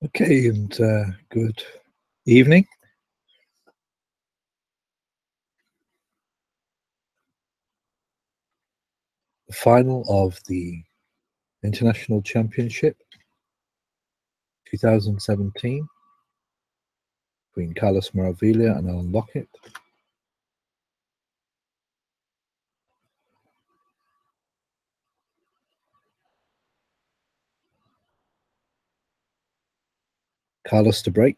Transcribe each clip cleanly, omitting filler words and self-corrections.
Okay, and good evening. The final of the International Championship 2017 between Carlos Maravilla and Alan Lockett. Carlos to break.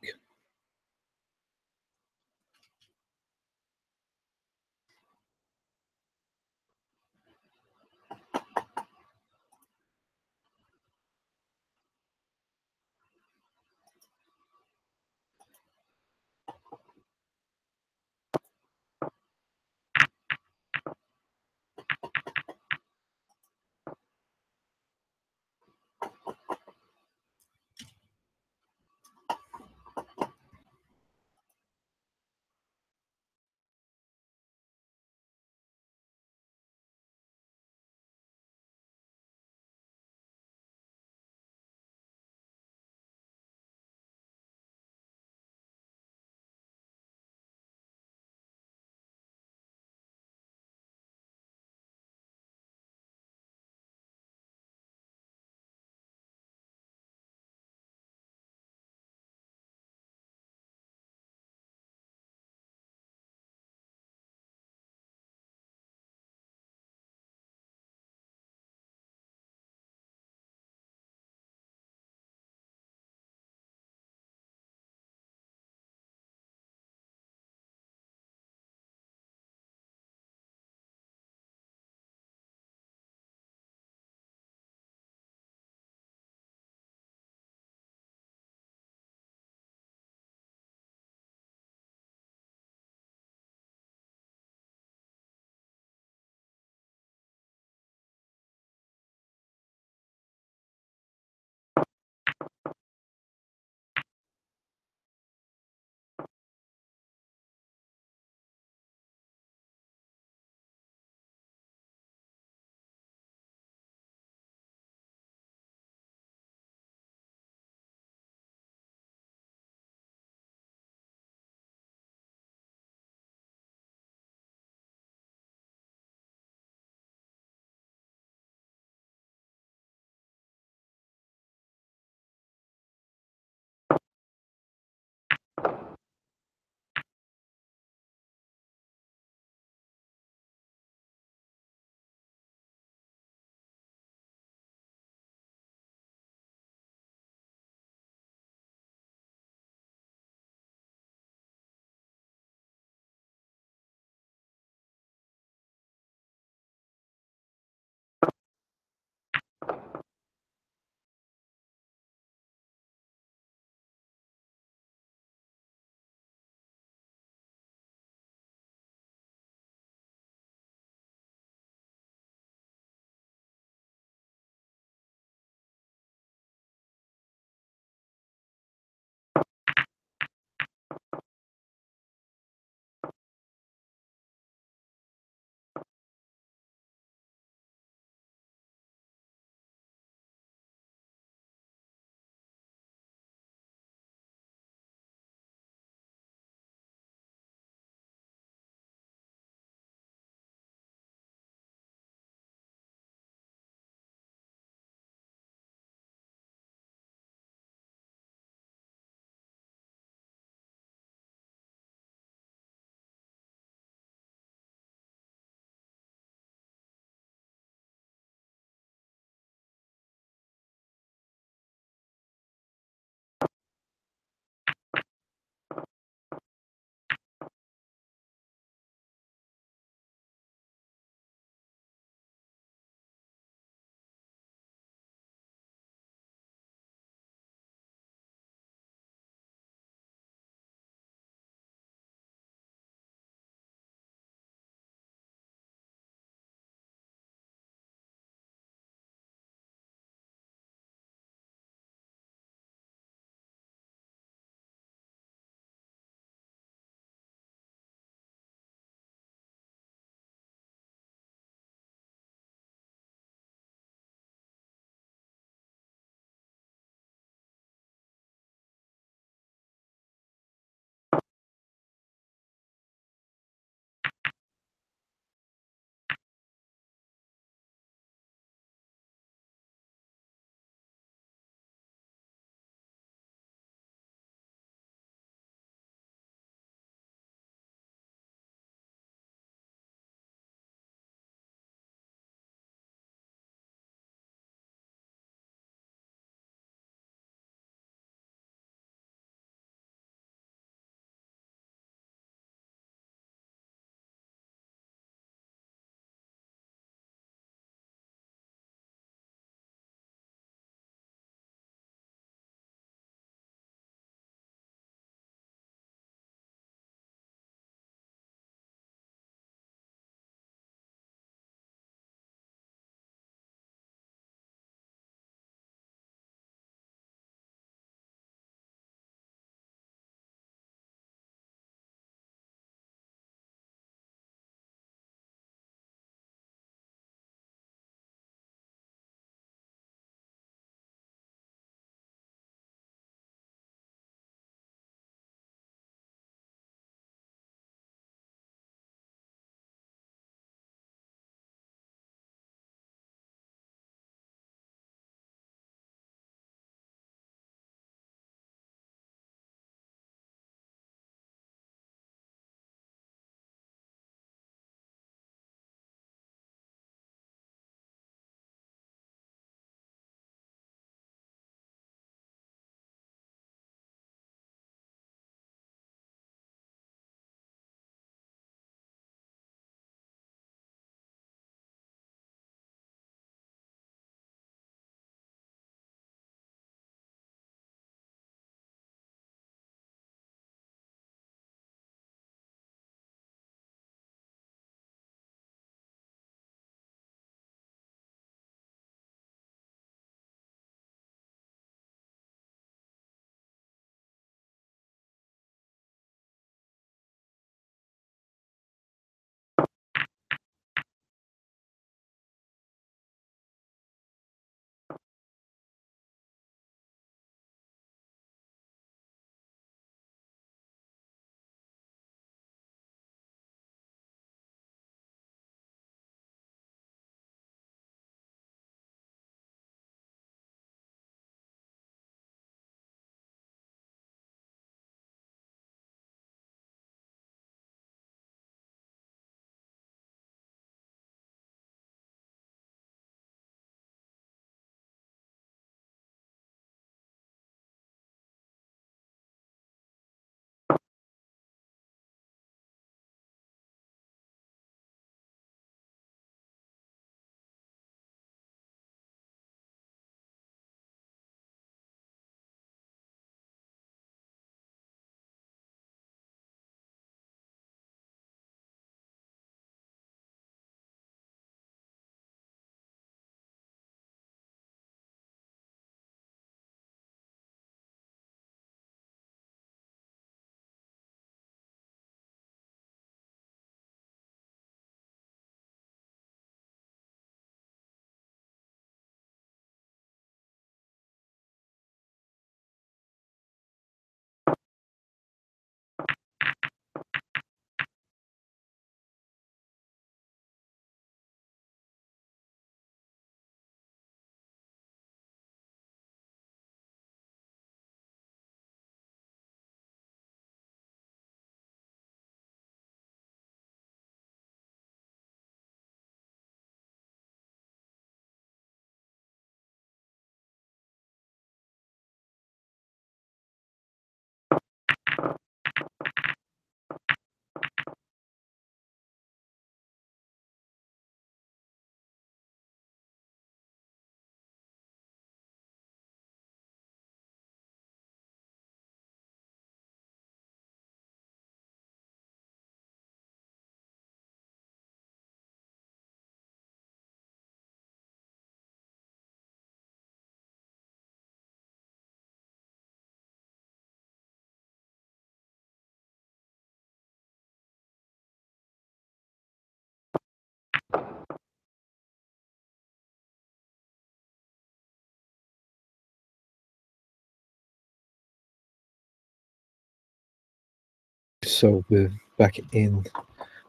So we're back in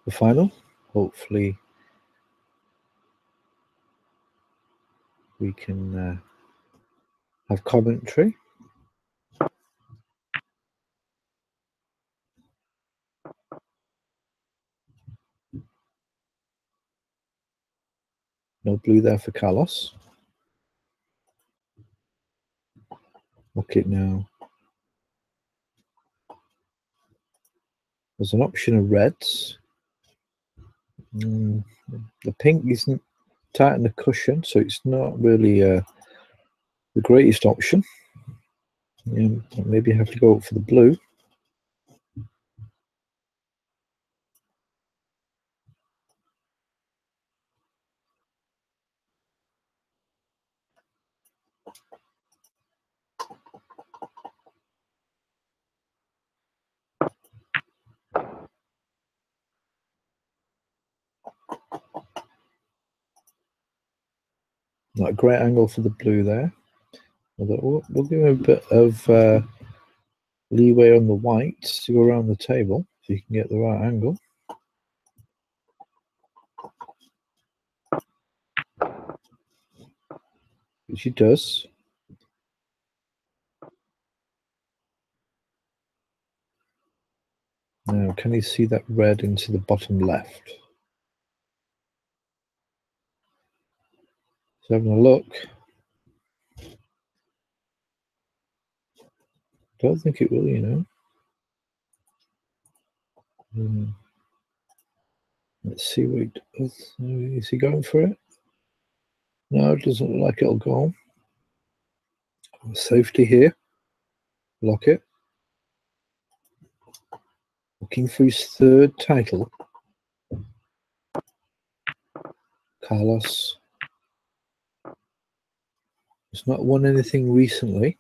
the final. Hopefully we can have commentary. No blue there for Carlos. Look it now. There's an option of reds. The pink isn't tight on the cushion, so it's not really the greatest option. Maybe have to go for the blue. Not a great angle for the blue there. We'll give him a bit of leeway on the whites to go around the table so you can get the right angle. Which he does. Now, can you see that red into the bottom left? So having a look. Don't think it will, you know. Let's see what he does. Is he going for it? No, it doesn't look like it'll go. Safety here. Lock it. Looking for his third title. Carlos has not won anything recently.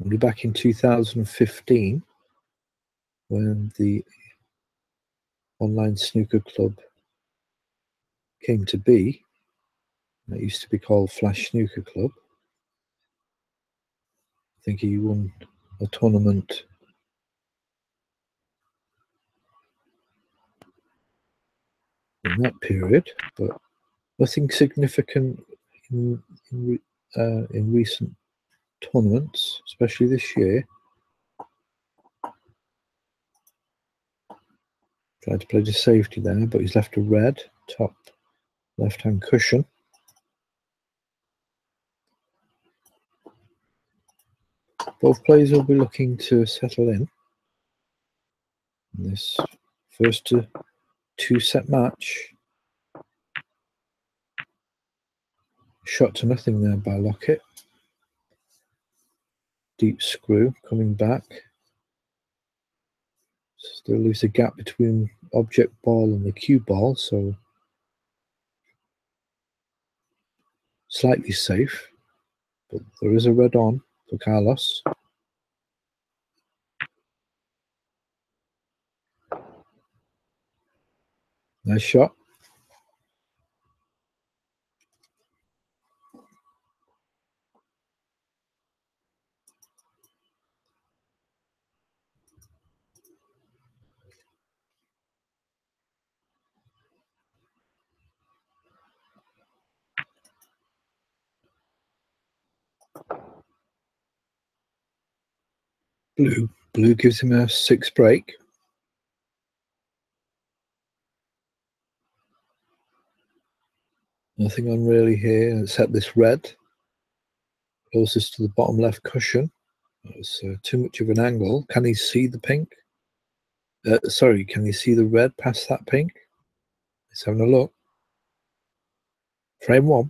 Only back in 2015 when the online snooker club came to be. It used to be called Flash Snooker Club. I think he won a tournament in that period, but nothing significant in recent tournaments, especially this year. Tried to play the safety there, but he's left a red top left-hand cushion. Both players will be looking to settle in this first two-set match. Shot to nothing there by Lockett. Deep screw coming back. Still leaves a gap between object ball and the cue ball, so slightly safe. But there is a red on for Carlos. Nice shot. Blue gives him a 6 break. Nothing on really here except this red. Closest to the bottom left cushion. It's too much of an angle. Can he see the pink? Sorry, can you see the red past that pink? Let's have a look. Frame 1.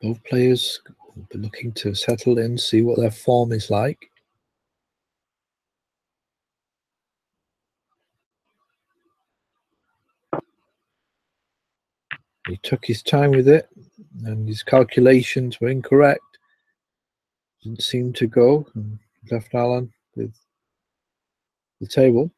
Both players will be looking to settle in, see what their form is like. He took his time with it, and his calculations were incorrect. Didn't seem to go, and left Alan with the table.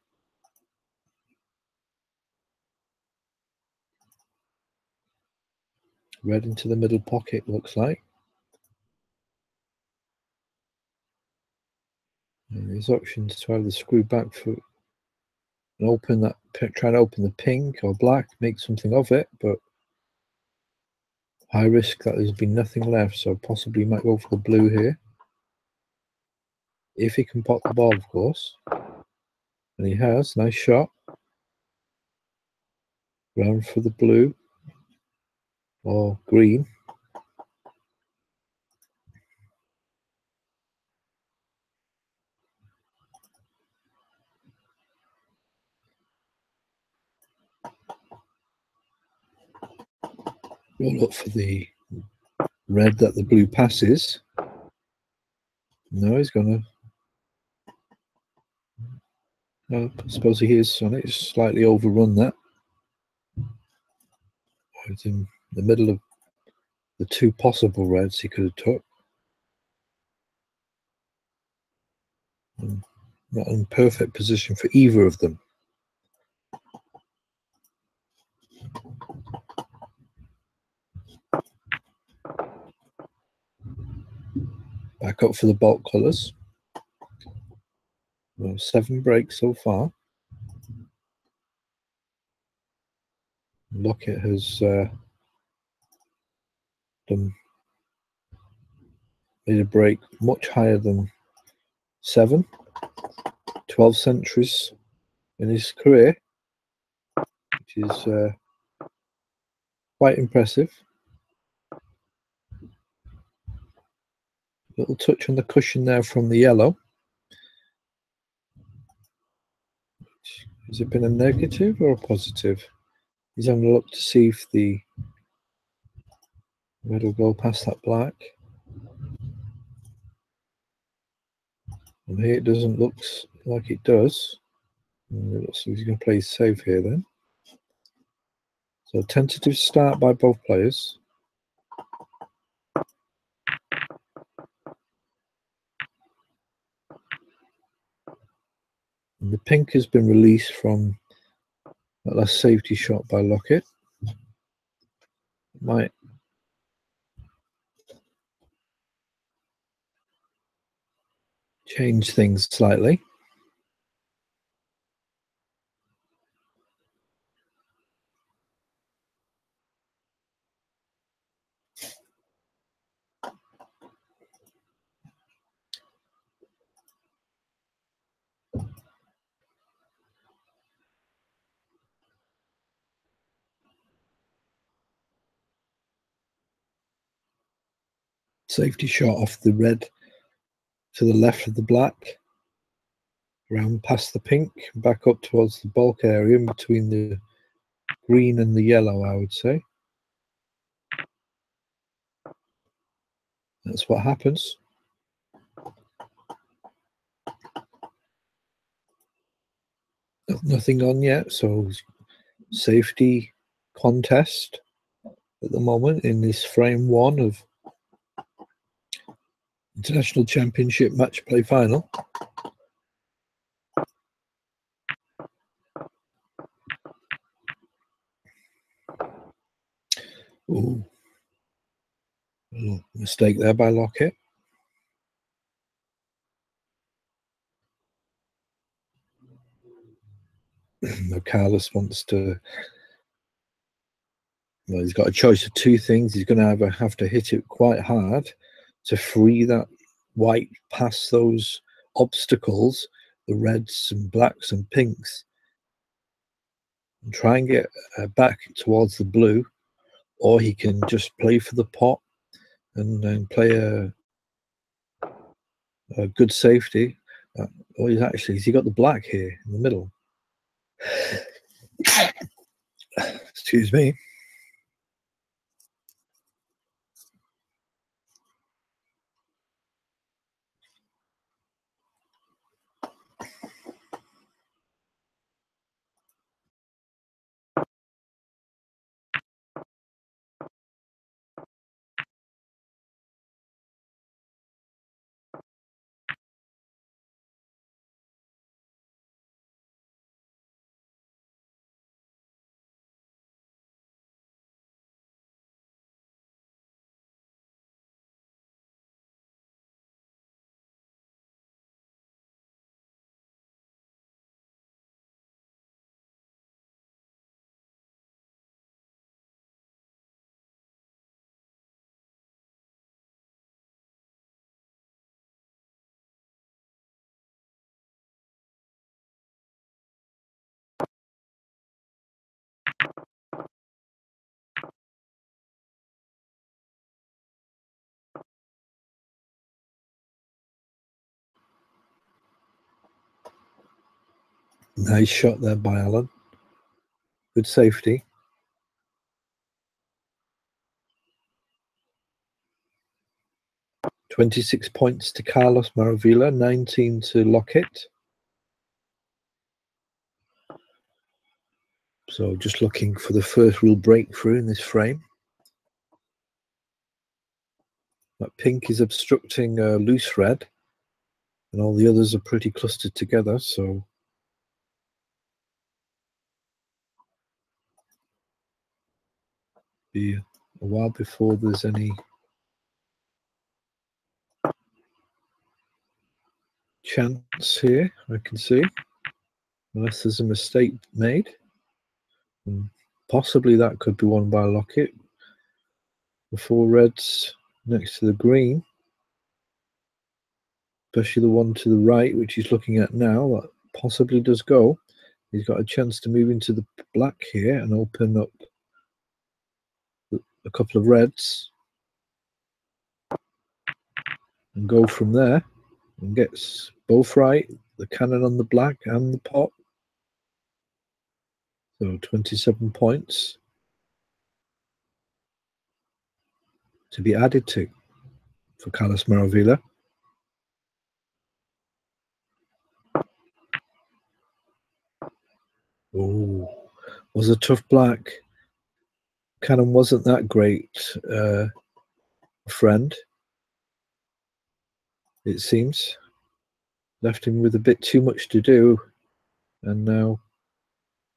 Red into the middle pocket, looks like. And there's options to either screw back foot and open that, try and open the pink or black, make something of it, but high risk that there's been nothing left, so possibly might go for the blue here. If he can pot the ball, of course. And he has, nice shot. Round for the blue or green. We'll look for the red that the blue passes. No, he's gonna. I suppose he is on it. He's slightly overrun that. It's in the middle of the two possible reds he could have took. Not in perfect position for either of them. Back up for the bulk colours. Well, 7 breaks so far. Lockett has made a break much higher than 7. 12 centuries in his career, which is quite impressive. Little touch on the cushion there from the yellow. Has it been a negative or a positive? He's having a look to see if the red will go past that black. And here it doesn't look like it does. And it looks like he's going to play safe here then. So tentative start by both players. And the pink has been released from that last safety shot by Lockett. Might change things slightly. Safety shot off the red to the left of the black, round past the pink, back up towards the bulk area in between the green and the yellow, I would say. That's what happens. Nothing on yet, so safety contest at the moment in this frame 1 of International Championship match play final. Ooh. Mistake there by Lockett. Carlos wants to. Well, he's got a choice of 2 things. He's going to either have to hit it quite hard to free that white past those obstacles, the reds and blacks and pinks, and try and get back towards the blue, or he can just play for the pot and play a good safety. Oh, he's got the black here in the middle. Excuse me. Nice shot there by Alan. Good safety. $26 points to Carlos Maravilla, 19 to Lockett. So just looking for the first real breakthrough in this frame. That pink is obstructing loose red, and all the others are pretty clustered together, so be a while before there's any chance here, I can see, unless there's a mistake made. And possibly that could be won by Lockett. The four reds next to the green, especially the one to the right, which he's looking at now, that possibly does go. He's got a chance to move into the black here and open up a couple of reds and go from there, and gets both right, the cannon on the black and the pot. So 27 points to be added to for Carlos Maravilla. Oh, was a tough black. Cannon wasn't that great, friend, it seems. Left him with a bit too much to do, and now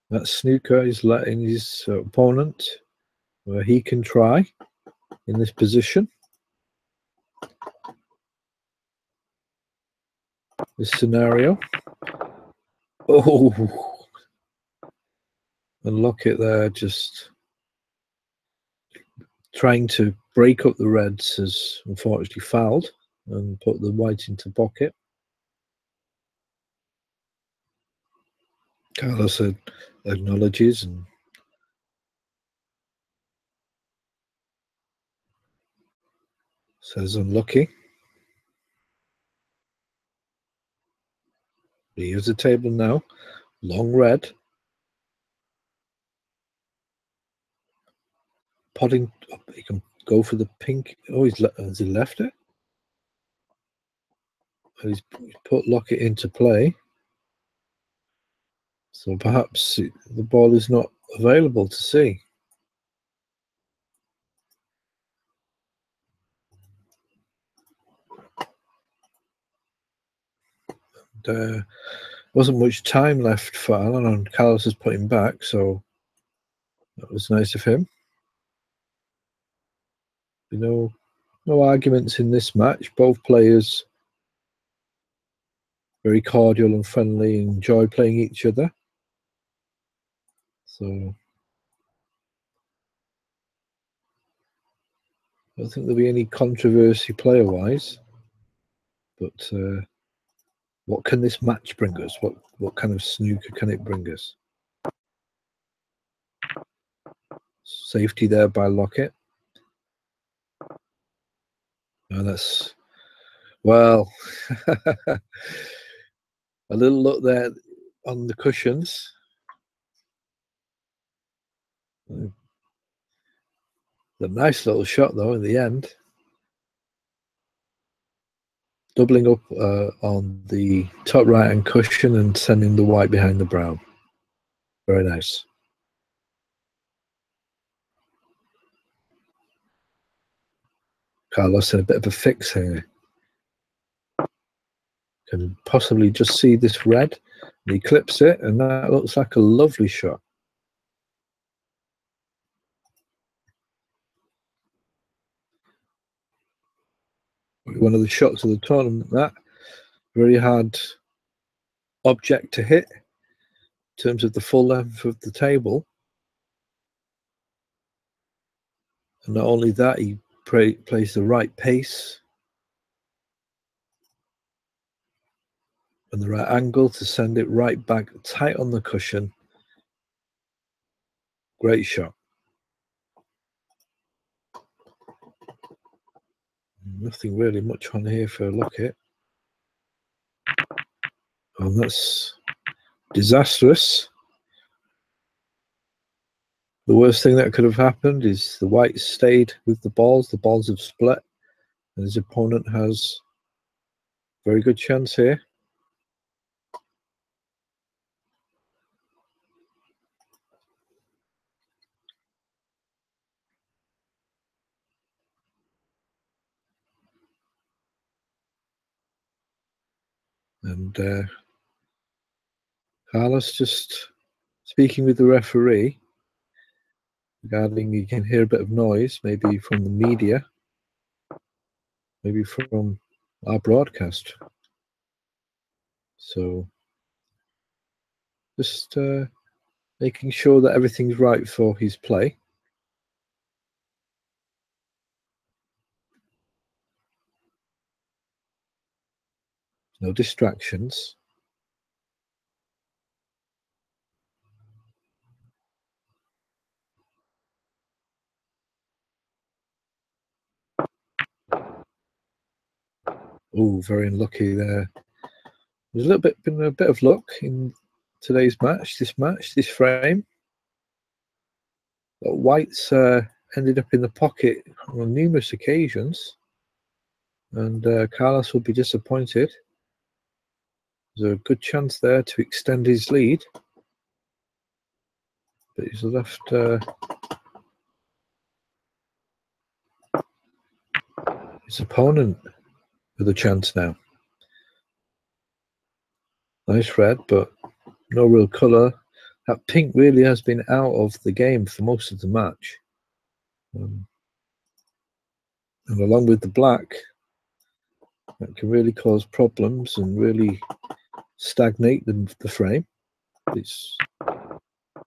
that Snooker is letting his opponent where he can try in this position. This scenario. Oh, and Lockett there just trying to break up the reds has unfortunately fouled and put the white into pocket. Carlos acknowledges and says unlucky. Here's the table now. Long red. Potting up. He can go for the pink. Oh, has he left it? He's put Lockett into play. So perhaps the ball is not available to see. Wasn't much time left for Alan, and Carlos has put him back, so that was nice of him. No arguments in this match. Both players very cordial and friendly, enjoy playing each other. So I don't think there'll be any controversy player-wise. But what can this match bring us? What kind of snooker can it bring us? Safety there by Lockett. Oh, that's, well, a little look there on the cushions. A nice little shot, though, in the end. Doubling up on the top right-hand cushion and sending the white behind the brown. Very nice. Carlos in a bit of a fix here. Can possibly just see this red. And he clips it, and that looks like a lovely shot. One of the shots of the tournament, that. Very hard object to hit in terms of the full length of the table. And not only that, he plays the right pace and the right angle to send it right back tight on the cushion. Great shot. Nothing really much on here for Lockett. And that's disastrous. The worst thing that could have happened is the white stayed with the balls have split, and his opponent has a very good chance here. And Carlos just speaking with the referee regarding, you can hear a bit of noise, maybe from the media, maybe from our broadcast. So just making sure that everything's right for his play. No distractions. Oh, very unlucky there. There's been a bit of luck in today's match, this frame. But White's ended up in the pocket on numerous occasions, and Carlos will be disappointed. There's a good chance there to extend his lead, but he's left his opponent with a chance now. Nice red, but no real colour. That pink really has been out of the game for most of the match. And along with the black, that can really cause problems and really stagnate the frame. It's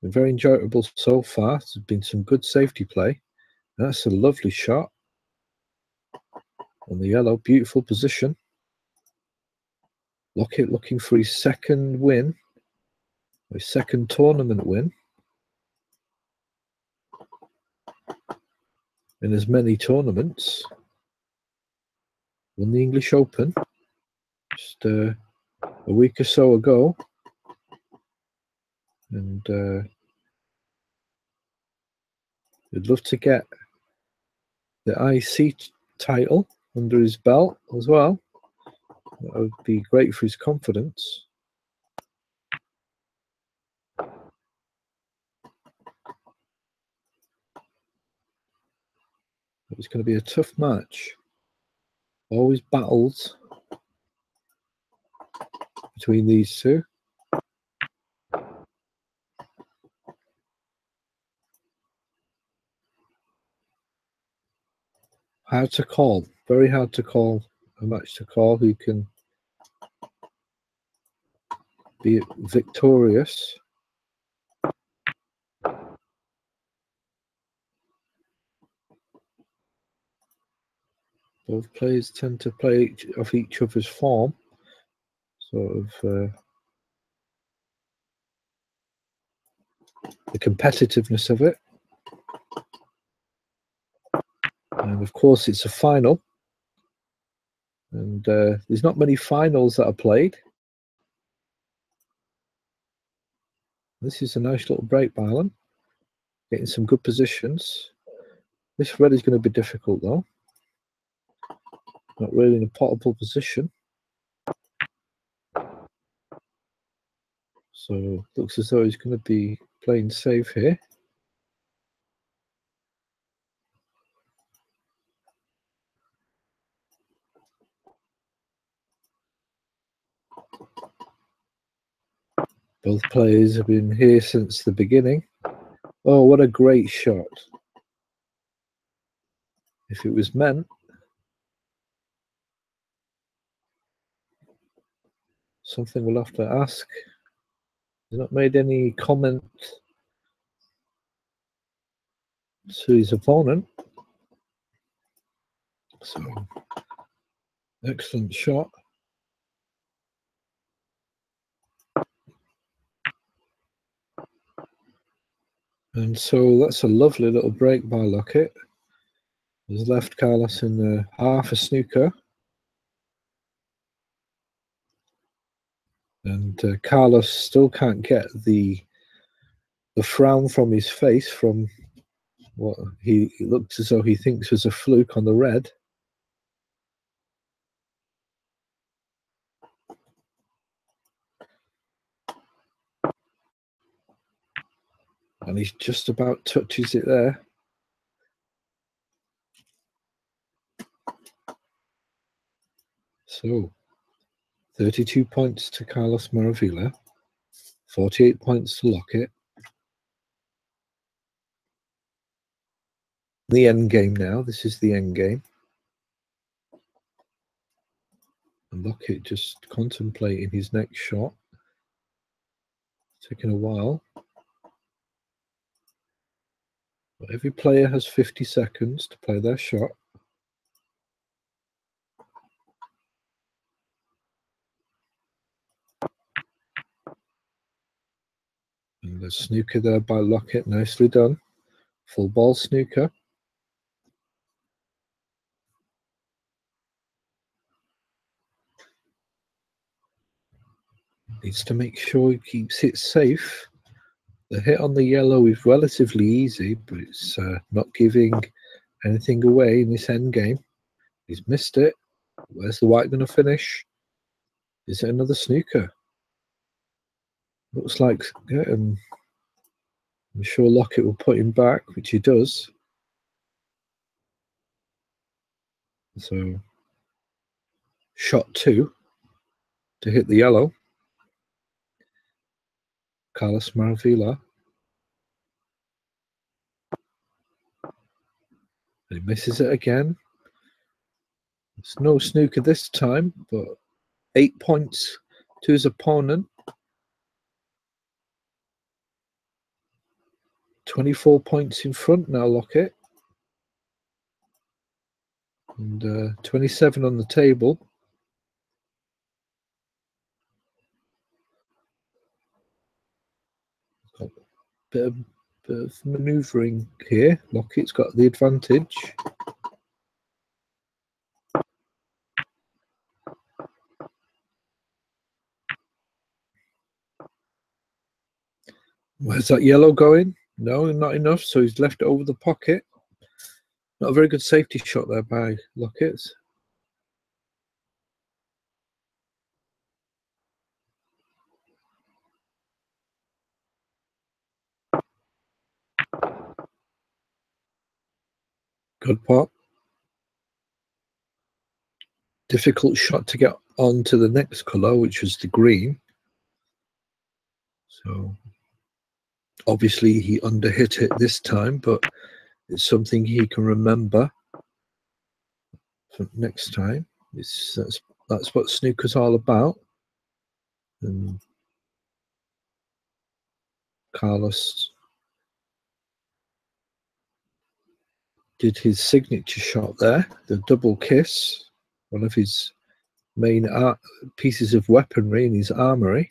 been very enjoyable so far. There's been some good safety play. That's a lovely shot on the yellow. Beautiful position. Lockett looking for his second win, his second tournament win in as many tournaments. Won the English Open just a week or so ago, and he'd love to get the IC title under his belt as well. That would be great for his confidence. It's going to be a tough match. Always battles between these two. Hard to call. Very hard to call a match to call. Who can be victorious? Both players tend to play off each other's form, sort of the competitiveness of it. And of course, it's a final, and there's not many finals that are played. This is a nice little break by Alan, getting some good positions. This red is going to be difficult though. Not really in a potable position. So looks as though he's going to be playing safe here. Both players have been here since the beginning. Oh, what a great shot. If it was meant, something we'll have to ask. He's not made any comment to his opponent. So, excellent shot. And so that's a lovely little break by Lockett. He's left Carlos in half a snooker. And Carlos still can't get the frown from his face from what he looks as though he thinks was a fluke on the red. And he just about touches it there. So 32 points to Carlos Maravilla, 48 points to Lockett. The end game now. This is the end game. And Lockett just contemplating his next shot. Taking a while. But every player has 50 seconds to play their shot. And the snooker there by Lockett, nicely done. Full ball snooker. Needs to make sure he keeps it safe. The hit on the yellow is relatively easy, but it's not giving anything away in this end game. He's missed it. Where's the white going to finish? Is it another snooker? Looks like, yeah, I'm sure Lockett will put him back, which he does. So, shot 2 to hit the yellow. Carlos Maravilla. He misses it again. It's no snooker this time, but 8 points to his opponent. 24 points in front now, Lockett. And 27 on the table. Got a bit of manoeuvring here. Lockett's got the advantage. Where's that yellow going? No, not enough. So he's left it over the pocket. Not a very good safety shot there by Lockett. Good pot. Difficult shot to get on to the next colour, which was the green. So obviously he underhit it this time, but it's something he can remember for next time. That's what snooker's all about. And Carlos did his signature shot there, the double kiss, one of his main pieces of weaponry in his armory.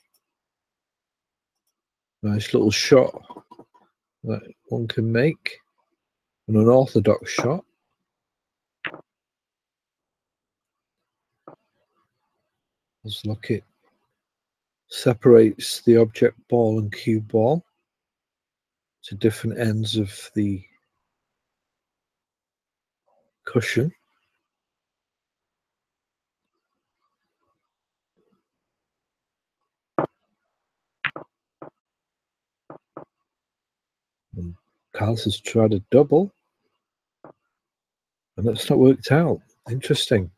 Nice little shot that one can make, an unorthodox shot. As Lockett separates the object ball and cue ball to different ends of the cushion. And Carlos has tried a double, and that's not worked out. Interesting.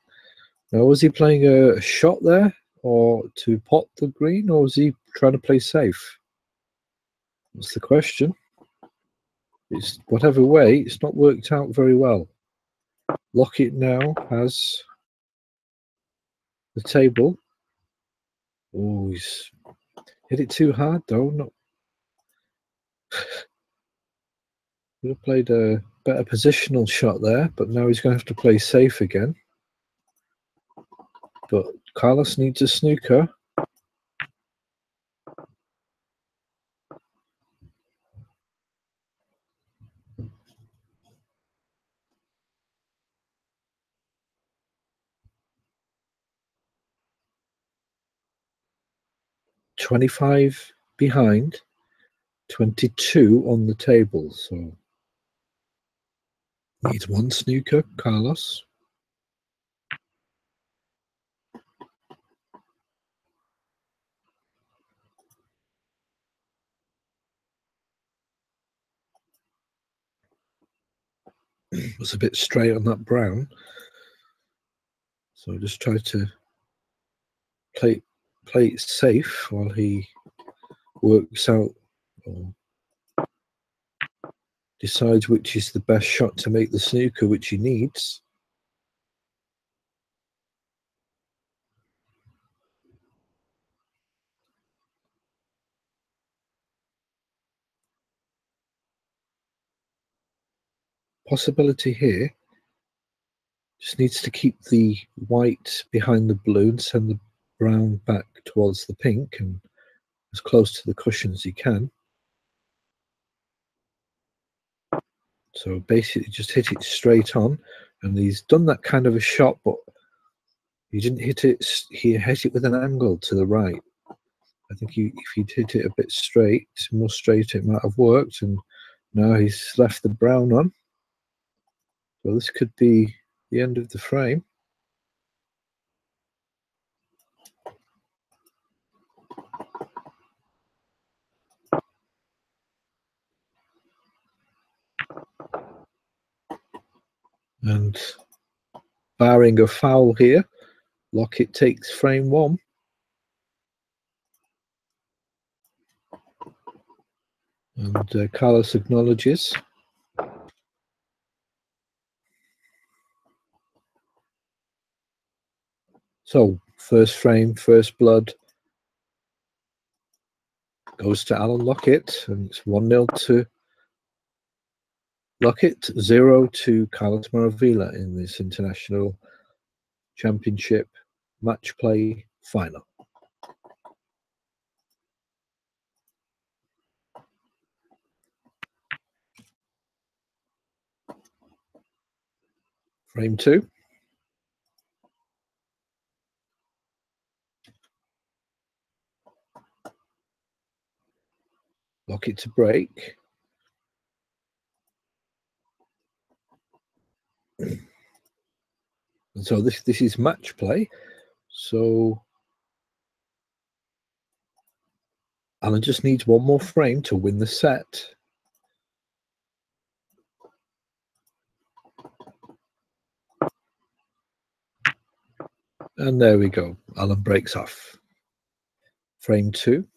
Now, was he playing a shot there, or to pot the green, or was he trying to play safe? That's the question. It's whatever way, it's not worked out very well. Lockett now has the table. Oh, he's hit it too hard though. Not could have played a better positional shot there, but now he's going to have to play safe again. But Carlos needs a snooker. 25 behind, 22 on the table. So needs one snooker, Carlos. Was a bit straight on that brown, so just try to play it safe while he works out or decides which is the best shot to make the snooker, which he needs. Possibility here. Just needs to keep the white behind the blue and send the brown back towards the pink and as close to the cushion as he can. So basically just hit it straight on, and he's done that kind of a shot, but he didn't hit it, he hit it with an angle to the right. I think if he'd hit it a bit straight, more straight, it might have worked, and now he's left the brown on. So this could be the end of the frame. And barring a foul here, Lockett takes frame one. And Carlos acknowledges. So first frame, first blood goes to Alan Lockett, and it's 1-0 to Lockett, 0 to Carlos Maravilla in this International Championship match play final. Frame two. Lockett to break. And so this is match play. So Alan just needs one more frame to win the set. And there we go. Alan breaks off. Frame two.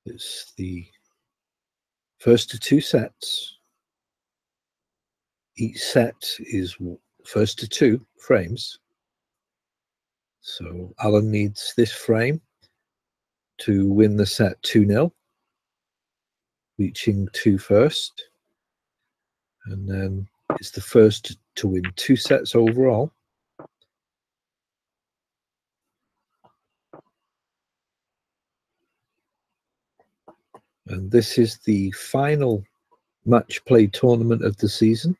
It's the first to two sets. Each set is first to two frames. So Alan needs this frame to win the set 2-0, reaching two first. And then it's the first to win two sets overall. And this is the final match play tournament of the season.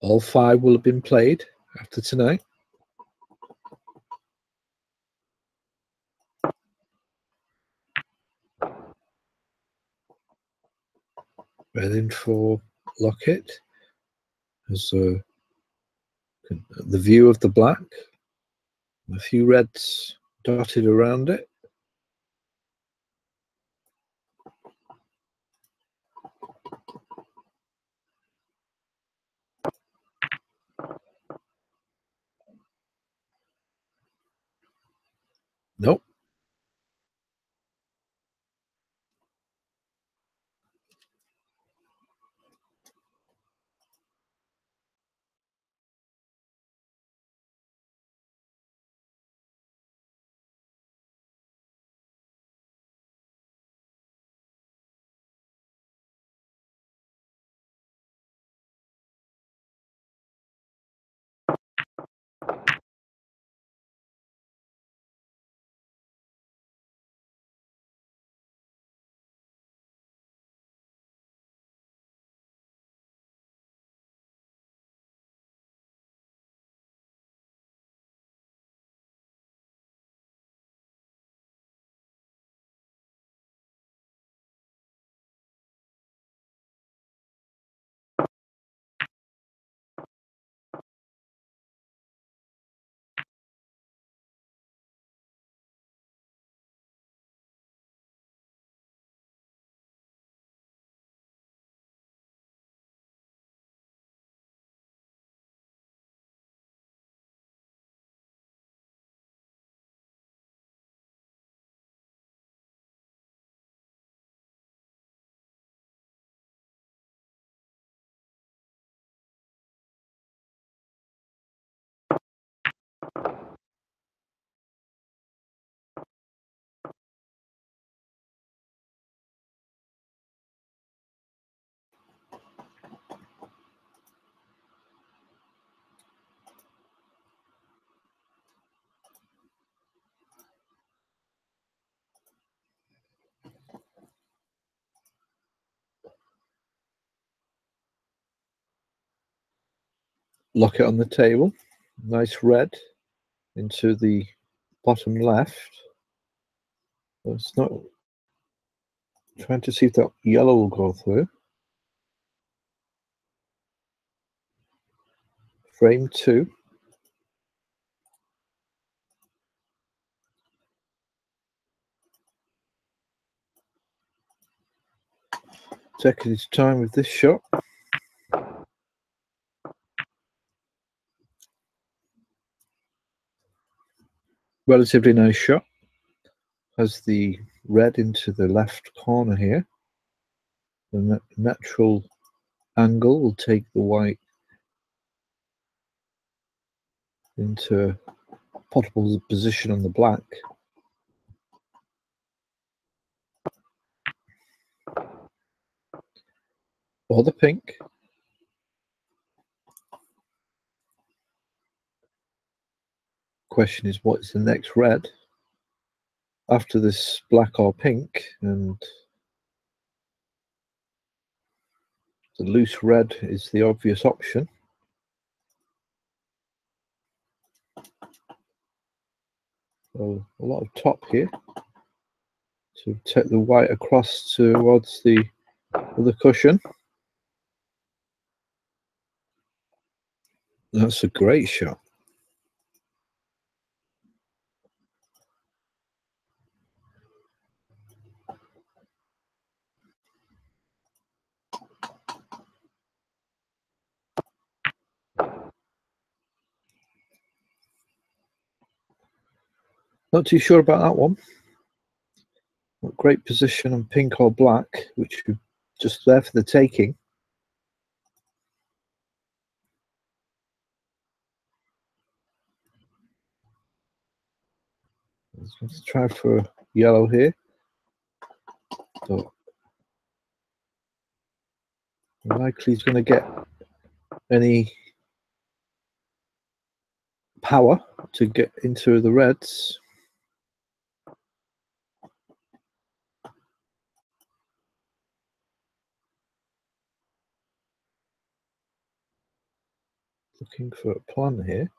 All five will have been played after tonight. Ready for Lockett. There's the view of the black. A few reds dotted around it. Nope. lock it on the table. Nice red into the bottom left. It's not trying to see if that yellow will go through. Frame 2. Taking his time with this shot. Relatively nice shot. Has the red into the left corner here. The natural angle will take the white into potable position on the black. Or the pink. Question is, what is the next red after this black or pink? And the loose red is the obvious option. So a lot of top here to take the white across towards the other cushion. That's a great shot. Not too sure about that one. Great position on pink or black, which is just there for the taking. Let's try for yellow here. So likely he's going to get any power to get into the reds. Looking for a plan here.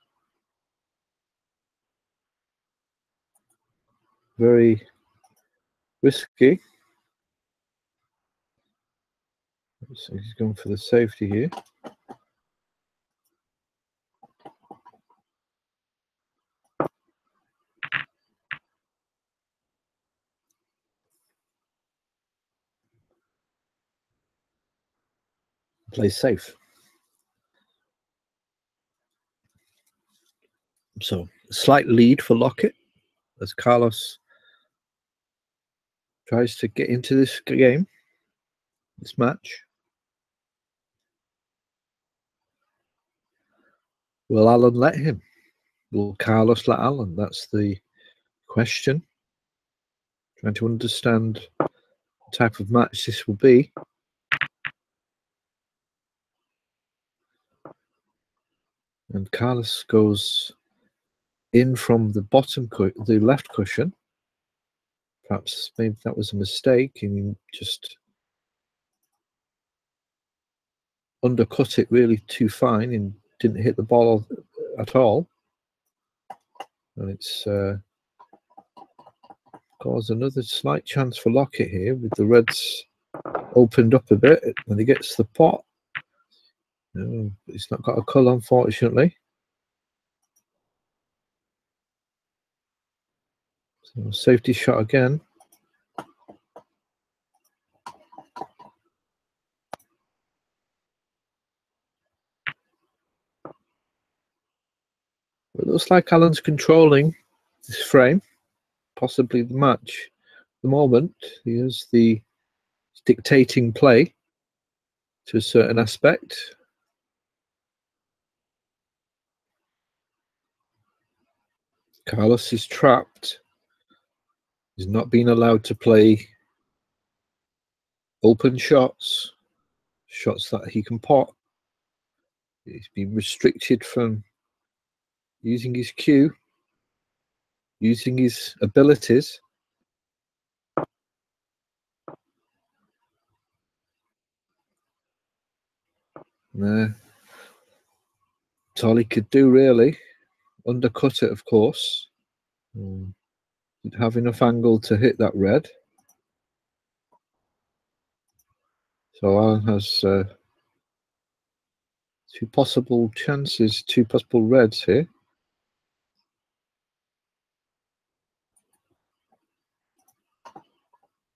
Very risky. So he's going for the safety here. Play safe. So slight lead for Lockett as Carlos tries to get into this game, this match. Will Alan let him? Will Carlos let Alan? That's the question. Trying to understand what type of match this will be. And Carlos goes in from the bottom, the left cushion. Perhaps maybe that was a mistake and he just undercut it really too fine and didn't hit the ball at all. And it's caused another slight chance for Lockett here with the reds opened up a bit when he gets the pot. No, he's not got a colour, unfortunately. So safety shot again. It looks like Alan's controlling this frame, possibly the match. At the moment, he is the dictating play to a certain aspect. Carlos is trapped. He's not being allowed to play open shots, shots that he can pot. He's been restricted from using his cue, using his abilities. That's all he could do, really. Undercut it, of course. Didn't have enough angle to hit that red. So Alan has two possible chances, two possible reds here.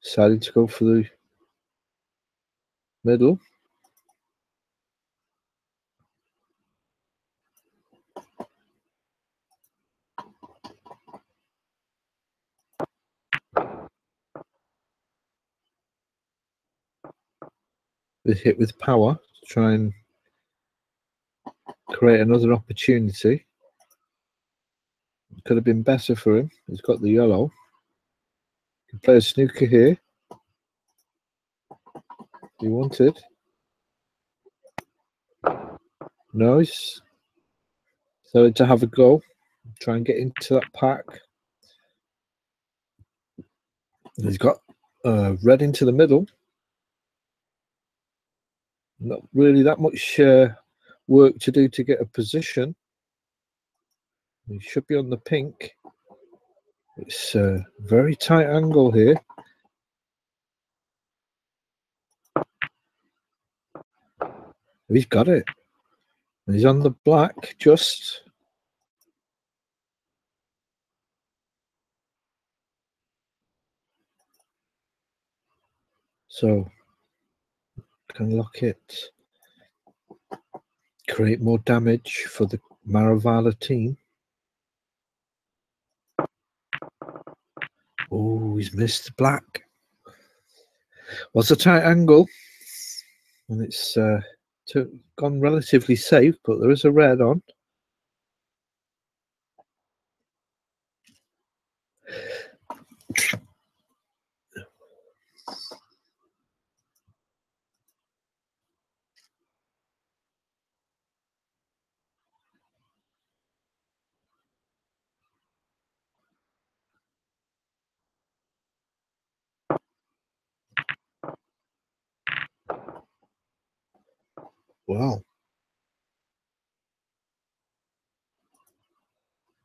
Decided to go for the middle. Hit with power to try and create another opportunity. Could have been better for him. He's got the yellow. Can play a snooker here. He wanted. No, he's started to have a go. Try and get into that pack. He's got red into the middle. Not really that much work to do to get a position. He should be on the pink. It's a very tight angle here. He's got it. He's on the black just. So can lock it. Create more damage for the Maravala team. Oh, he's missed black. Was a tight angle. And it's gone relatively safe, but there is a red on. Wow.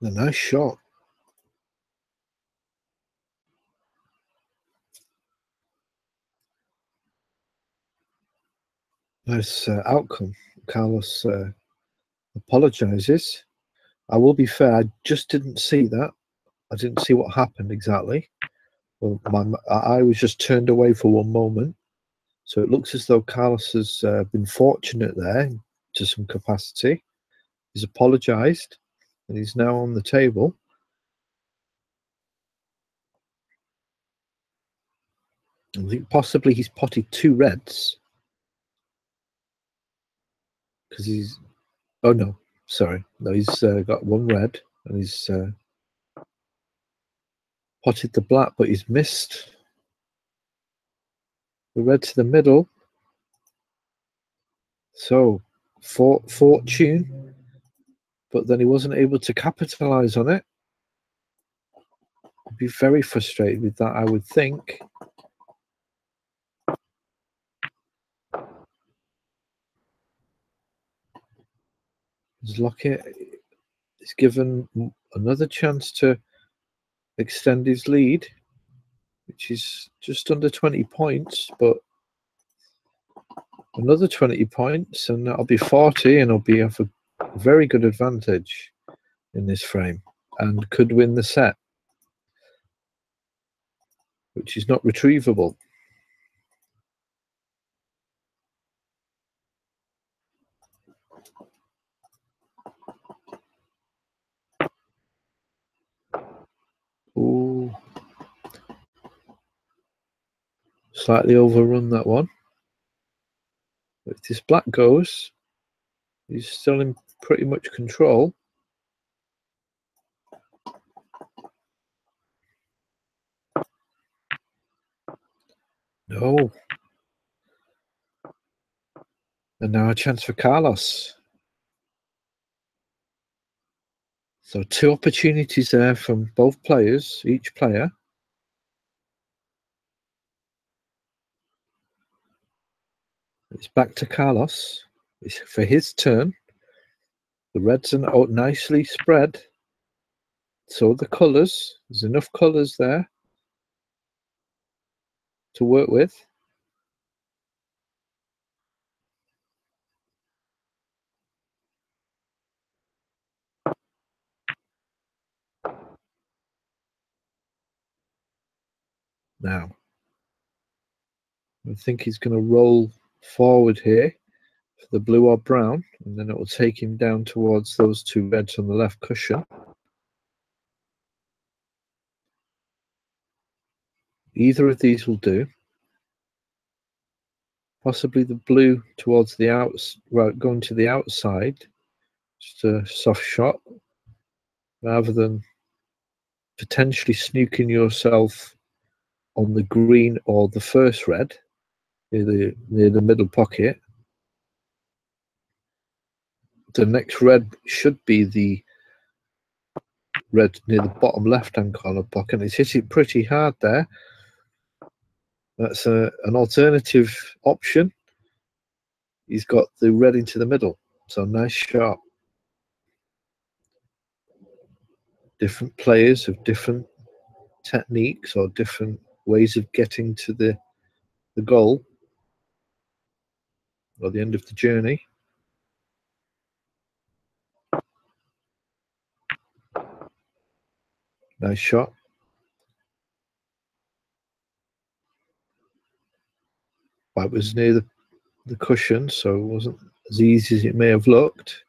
A nice shot. Nice outcome. Carlos apologizes. I will be fair, I just didn't see that. I didn't see what happened exactly. Well, my eye was just turned away for one moment. So it looks as though Carlos has been fortunate there to some capacity. He's apologized and he's now on the table. I think possibly he's potted two reds. Because he's... Oh, no. Sorry. No, he's got one red and he's potted the black, but he's missed the red to the middle. So, fortune, but then he wasn't able to capitalize on it. He'd be very frustrated with that, I would think. His Lockett is given another chance to extend his lead, which is just under 20 points, but another 20 points and that'll be 40 and he'll be off a very good advantage in this frame and could win the set, which is not retrievable. Ooh. Slightly overrun that one. If this black goes, he's still in pretty much control. No. And now a chance for Carlos. So two opportunities there from both players, each player. It's back to Carlos. It's for his turn. The reds are nicely spread. So the colours, there's enough colours there to work with. Now, I think he's going to roll forward here for the blue or brown, and then it will take him down towards those two reds on the left cushion. Either of these will do. Possibly the blue towards the going to the outside, just a soft shot, rather than potentially snooking yourself on the green or the first red near the middle pocket. The next red should be the red near the bottom left-hand corner pocket. It's hitting pretty hard there. That's an alternative option. He's got the red into the middle, so nice shot. Different players have different techniques or different ways of getting to the goal or the end of the journey. Nice shot. That was near the cushion, so it wasn't as easy as it may have looked.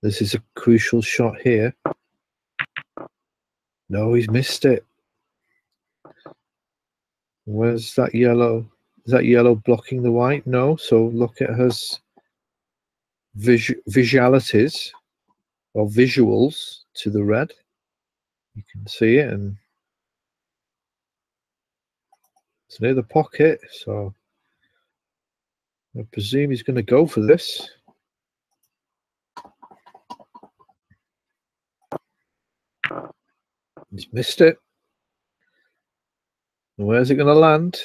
This is a crucial shot here. No, he's missed it. Where's that yellow? Is that yellow blocking the white? No. So look at his visualities or visuals to the red. You can see it, and it's near the pocket. So I presume he's going to go for this. He's missed it. Where's it going to land?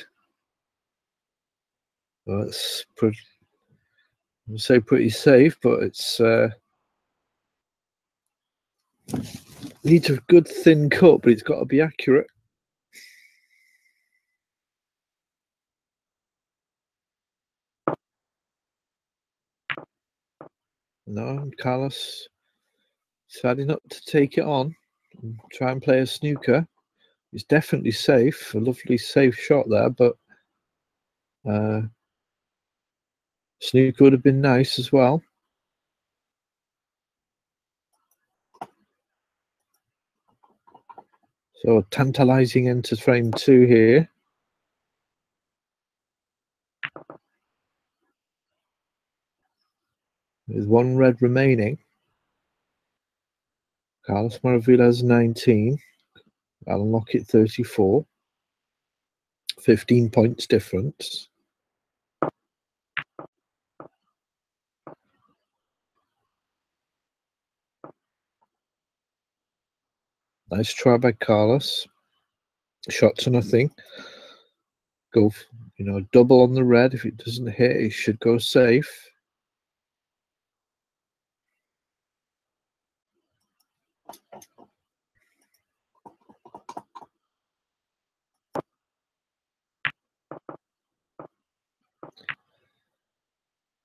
Well, it's pretty, I would say pretty safe, but it's needs a good thin cut, but it's got to be accurate. No, Carlos decided not to take it on and try and play a snooker. It's definitely safe, a lovely safe shot there, but snooker would have been nice as well. So tantalizing into frame 2 here. There's one red remaining. Carlos Maravilla's 19. Alan Lockett 34. 15 points difference. Nice try by Carlos. Shot to nothing. Go, double on the red. If it doesn't hit, it should go safe.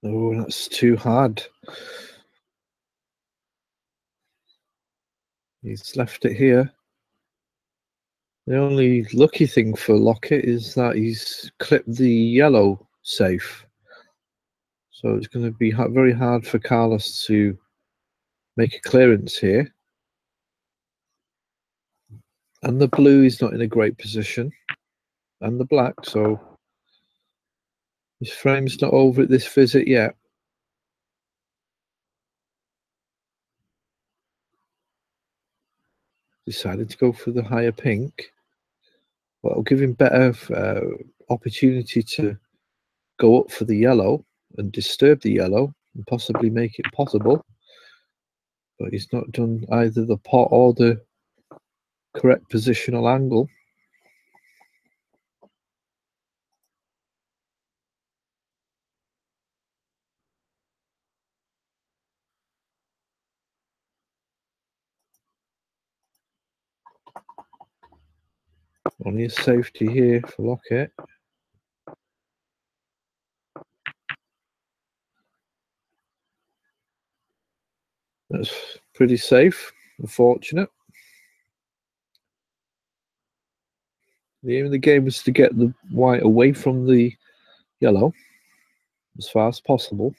Oh, that's too hard. He's left it here. The only lucky thing for Lockett is that he's clipped the yellow safe. So it's going to be very hard for Carlos to make a clearance here. And the blue is not in a great position. And the black, so his frame's not over at this visit yet. Decided to go for the higher pink. Well, it'll give him better opportunity to go up for the yellow and disturb the yellow and possibly make it possible. But he's not done either the pot or the correct positional angle. Only a safety here for Lockett. That's pretty safe. Unfortunate. The aim of the game is to get the white away from the yellow as far as possible.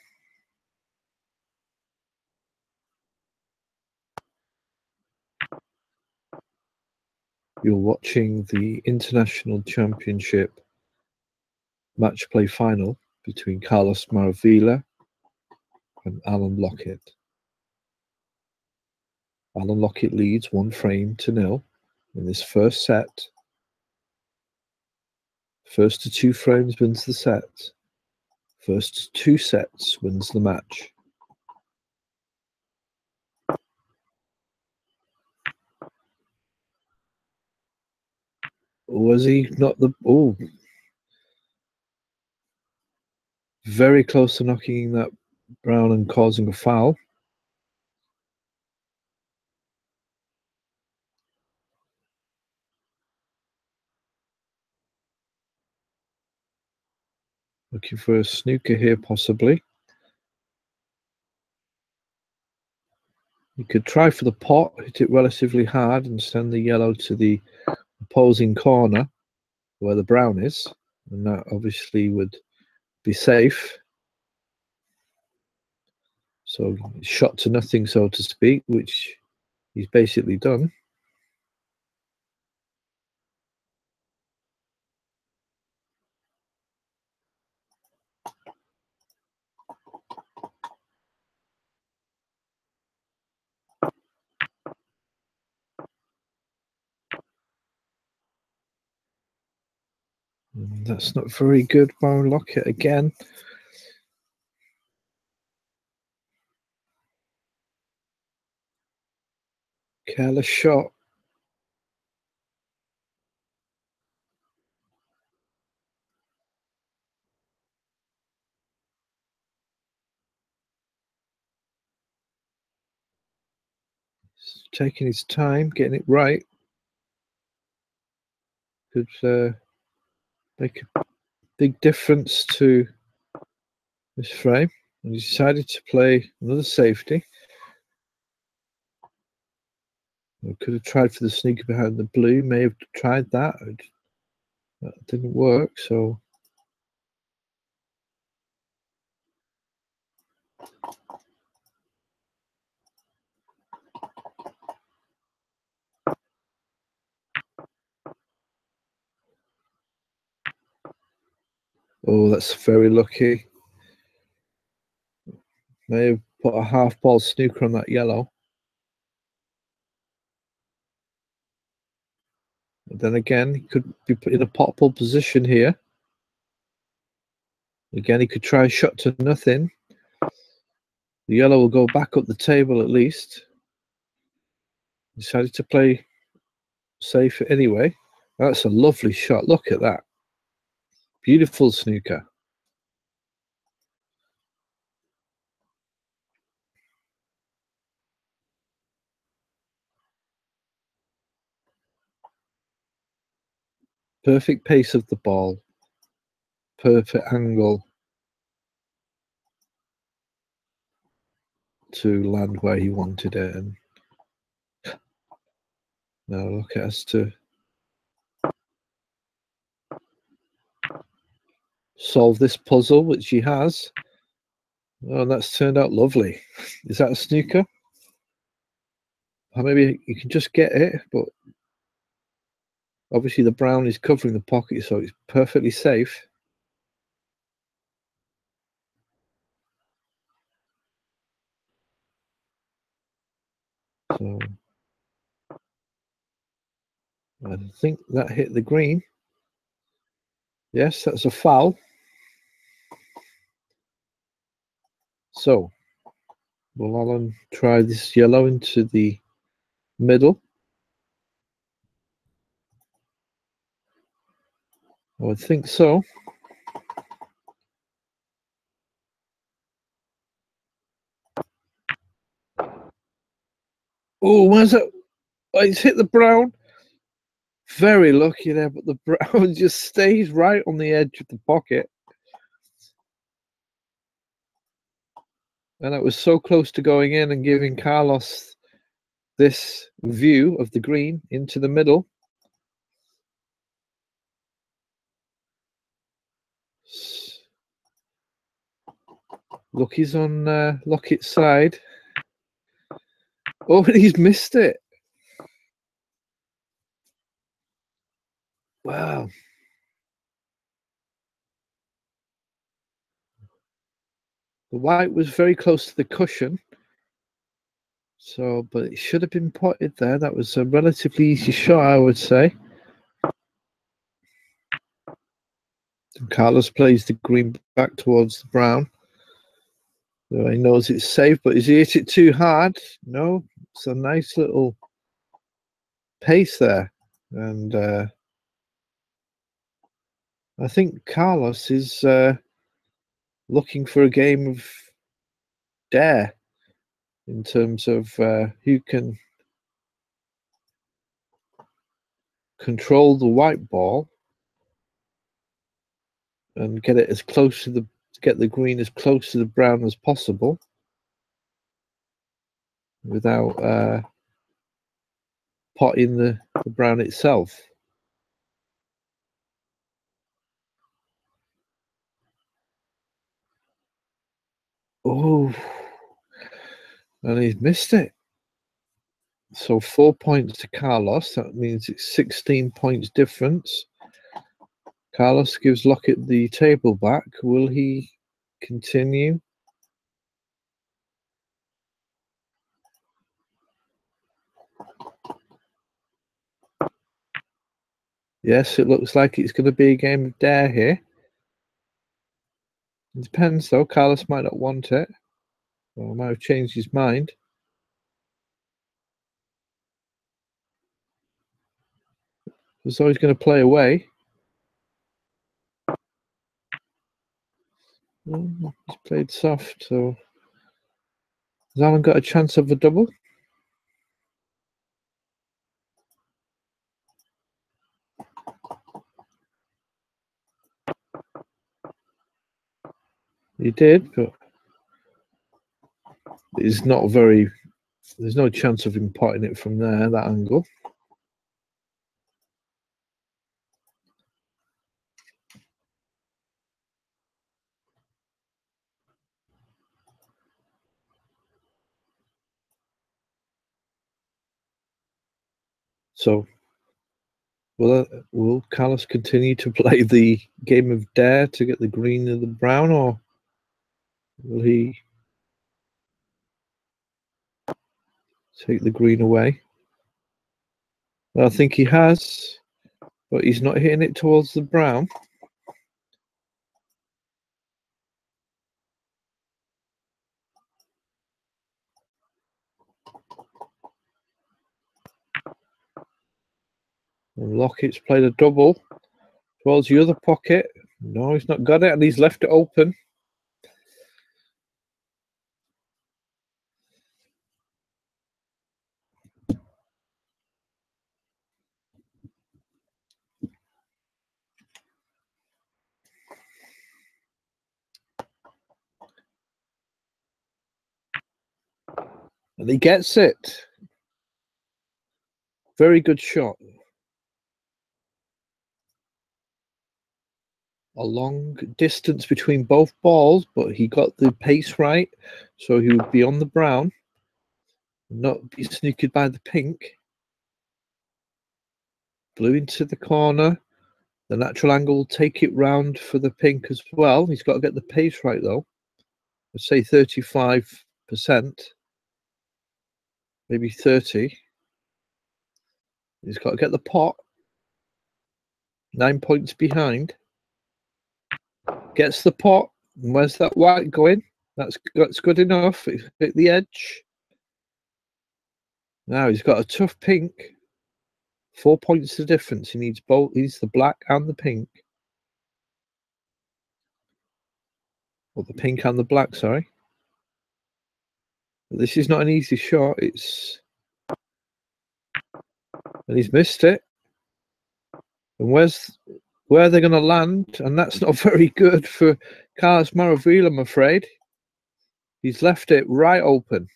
You're watching the International Championship match play final between Carlos Maravilla and Alan Lockett. Alan Lockett leads 1-0 in this first set. First to 2 frames wins the set. First to 2 sets wins the match. Was he not the... Oh, very close to knocking that brown and causing a foul. Looking for a snooker here, possibly. You could try for the pot, hit it relatively hard and send the yellow to the opposing corner where the brown is. And that obviously would be safe. So shot to nothing, so to speak, which he's basically done. And that's not very good. Byron Lockett again. Careless shot. He's taking his time, getting it right. Could make a big difference to this frame. And he decided to play another safety. Could have tried for the sneaker behind the blue. May have tried that. That didn't work. So oh, that's very lucky. May have put a half ball snooker on that yellow. But then again, he could be put in a pot-pull position here. Again, he could try a shot to nothing. The yellow will go back up the table at least. Decided to play safe anyway. That's a lovely shot. Look at that. Beautiful snooker. Perfect pace of the ball. Perfect angle to land where he wanted it. And now look at us to solve this puzzle, which he has. Oh, and that's turned out lovely. Is that a snooker? Or maybe you can just get it, but obviously the brown is covering the pocket, so it's perfectly safe. So I think that hit the green. Yes, that's a foul. So will Alan try this yellow into the middle? I would think so. Oh, where's that? Oh, it's hit the brown. Very lucky there, but the brown just stays right on the edge of the pocket. And that was so close to going in and giving Carlos this view of the green into the middle. Lucky's on Lockett's side. Oh, and he's missed it. Wow. The white was very close to the cushion. So, but it should have been potted there. That was a relatively easy shot, I would say. And Carlos plays the green back towards the brown. So he knows it's safe, but has he hit it too hard? No. It's a nice little pace there. And I think Carlos is looking for a game of dare in terms of who can control the white ball and get it as close to the green as close to the brown as possible without potting the brown itself. Oh, and he's missed it. So 4 points to Carlos. That means it's 16 points difference. Carlos gives Lockett the table back. Will he continue? Yes, it looks like it's going to be a game of dare here. It depends, though. Carlos might not want it, or might have changed his mind. He's always going to play away. He's played soft, so has Alan got a chance of a double? He did, but it's not very. There's no chance of him potting it from there, that angle. So, will Carlos continue to play the game of dare to get the green and the brown, or will he take the green away? I think he has, but he's not hitting it towards the brown. And Lockett's played a double towards the other pocket. No, he's not got it, and he's left it open. And he gets it. Very good shot. A long distance between both balls, but he got the pace right, so he would be on the brown, not be snookered by the pink. Blue into the corner. The natural angle will take it round for the pink as well. He's got to get the pace right, though. I'd say 35%, maybe 30. He's got to get the pot. 9 points behind. Gets the pot. And where's that white going? That's good enough. It's hit the edge. Now he's got a tough pink. 4 points the difference. He needs both. He needs the black and the pink. Or the pink and the black, sorry. But this is not an easy shot. And he's missed it. And where they're going to land, and that's not very good for Carlos Maravilla, I'm afraid. He's left it right open.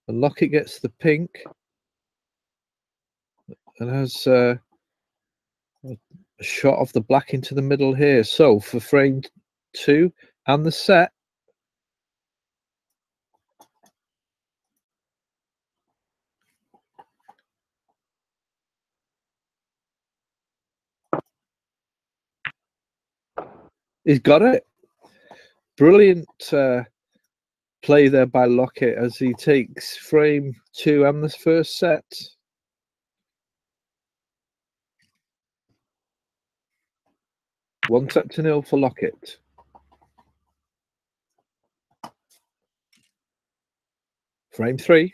And Lockett gets the pink and has a shot of the black into the middle here. So for frame 2 and the set, he's got it. Brilliant play there by Lockett as he takes frame 2 and the first set. One set to nil for Lockett. Frame 3.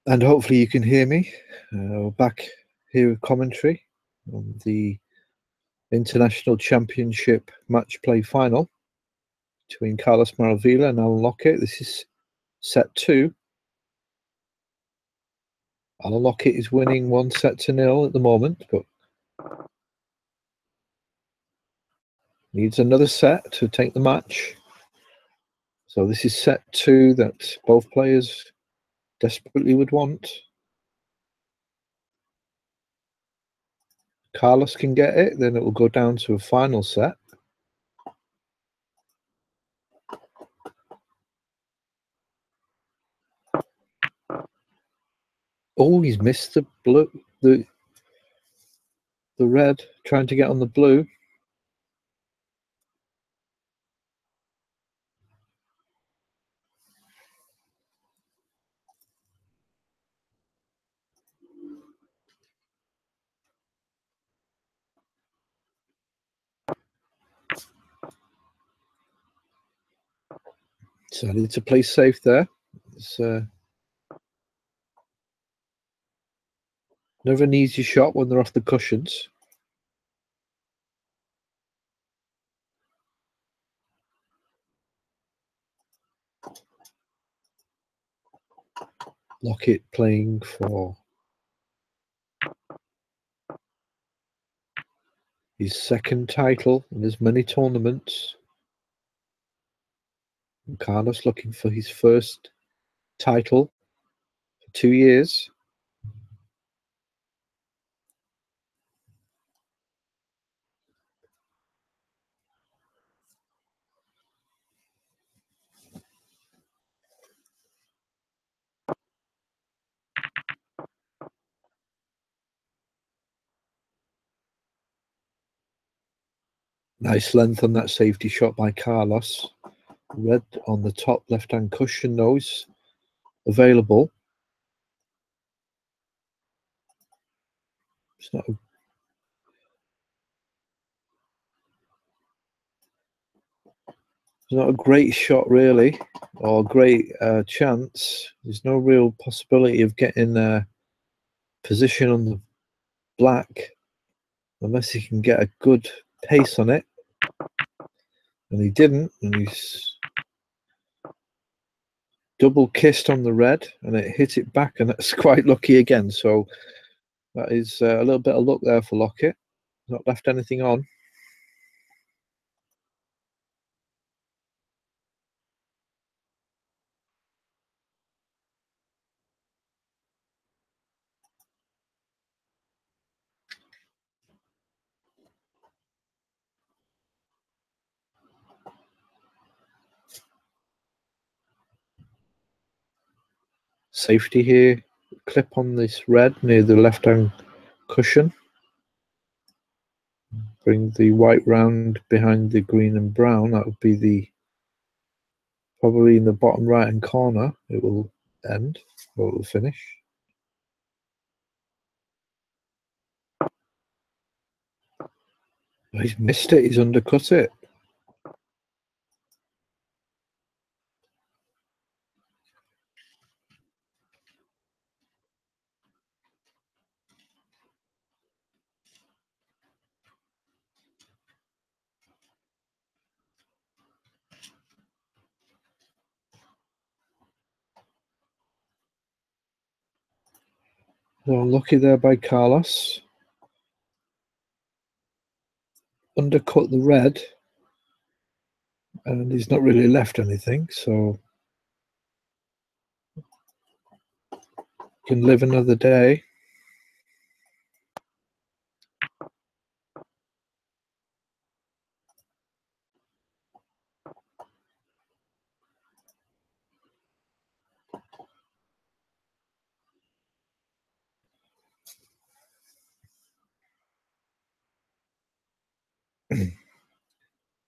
And hopefully you can hear me. We're back here with commentary on the International Championship match play final between Carlos Maravilla and Alan Lockett. This is set 2. Alan Lockett is winning 1-0 at the moment, but needs another set to take the match. So this is set 2 that both players desperately would want. Carlos can get it, then it will go down to a final set. Oh, he's missed the blue, the red, trying to get on the blue. Decided to play safe there. It's never an easy shot when they're off the cushions. Lockett playing for his second title in as many tournaments. And Carlos looking for his first title for 2 years. Nice length on that safety shot by Carlos. Red on the top left-hand cushion, those available. It's not a great shot, really, or a great chance. There's no real possibility of getting a position on the black unless he can get a good pace on it. And he didn't, and he's double kissed on the red, and it hit it back, and that's quite lucky again. So that is a little bit of luck there for Lockett. Not left anything on. Safety here. Clip on this red near the left-hand cushion. Bring the white round behind the green and brown. That would be the probably in the bottom right-hand corner. It will end, or it will finish. He's missed it. He's undercut it. So unlucky there by Carlos. Undercut the red, and he's not really left anything, so can live another day.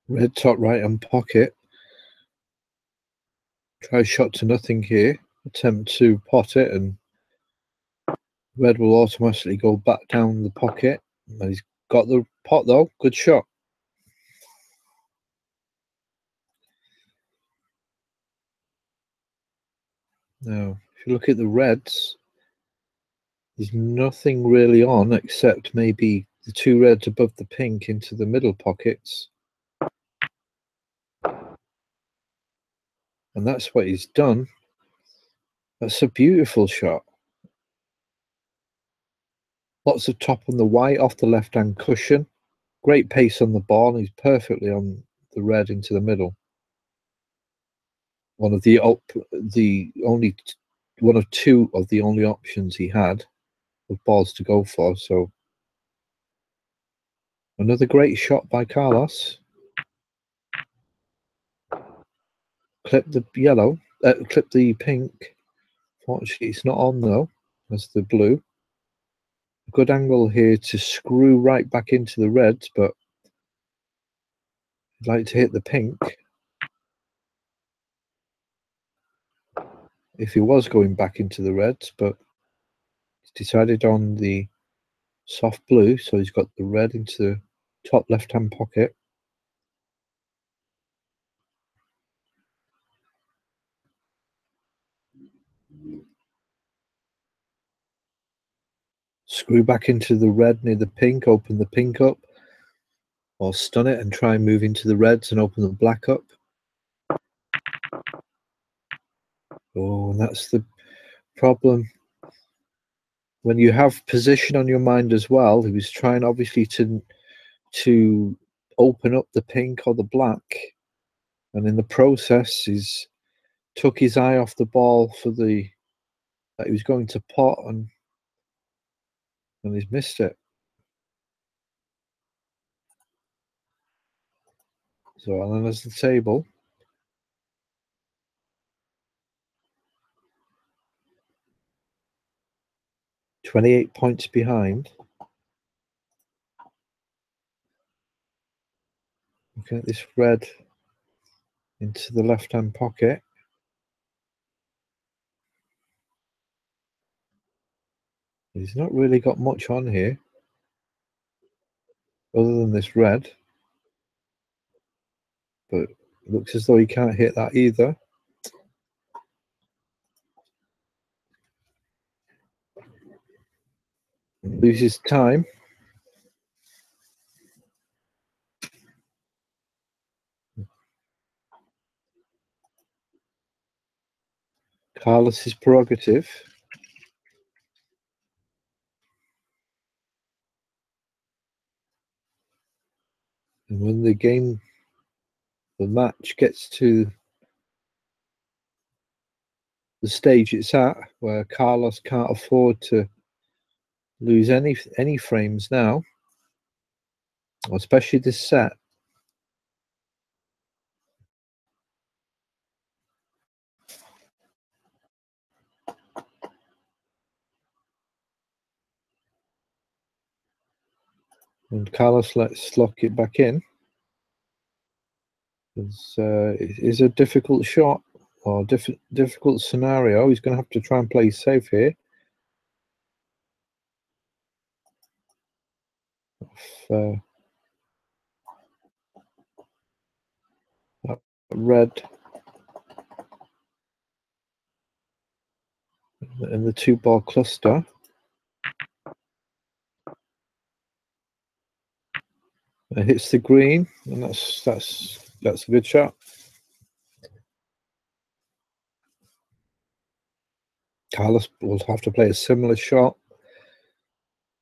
Red top right hand pocket. Try shot to nothing here. Attempt to pot it, and red will automatically go back down the pocket. And he's got the pot though. Good shot. Now, if you look at the reds, There's nothing really on except maybe the two reds above the pink into the middle pockets. And that's what he's done. That's a beautiful shot. Lots of top on the white off the left-hand cushion. Great pace on the ball. He's perfectly on the red into the middle. One of two of the only options he had of balls to go for. So another great shot by Carlos. Clip the yellow. Clip the pink. Fortunately, it's not on though. That's the blue. Good angle here to screw right back into the reds, but I'd like to hit the pink. If he was going back into the reds, but he's decided on the soft blue, so he's got the red into the top left-hand pocket. Screw back into the red near the pink, open the pink up, or stun it and try and move into the reds and open the black up. Oh, and that's the problem. When you have position on your mind as well, he was trying obviously to open up the pink or the black, and in the process he's took his eye off the ball for the that he was going to pot, and he's missed it. So Alan has the table. $28 points behind. Looking at this red into the left-hand pocket. He's not really got much on here other than this red, but it looks as though he can't hit that either. Loses time. Carlos's prerogative. And when the match gets to the stage it's at, where Carlos can't afford to lose any frames now, especially this set. And Carlos lets lock it back in. It is a difficult shot or difficult scenario. He's going to have to try and play safe here. That red in the two-ball cluster. It hits the green, and that's a good shot. Carlos will have to play a similar shot.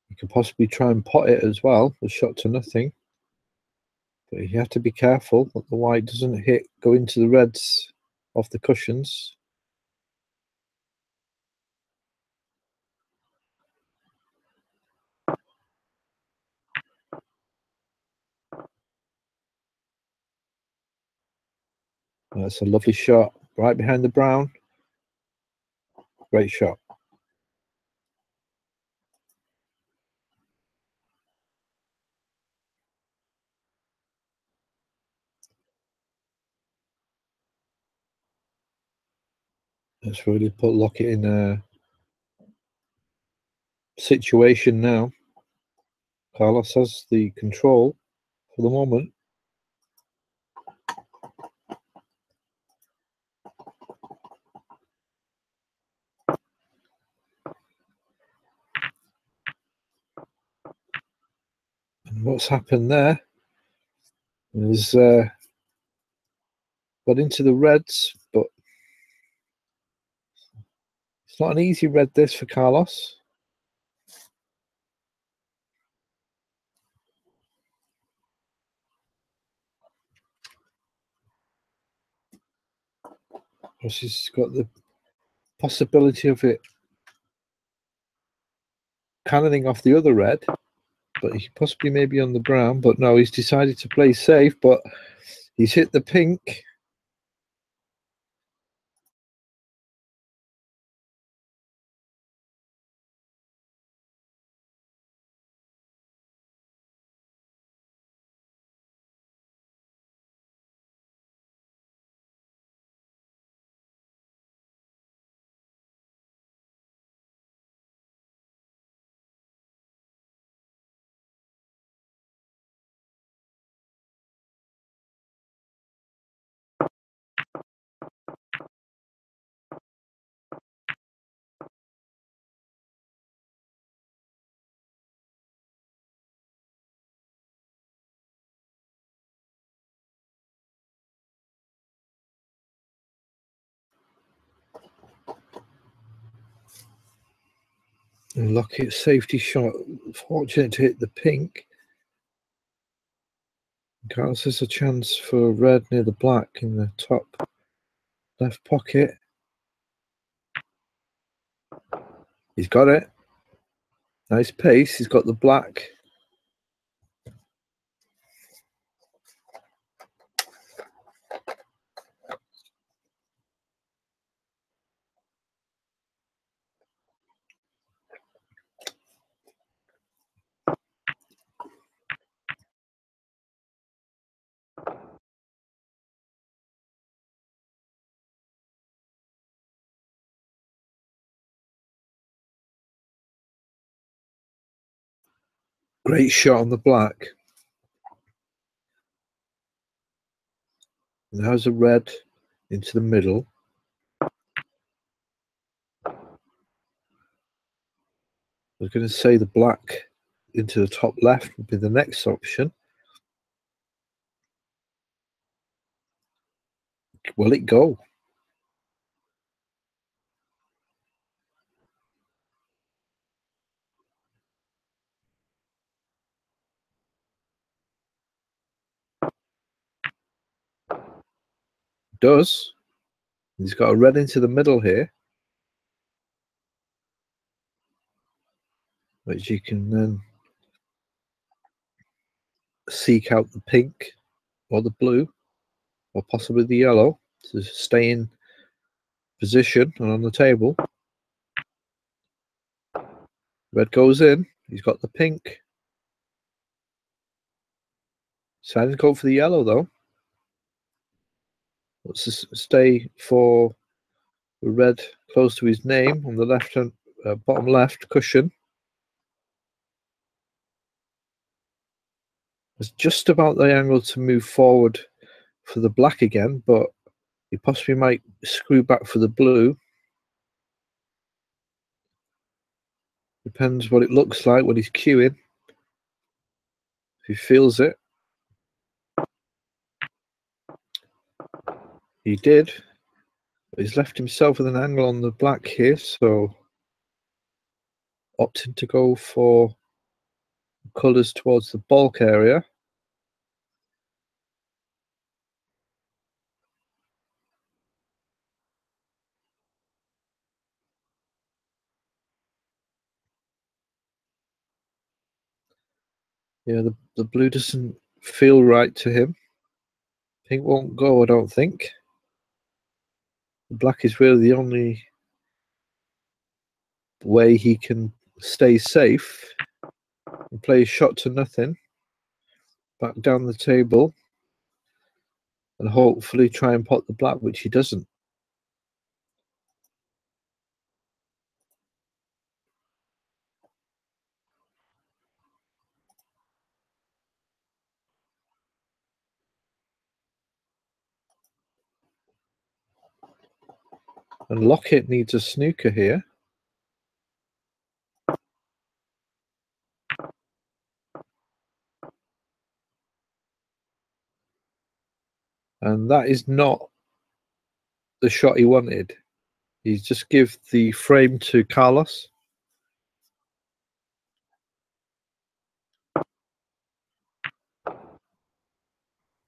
He could possibly try and pot it as well, a shot to nothing. But you have to be careful that the white doesn't go into the reds off the cushions. That's a lovely shot, right behind the brown. Great shot. Let's really lock it in a situation now. Carlos has the control for the moment. what's happened there is got into the reds, but it's not an easy red this for Carlos. She's got the possibility of it cannoning off the other red, but he possibly maybe on the brown, but no, he's decided to play safe, but he's hit the pink. And Lockett's safety shot, fortunate to hit the pink. Carlos has a chance for red near the black in the top left pocket. He's got it. Nice pace. He's got the black. Great shot on the black. And how's a red into the middle? I was going to say the black into the top left would be the next option. Will it go? Does. He's got a red into the middle here, which you can then seek out the pink or the blue or possibly the yellow to stay in position and on the table. Red goes in. He's got the pink. Decided to go for the yellow though. Let's just stay for the red close to his name on the left hand bottom left cushion. It's just about the angle to move forward for the black again, but he possibly might screw back for the blue. Depends what it looks like when he's queuing. If he feels it. He did. But he's left himself with an angle on the black here, so opting to go for colours towards the bulk area. Yeah, the blue doesn't feel right to him. Pink won't go, I don't think. The black is really the only way he can stay safe and play a shot to nothing. Back down the table and hopefully try and pot the black, which he doesn't. And Lockett needs a snooker here. And that is not the shot he wanted. He's just give the frame to Carlos.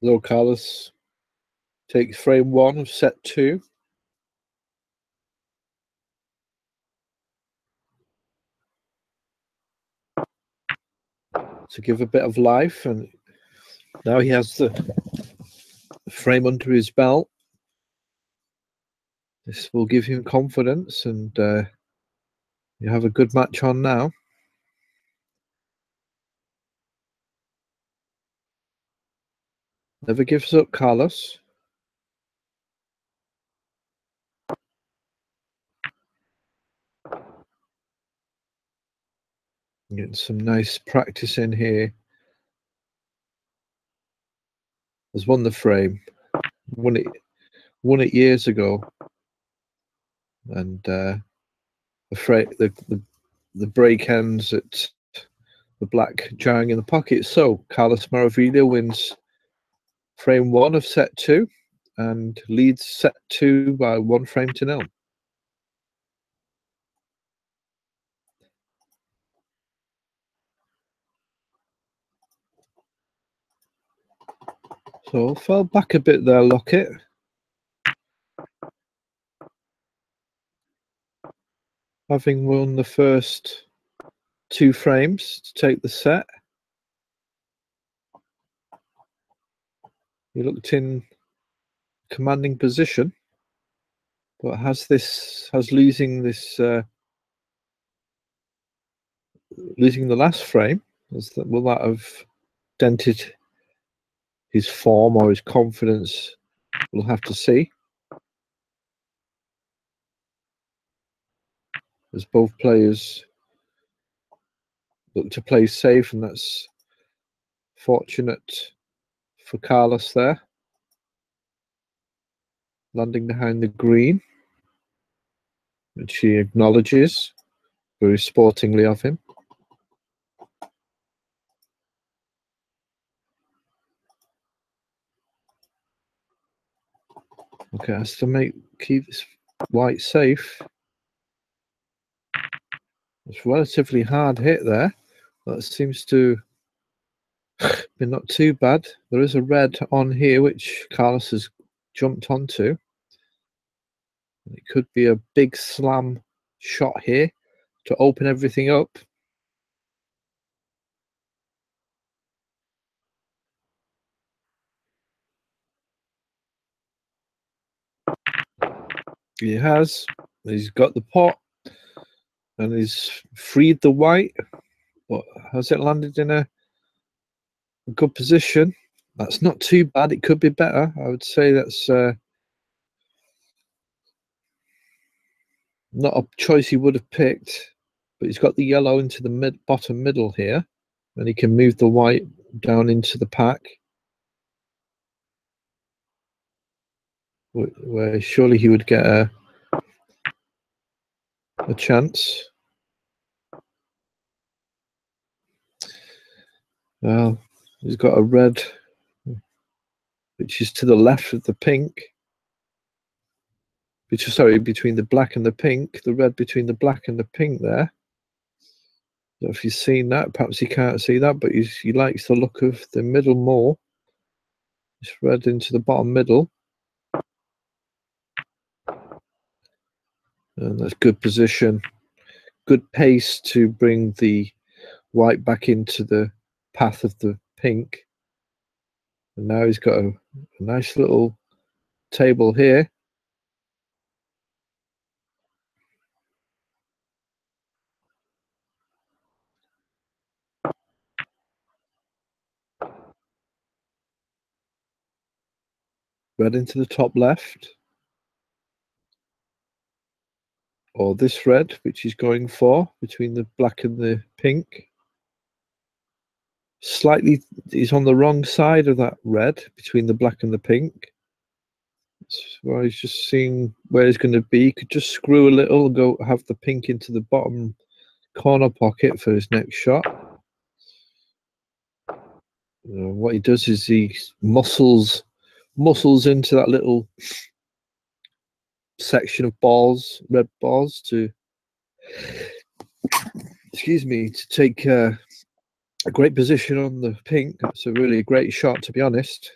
So Carlos takes frame 1 of set 2. To give a bit of life, and now he has the frame under his belt. This will give him confidence, and you have a good match on now. Never gives up, Carlos. Getting some nice practice in here. Has won the frame. Won it years ago. And the break ends at the black jarring in the pocket. So Carlos Maravilla wins frame 1 of set 2 and leads set 2 by 1 frame to 0. So fell back a bit there, Lockett. Having won the first 2 frames to take the set. He looked in commanding position, but losing the last frame, will that have dented his form or his confidence? We'll have to see. As both players look to play safe, and that's fortunate for Carlos there. Landing behind the green, which he acknowledges very sportingly of him. Okay, has to keep this white safe. It's relatively hard hit there. That seems to be not too bad. There is a red on here, which Carlos has jumped onto. It could be a big slam shot here to open everything up. He has. He's got the pot and he's freed the white. But has it landed in a good position? That's not too bad. It could be better. I would say that's not a choice he would have picked. But he's got the yellow into the bottom middle here. And he can move the white down into the pack. Where surely he would get a chance. Well, he's got a red, which is to the left of the pink. Between the black and the pink. The red between the black and the pink there. So if you've seen that, perhaps you can't see that, but he likes the look of the middle more. It's red into the bottom middle. And that's good position. Good pace to bring the white back into the path of the pink. And now he's got a nice little table here. Red into the top left. Or this red, which he's going for, between the black and the pink. Slightly, he's on the wrong side of that red, between the black and the pink. Well, he's just seeing where he's going to be. He could just screw a little, go have the pink into the bottom corner pocket for his next shot. What he does is he muscles muscles into that little section of balls, red balls, to, excuse me, to take a great position on the pink. That's a great shot, to be honest.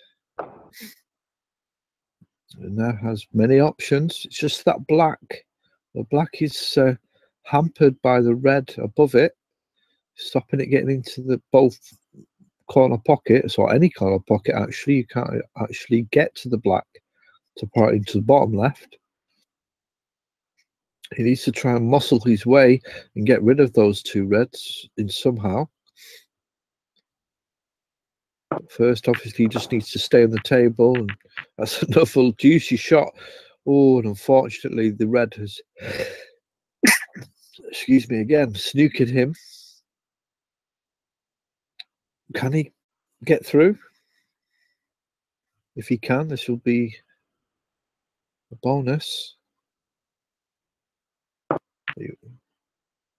And now has many options. It's just that black. The black is hampered by the red above it, stopping it getting into the both corner pockets, or any corner pocket. Actually, you can't actually get to the black to part into the bottom left. He needs to try and muscle his way and get rid of those two reds in somehow. First, obviously, he just needs to stay on the table, and that's another juicy shot. Oh, and unfortunately, the red has, excuse me again, snookered him. Can he get through? If he can, this will be a bonus.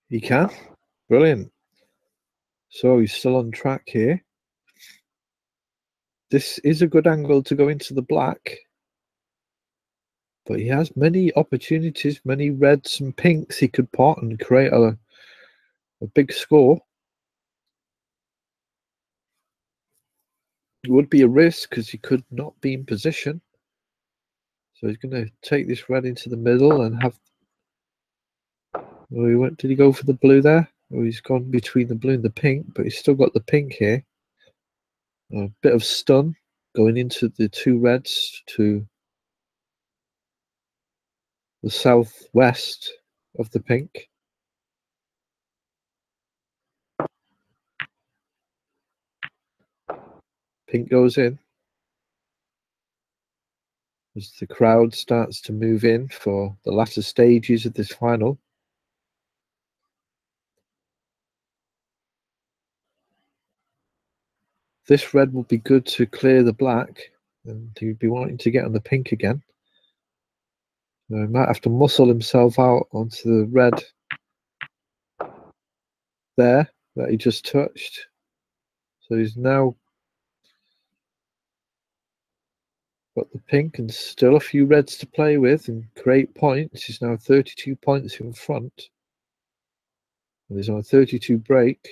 He can. Brilliant. So he's still on track here. This is a good angle to go into the black, but he has many opportunities, many reds and pinks he could pot and create a big score. It would be a risk because he could not be in position. So he's going to take this red into the middle and have. Oh, did he go for the blue there? Oh, he's gone between the blue and the pink, but he's still got the pink here. A bit of stun going into the two reds to the southwest of the pink. Pink goes in as the crowd starts to move in for the latter stages of this final. This red will be good to clear the black, and he'd be wanting to get on the pink again. So he might have to muscle himself out onto the red there that he just touched. So he's now got the pink and still a few reds to play with and create points. He's now 32 points in front. And he's on a 32 break.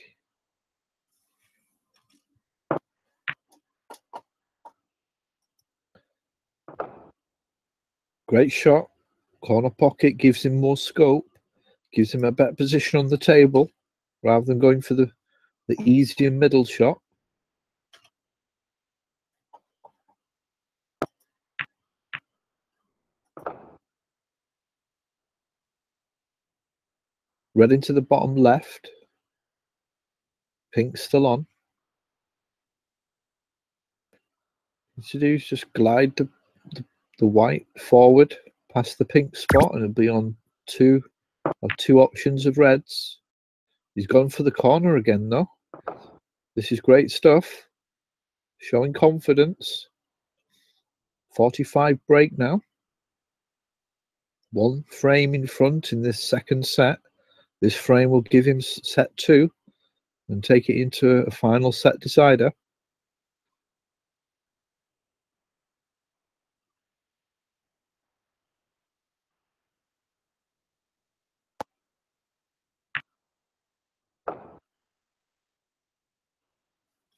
Great shot. Corner pocket gives him more scope, gives him a better position on the table rather than going for the easier middle shot. Red into the bottom left. Pink still on. What to do is just glide the white forward past the pink spot, and it'll be on two options of reds. He's gone for the corner again, though. This is great stuff. Showing confidence. 45 break now. One frame in front in this second set. This frame will give him set 2 and take it into a final set decider.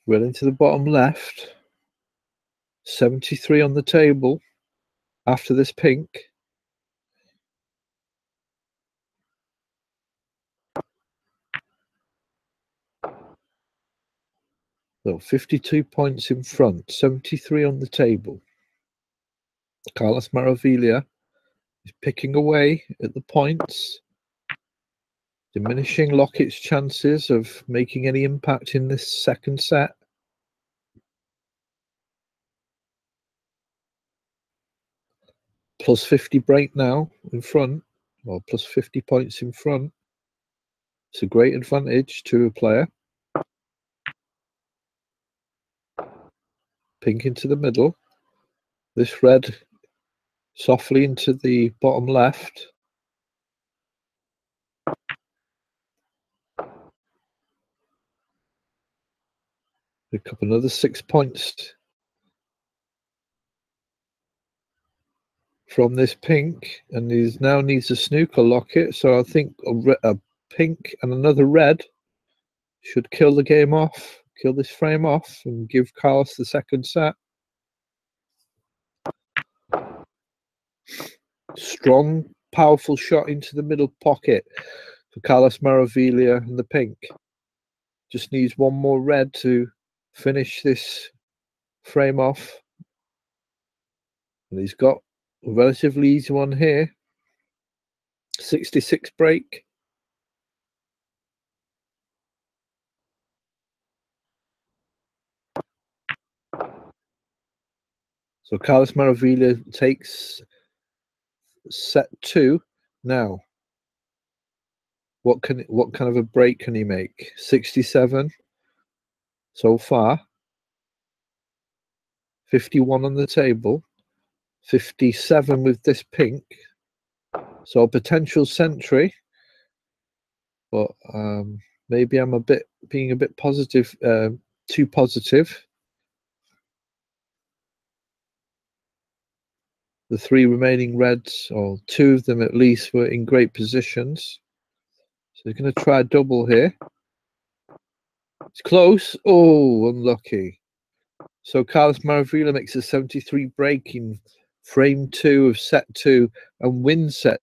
Well into the bottom left. 73 on the table after this pink. So 52 points in front, 73 on the table. Carlos Maravilla is picking away at the points, diminishing Lockett's chances of making any impact in this second set. Plus 50 break now in front, or plus 50 points in front. It's a great advantage to a player. Pink into the middle. This red softly into the bottom left. Pick up another 6 points from this pink, and he now needs a snooker locket. So I think a pink and another red should kill the game off, kill this frame off, and give Carlos the second set. Strong, powerful shot into the middle pocket for Carlos Maravilla and the pink. Just needs one more red to finish this frame off. And he's got a relatively easy one here. 66 break. So Carlos Maravilla takes set 2. Now, what kind of a break can he make? 67 so far. 51 on the table. 57 with this pink. So a potential century. But maybe I'm being a bit positive, too positive. The 3 remaining reds, or 2 of them at least, were in great positions. So he's going to try a double here. It's close. Oh, unlucky. So Carlos Maravilla makes a 73 break in frame 2 of set 2 and wins set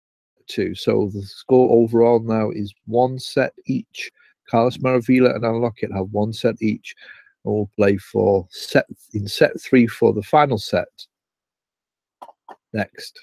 2. So the score overall now is 1 set each. Carlos Maravilla and Alan Lockett have 1 set each, and will play for set 3 for the final set next.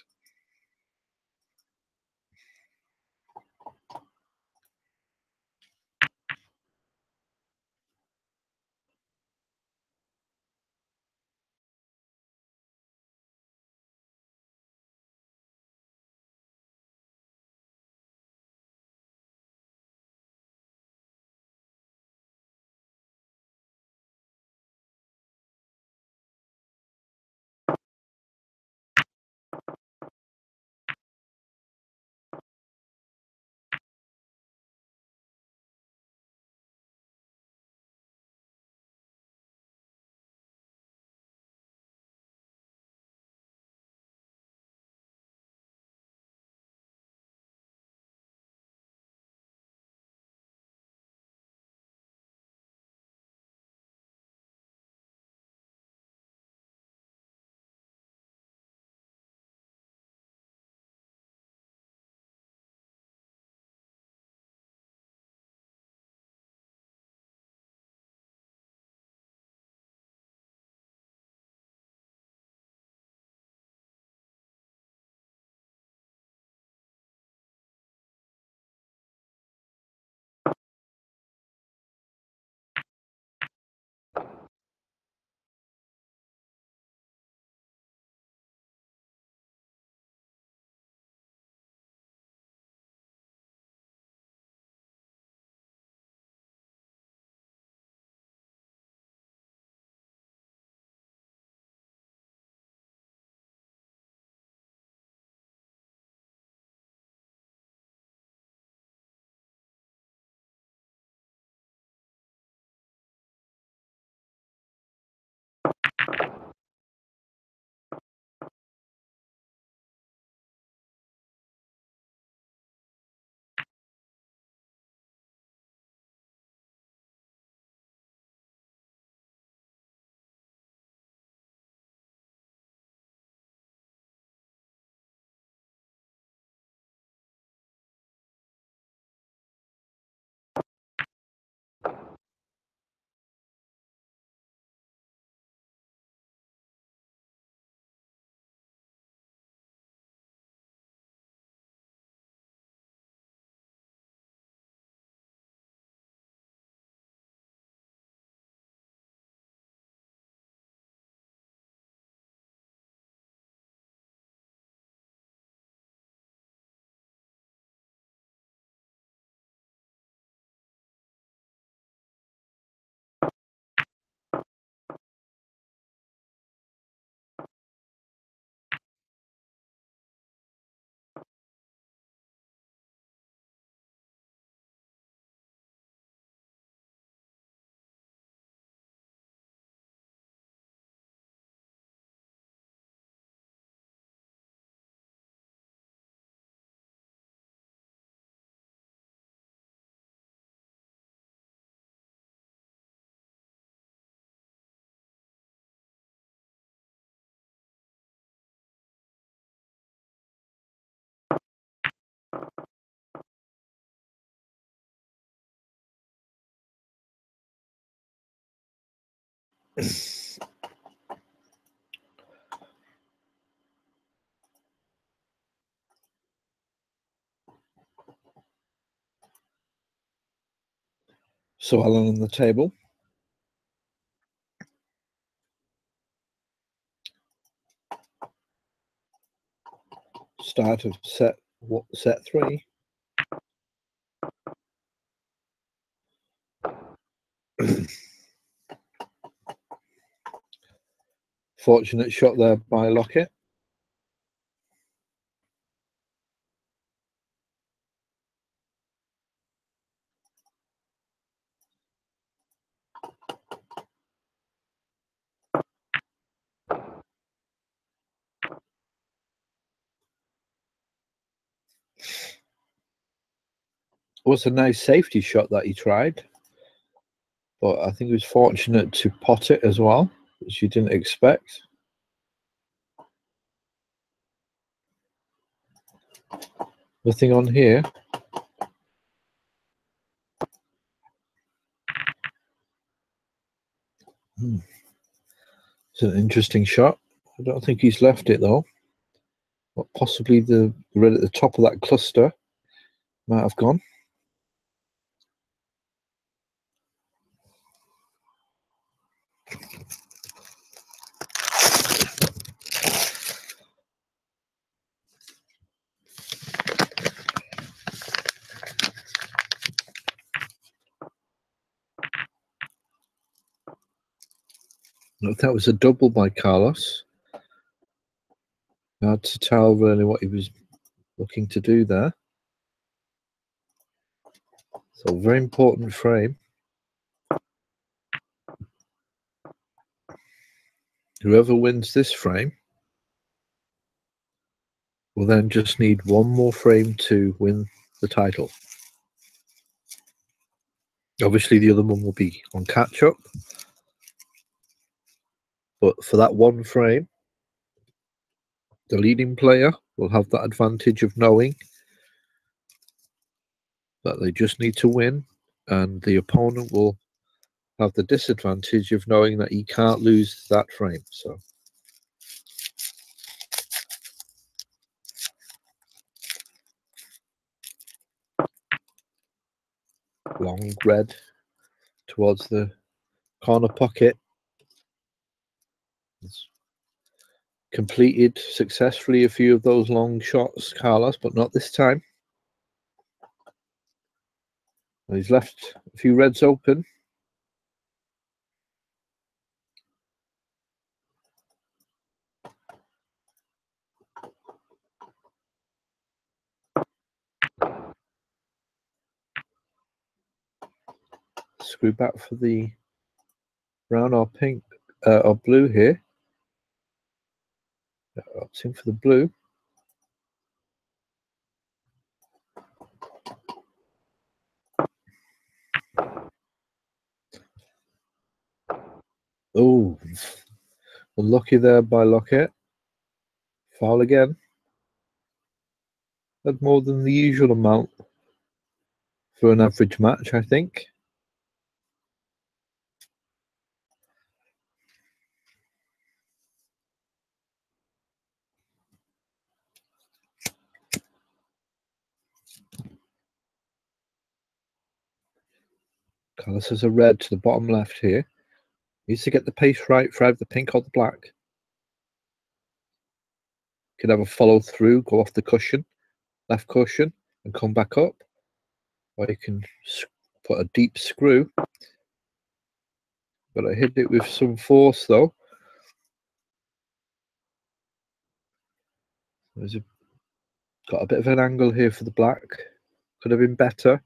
So Alan on the table. Start of set 3. Fortunate shot there by Lockett. It was a nice safety shot that he tried, but I think he was fortunate to pot it as well, which you didn't expect. Nothing on here. It's an interesting shot. I don't think he's left it though. But possibly the red at the top of that cluster might have gone. That was a double by Carlos. Hard to tell really what he was looking to do there. So very important frame. Whoever wins this frame will then just need one more frame to win the title. Obviously the other one will be on catch up, but for that one frame, the leading player will have that advantage of knowing that they just need to win, and the opponent will have the disadvantage of knowing that he can't lose that frame. So long red towards the corner pocket. It's completed successfully a few of those long shots, Carlos, but not this time. And he's left a few reds open. Screw back for the brown or pink or blue here. Opting for the blue. Oh, unlucky there by Lockett. Foul again. Had more than the usual amount for an average match, I think. Carlos has a red to the bottom left here. Needs to get the pace right for either the pink or the black. Could have a follow through, go off the cushion, left cushion, and come back up. Or you can put a deep screw. But I hit it with some force though. Got a bit of an angle here for the black. Could have been better.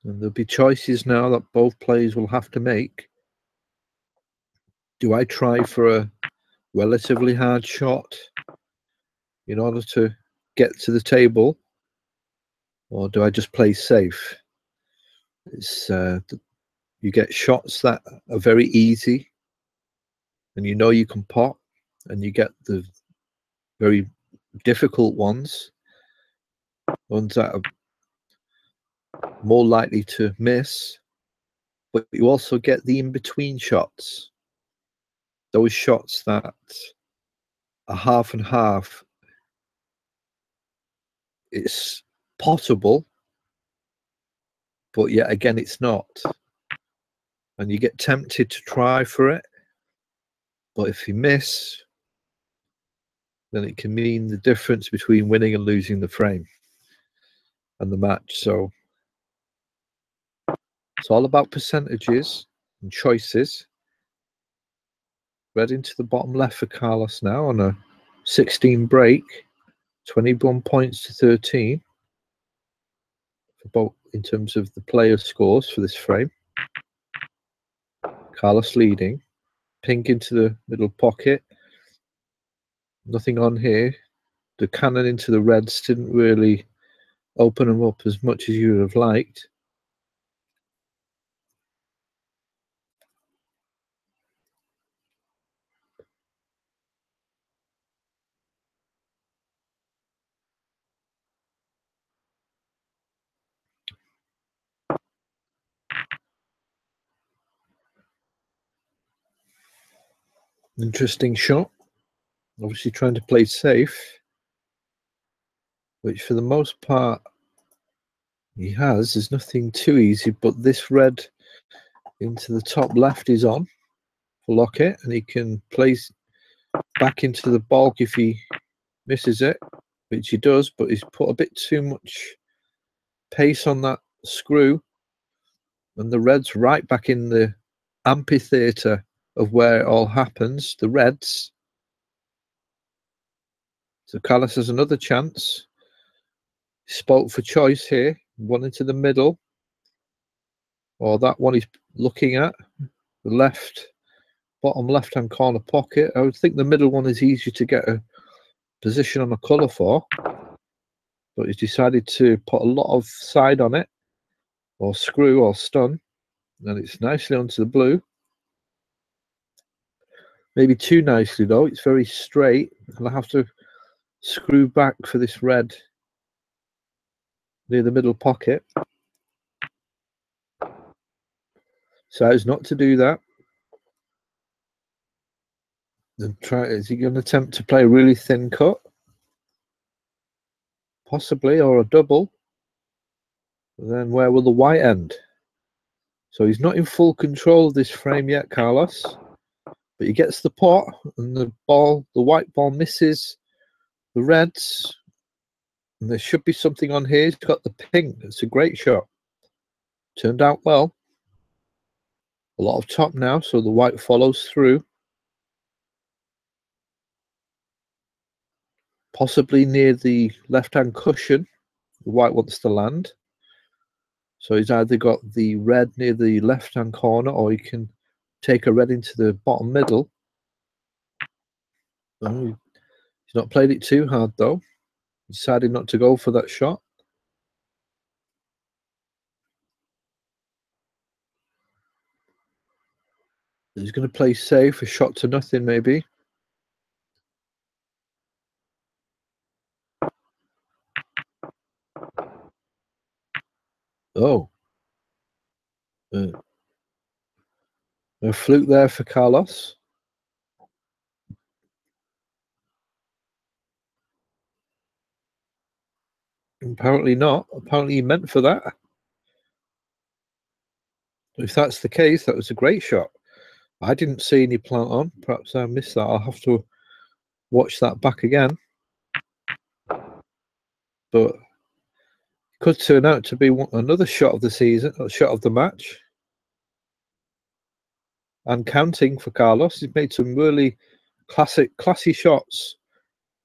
And there'll be choices now that both players will have to make. Do I try for a relatively hard shot in order to get to the table? Or do I just play safe? It's you get shots that are very easy and you know you can pot, and you get the very difficult ones that are more likely to miss, but you also get the in-between shots. Those shots that are half and half. It's potable, but yet again, it's not. And you get tempted to try for it, but if you miss, then it can mean the difference between winning and losing the frame and the match. So it's all about percentages and choices. Red into the bottom left for Carlos now on a 16 break, 21 points to 13 for both in terms of the player scores for this frame. Carlos leading. Pink into the middle pocket. Nothing on here. The cannon into the reds didn't really open them up as much as you would have liked. Interesting shot. Obviously trying to play safe, which for the most part he has. There's nothing too easy, but this red into the top left is on for Lockett, and he can place back into the bulk if he misses it, which he does, but he's put a bit too much pace on that screw, and the red's right back in the amphitheatre of where it all happens, the reds. So Carlos has another chance. He spoke for choice here, one into the middle, or that one he's looking at, the left, bottom left-hand corner pocket. I would think the middle one is easier to get a position on a colour for, but he's decided to put a lot of side on it, or screw, or stun, and it's nicely onto the blue. Maybe too nicely though, it's very straight, and I have to screw back for this red near the middle pocket. So it's not to do that. Then is he going to attempt to play a really thin cut? Possibly, or a double. And then where will the white end? So he's not in full control of this frame yet, Carlos. But he gets the pot, and the white ball misses the reds. And there should be something on here. He's got the pink. It's a great shot. Turned out well. A lot of top now, so the white follows through. Possibly near the left-hand cushion. The white wants to land. So he's either got the red near the left-hand corner, or he can take a red into the bottom middle. Oh, he's not played it too hard, though. He decided not to go for that shot. He's going to play safe, a shot to nothing, maybe. Oh. A fluke there for Carlos. Apparently not. Apparently he meant for that. If that's the case, that was a great shot. I didn't see any plant on. Perhaps I missed that. I'll have to watch that back again. But it could turn out to be another shot of the season, a shot of the match. And counting for Carlos. He's made some really classy shots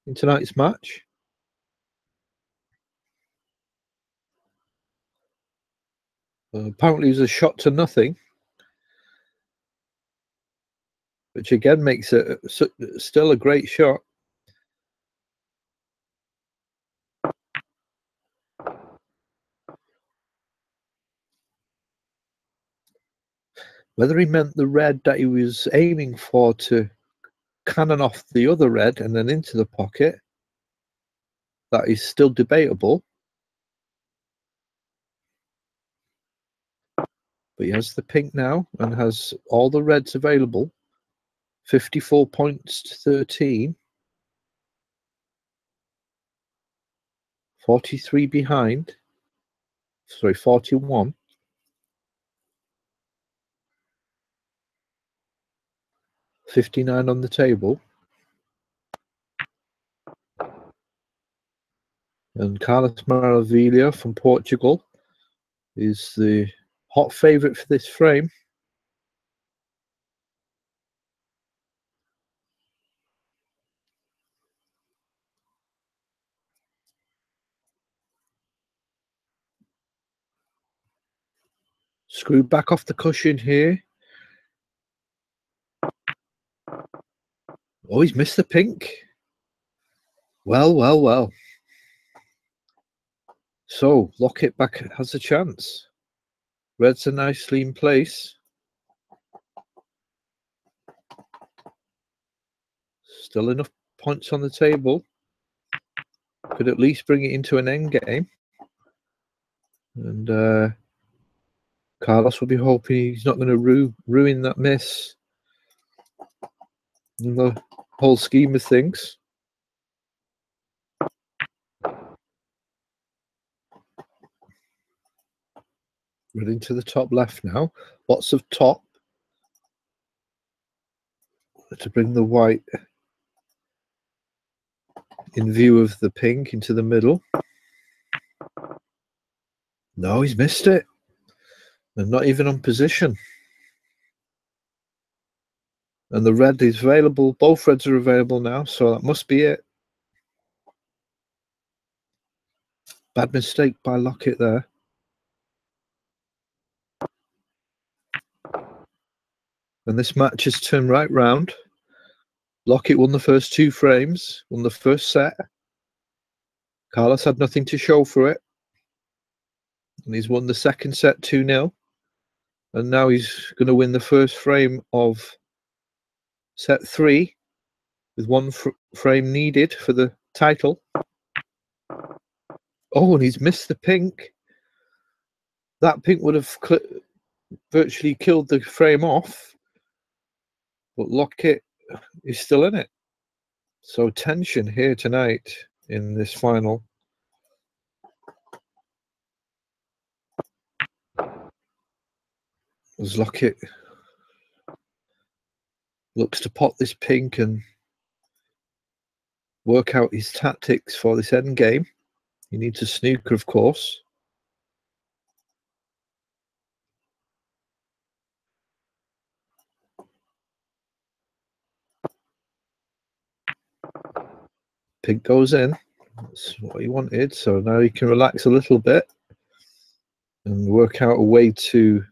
in tonight's match. Apparently it was a shot to nothing, which again makes it still a great shot. Whether he meant the red that he was aiming for to cannon off the other red and then into the pocket, that is still debatable. But he has the pink now and has all the reds available. 54 points to 13. 43 behind. Sorry, 41. $59 on the table. And Carlos Maravilha from Portugal is the hot favourite for this frame. Screw back off the cushion here. Oh, he's missed the pink. Well, well, well. So, Lockett back has a chance. Reds are nicely in place. Still enough points on the table. Could at least bring it into an end game. And Carlos will be hoping he's not going to ruin that miss in the whole scheme of things. Running to the top left now. Lots of top to bring the white in view of the pink into the middle. No, he's missed it. And not even on position. And the red is available. Both reds are available now, so that must be it. Bad mistake by Lockett there. And this match has turned right round. Lockett won the first 2 frames, won the first set. Carlos had nothing to show for it. And he's won the second set 2-0. And now he's going to win the first frame of set 3 with 1 frame needed for the title. Oh, and he's missed the pink. That pink would have virtually killed the frame off. But Lockett is still in it. So tension here tonight in this final. As Lockett looks to pot this pink and work out his tactics for this end game. He needs a snooker, of course. Pink goes in. That's what he wanted. So now he can relax a little bit and work out a way to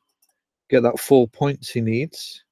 get that 4 points he needs.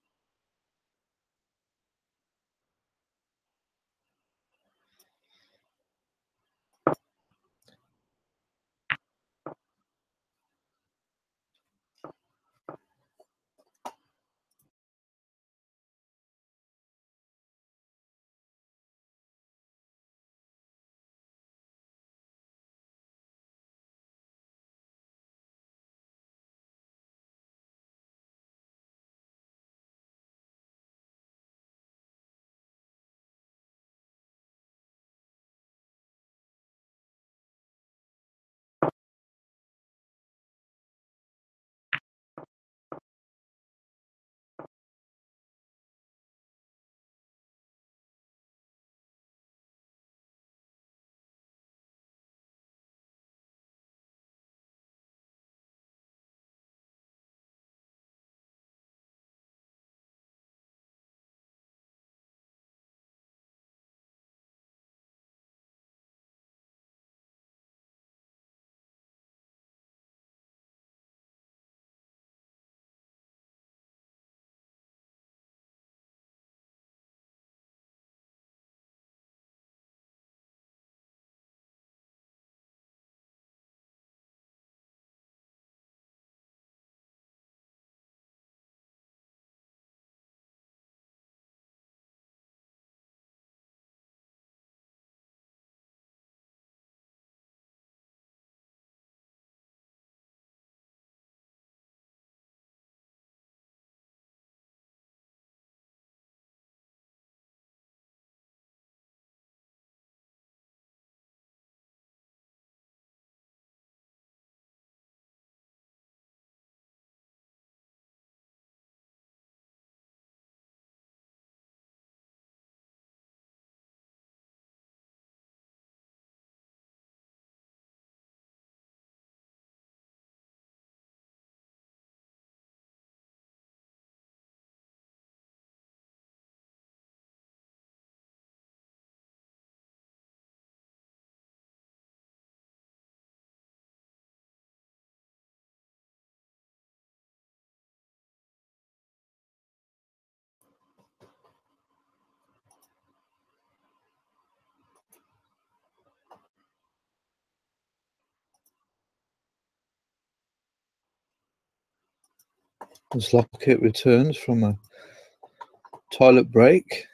As Lockett returns from a toilet break,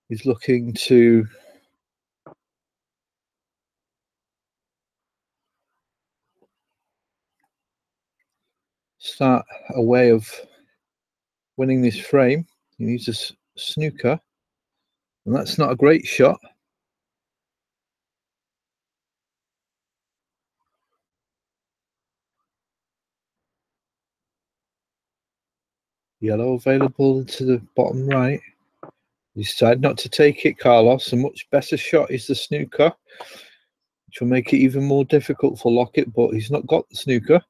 he's looking to start a way of winning this frame. He needs a snooker, and that's not a great shot. Yellow available to the bottom right. He decided not to take it, Carlos. A much better shot is the snooker, which will make it even more difficult for Lockett, but he's not got the snooker.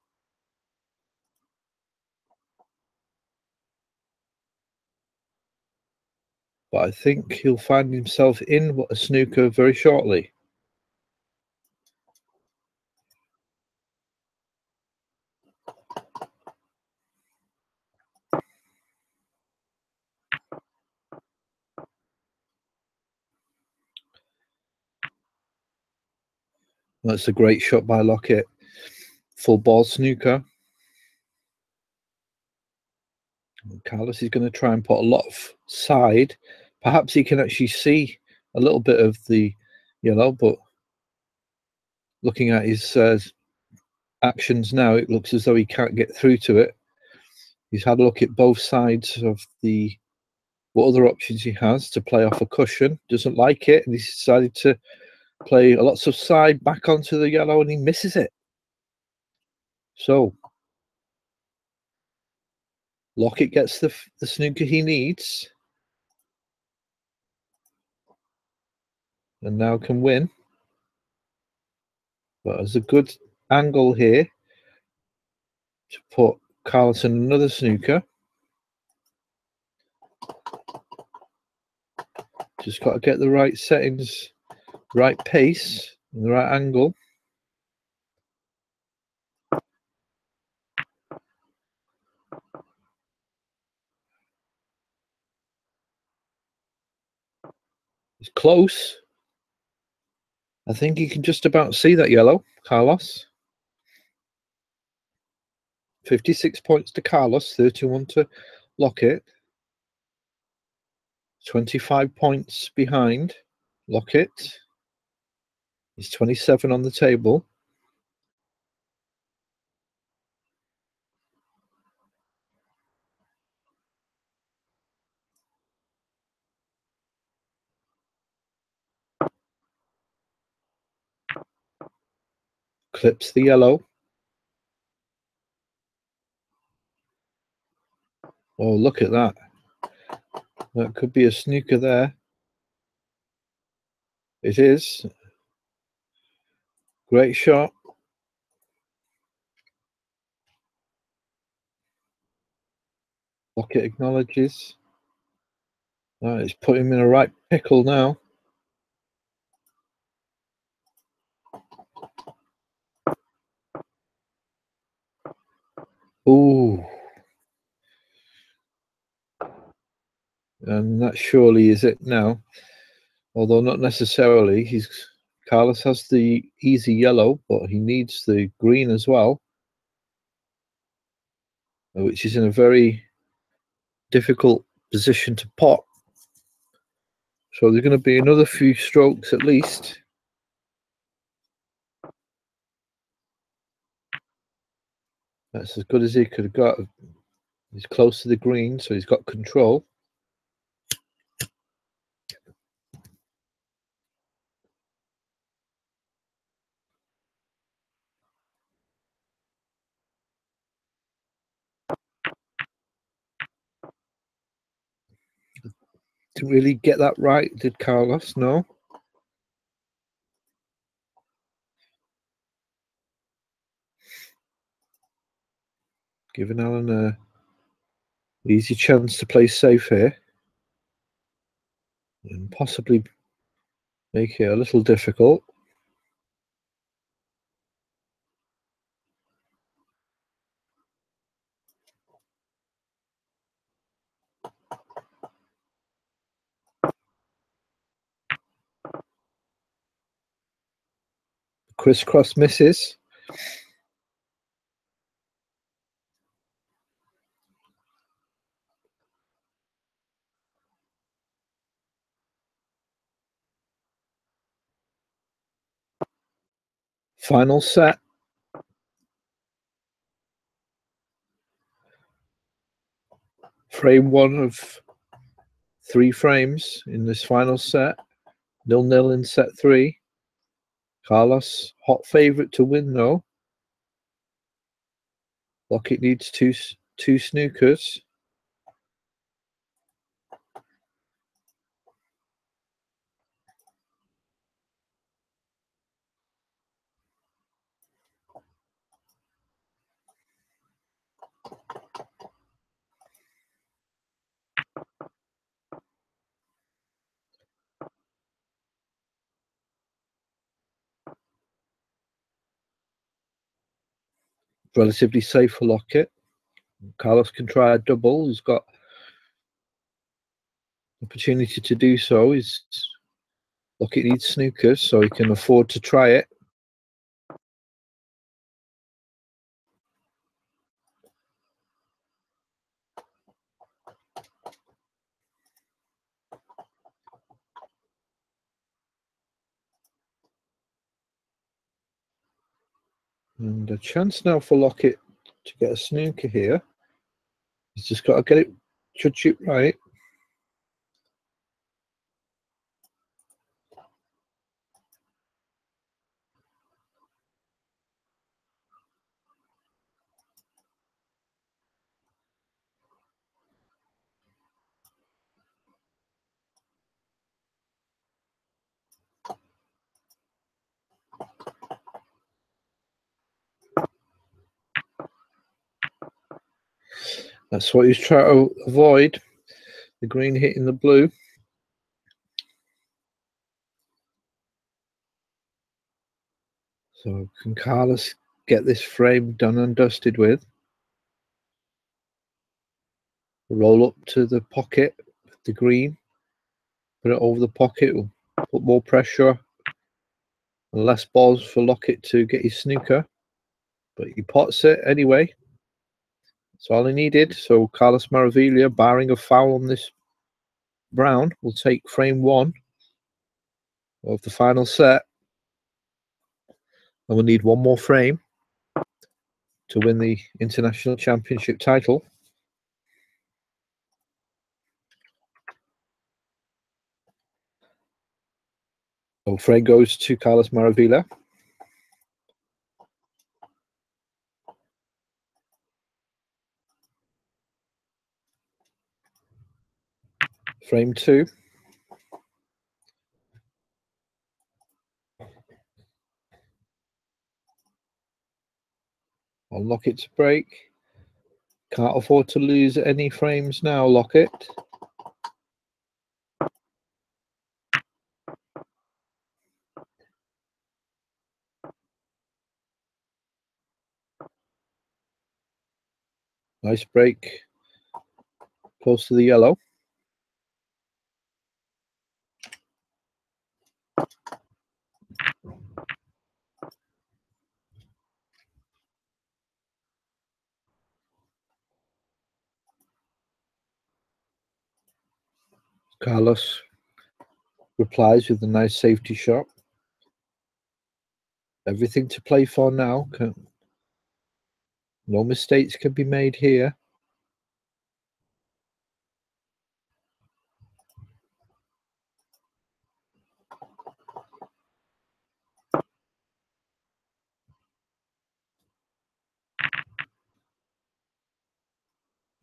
But I think he'll find himself in a snooker very shortly. That's a great shot by Lockett. Full ball snooker. Carlos is going to try and put a lot of side. Perhaps he can actually see a little bit of the yellow, but looking at his actions now, it looks as though he can't get through to it. He's had a look at both sides of what other options he has to play off a cushion. Doesn't like it, and he's decided to play lots of side back onto the yellow, and he misses it. So Lockett gets the snooker he needs, and now can win. But there's a good angle here to put Carlos in another snooker. Just got to get the right settings, right pace, and the right angle. It's close. I think you can just about see that yellow, Carlos. 56 points to Carlos, 31 to Lockett. 25 points behind Lockett. He's 27 on the table. Clips the yellow. Oh, look at that. That could be a snooker there. It is. Great shot. Lockett acknowledges. It's put him in a right pickle now. Ooh. And that surely is it now. Although not necessarily. Carlos has the easy yellow, but he needs the green as well, which is in a very difficult position to pot. So there's going to be another few strokes at least. That's as good as he could have got. He's close to the green, so he's got control. Didn't really get that right, did Carlos? No. Giving Alan a easy chance to play safe here. And possibly make it a little difficult. Crisscross misses. Final set. Frame one of 3 frames in this final set. 0-0 in set 3. Carlos, hot favourite to win though. Lockett needs two snookers. Relatively safe for Lockett. Carlos can try a double. He's got opportunity to do so. Lockett needs snookers, so he can afford to try it. And a chance now for Lockett to get a snooker here. He's just got to get it, judge it right. That's what he's trying to avoid, the green hitting the blue. So can Carlos get this frame done and dusted with? Roll up to the pocket with the green, put it over the pocket, will put more pressure and less balls for Lockett to get his snooker. But he pots it anyway. That's all he needed. So Carlos Maravilla, barring a foul on this brown, will take frame 1 of the final set. And we'll need one more frame to win the International Championship title. So frame goes to Carlos Maravilla. Frame 2. I'll Lockett to break. Can't afford to lose any frames now, Lockett. Nice break. Close to the yellow. Carlos replies with a nice safety shot. Everything to play for now. No mistakes can be made here.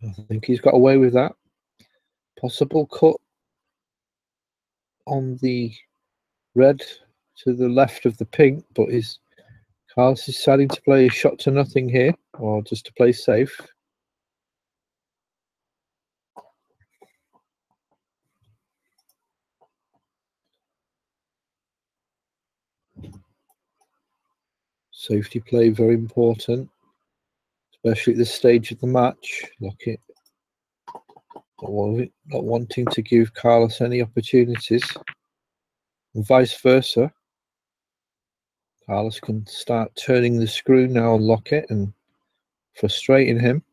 I think he's got away with that. Possible cut on the red to the left of the pink, but Carlos is deciding to play a shot to nothing here, or just to play safe. Safety play very important, especially at this stage of the match. Lockett not wanting to give Carlos any opportunities, and vice versa. Carlos can start turning the screw now on Lockett and frustrating him.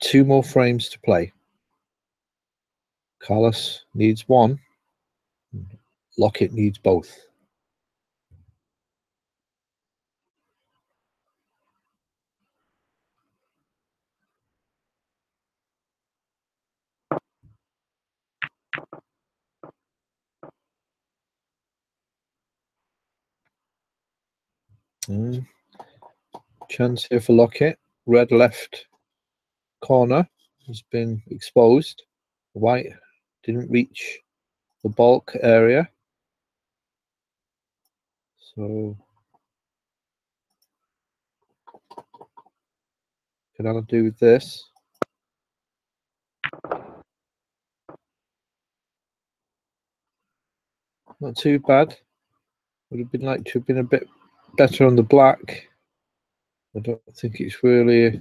2 more frames to play. Carlos needs 1. Lockett needs both. Chance here for Lockett. Red left corner has been exposed. White didn't reach the bulk area. So can I do with this? Not too bad. Would have been like to have been a bit better on the black. I don't think it's really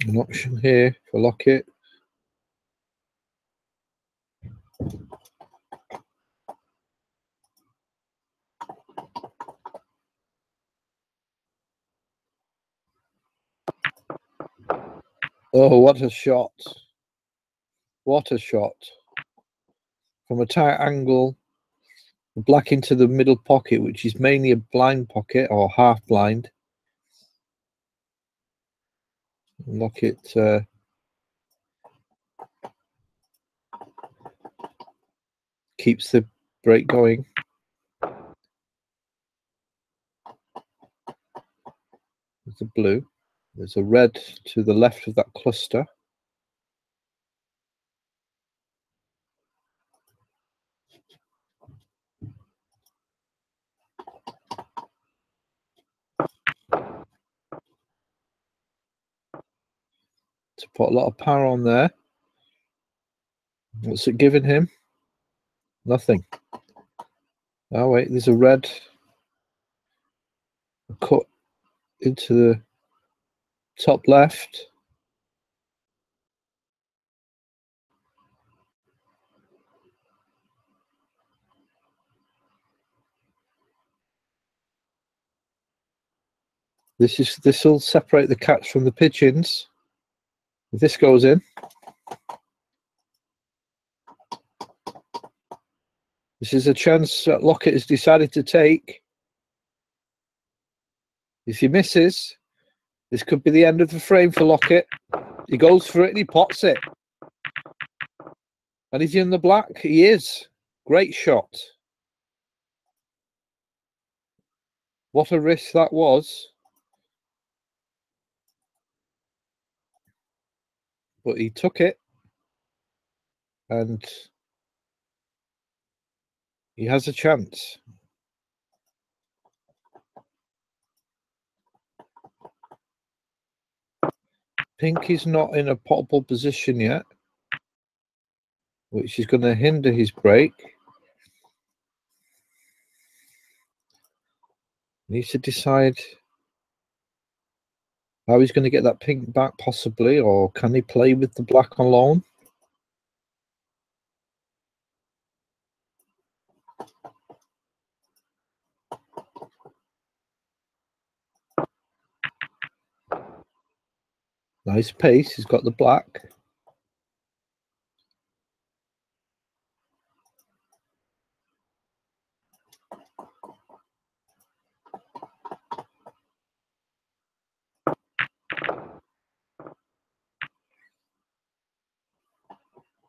an option here for Lockett. Oh, what a shot. What a shot. From a tight angle, the black into the middle pocket, which is mainly a blind pocket or half blind. Lockett keeps the break going. There's a blue. There's a red to the left of that cluster. To put a lot of power on there. What's it giving him? Nothing. Oh wait, there's a red cut into the top left. This will separate the cats from the pigeons. If this goes in, this is a chance that Lockett has decided to take. If he misses, this could be the end of the frame for Lockett. He goes for it and he pots it. And is he in the black? He is. Great shot. What a risk that was. But he took it. And he has a chance. Pink is not in a potable position yet, which is going to hinder his break. He needs to decide how he's going to get that pink back, possibly, or can he play with the black on loan? Nice pace. He's got the black.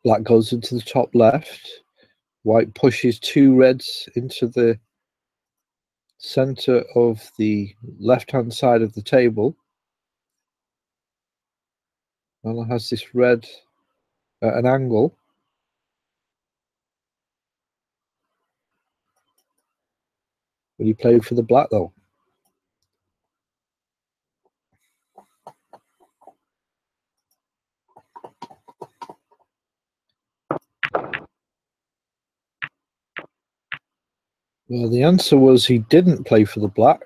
Black goes into the top left. White pushes two reds into the center of the left-hand side of the table. And has this red at an angle. But he played for the black though. Well, the answer was he didn't play for the black,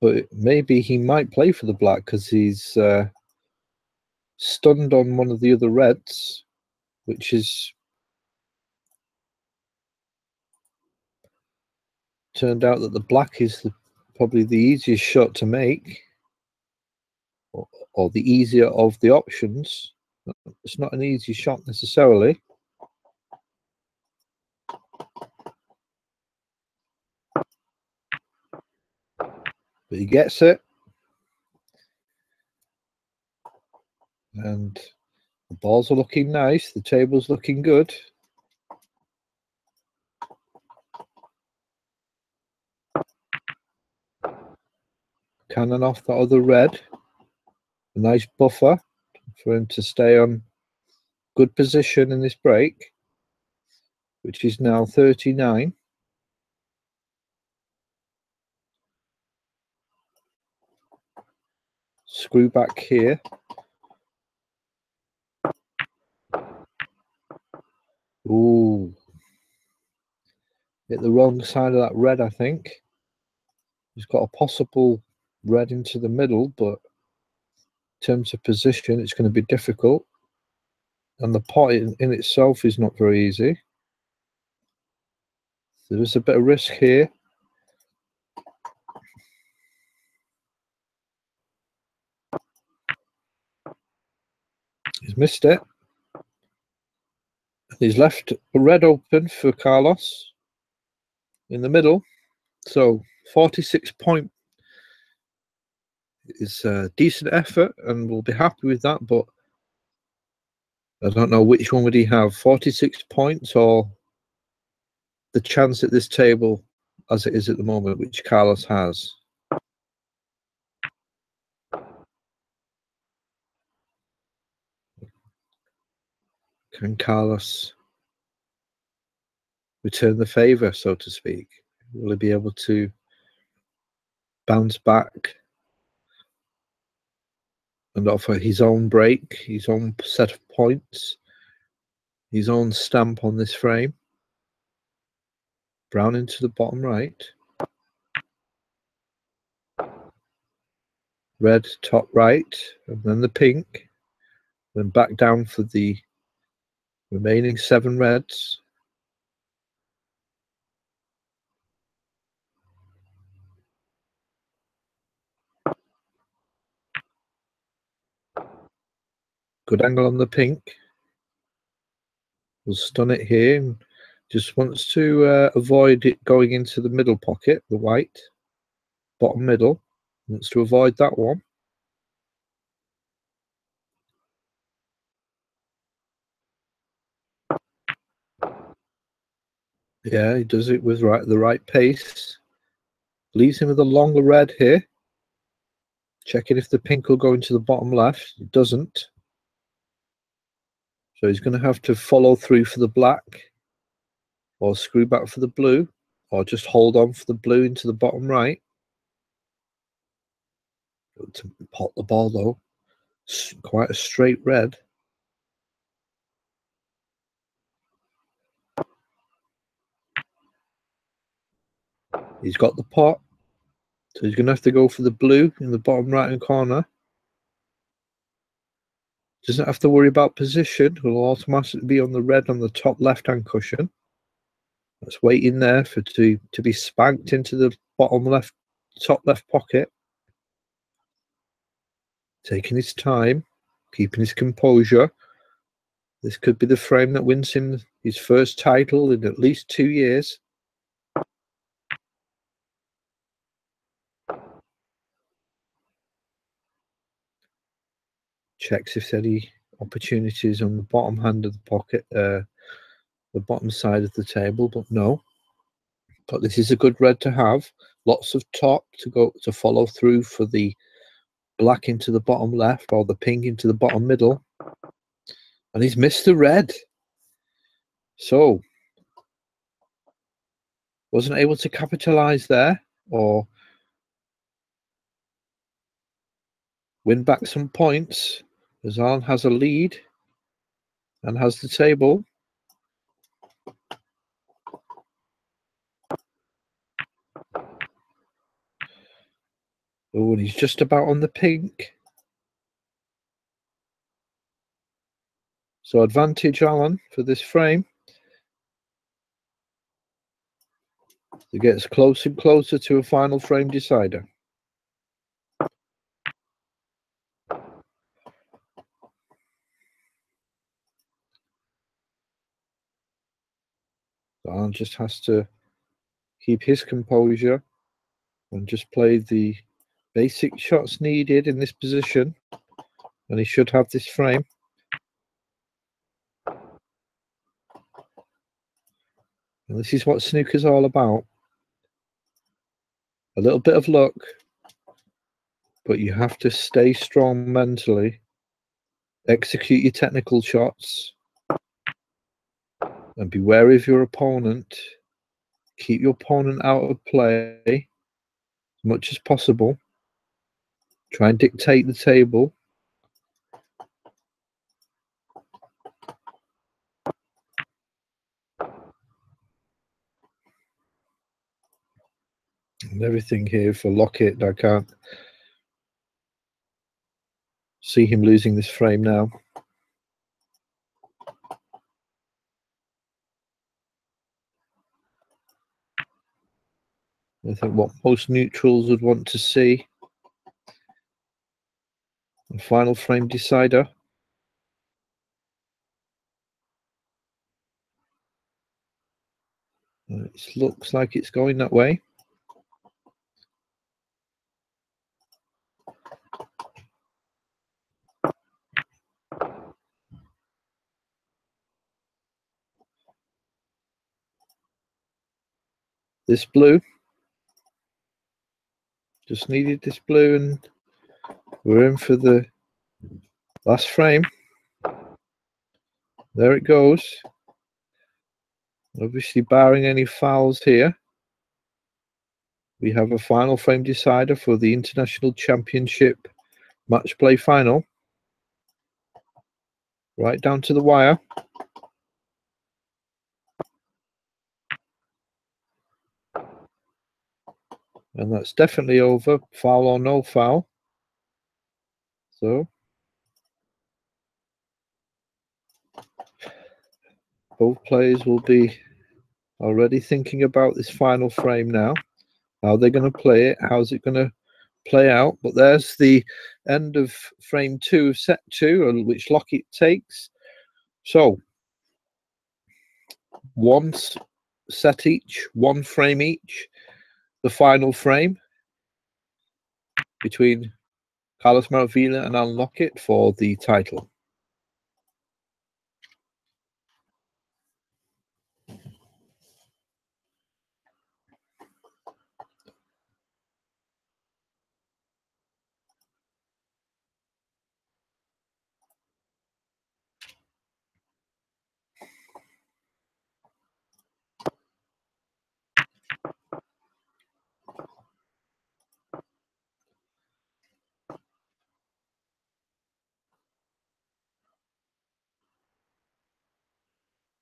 but maybe he might play for the black because he's stunned on one of the other reds, which is turned out that the black is probably the easiest shot to make, or the easier of the options. It's not an easy shot necessarily. But he gets it. And the balls are looking nice. The table's looking good. Cannon off that other red. A nice buffer for him to stay on good position in this break, which is now 39. Screw back here. Ooh. Hit the wrong side of that red, I think. He's got a possible red into the middle, but in terms of position, it's going to be difficult. And the pot in itself is not very easy. There is a bit of risk here. He's missed it. He's left a red open for Carlos in the middle. So 46 point is a decent effort, and we'll be happy with that. But I don't know which one would he have, 46 points or the chance at this table as it is at the moment, which Carlos has. Can Carlos return the favor, so to speak? Will he be able to bounce back and offer his own break, his own set of points, his own stamp on this frame? Brown into the bottom right. Red top right, and then the pink. Then back down for the remaining 7 reds. Good angle on the pink. We'll stun it here. Just wants to avoid it going into the middle pocket, the white. Bottom middle. Wants to avoid that one. Yeah, he does it with the right pace. Leaves him with a longer red here. Checking if the pink will go into the bottom left. It doesn't. So he's going to have to follow through for the black, or screw back for the blue, or just hold on for the blue into the bottom right. To pot the ball though. Quite a straight red. He's got the pot. So he's going to have to go for the blue in the bottom right-hand corner. Doesn't have to worry about position. Will automatically be on the red on the top left-hand cushion. That's waiting there for to be spanked into the bottom left, top left pocket. Taking his time, keeping his composure. This could be the frame that wins him his first title in at least 2 years. Checks if there's any opportunities on the bottom hand of the pocket, the bottom side of the table, but no. But this is a good red to have. Lots of top to follow through for the black into the bottom left, or the pink into the bottom middle. And he's missed the red. So wasn't able to capitalize there or win back some points. Azan has a lead and has the table. Oh, and he's just about on the pink. So advantage Alan for this frame. It gets closer and closer to a final frame decider. Alan just has to keep his composure and just play the Basic shots needed in this position, and he should have this frame. And this is what snooker's all about. A little bit of luck, but you have to stay strong mentally, execute your technical shots, and be wary of your opponent. Keep your opponent out of play as much as possible. Try and dictate the table. And everything here for Lockett. I can't see him losing this frame now. I think what most neutrals would want to see. The final frame decider. It looks like it's going that way. This blue. Just needed this blue, and we're in for the last frame. There it goes. Obviously, barring any fouls here, we have a final frame decider for the International Championship match play final. Right down to the wire. And that's definitely over, foul or no foul. So both players will be already thinking about this final frame now. How they're going to play it, how's it going to play out. But there's the end of frame 2 of set 2, which Lockett takes. So one set each, one frame each. The final frame between Carlos Maravilla and Alan Lockett for the title.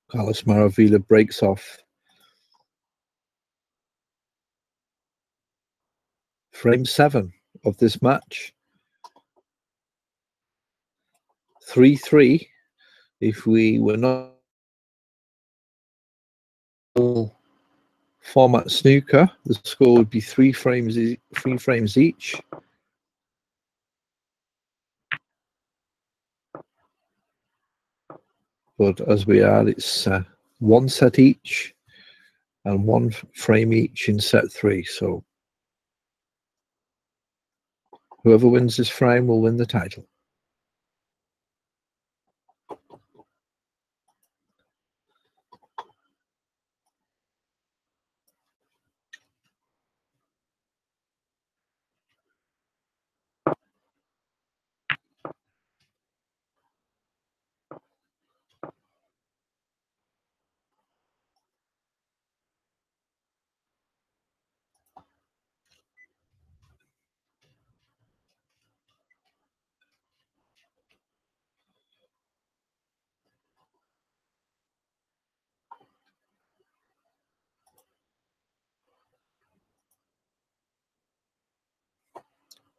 Carlos Maravilla breaks off. Frame 7 of this match. 3-3. If we were not format snooker, the score would be 3 frames each. But as we are, it's 1 set each and 1 frame each in set 3. So whoever wins this frame will win the title.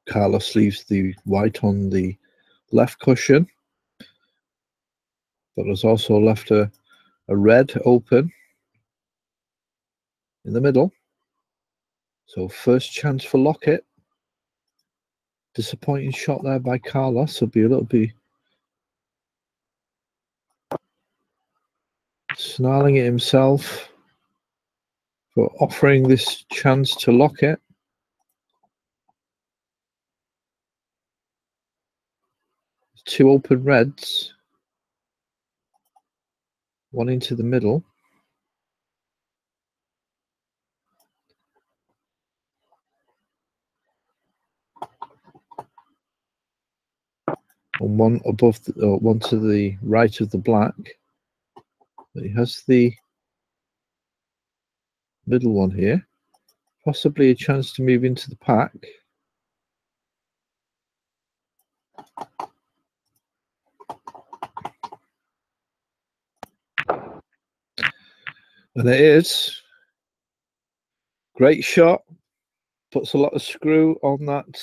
Carlos leaves the white on the left cushion, but has also left a red open in the middle. So first chance for Lockett. Disappointing shot there by Carlos. He'll be a little bit snarling at himself for offering this chance to Lockett. two open reds, one into the middle. And one above, one to the right of the black. But he has the middle one here. Possibly a chance to move into the pack. And it is. Great shot. Puts a lot of screw on that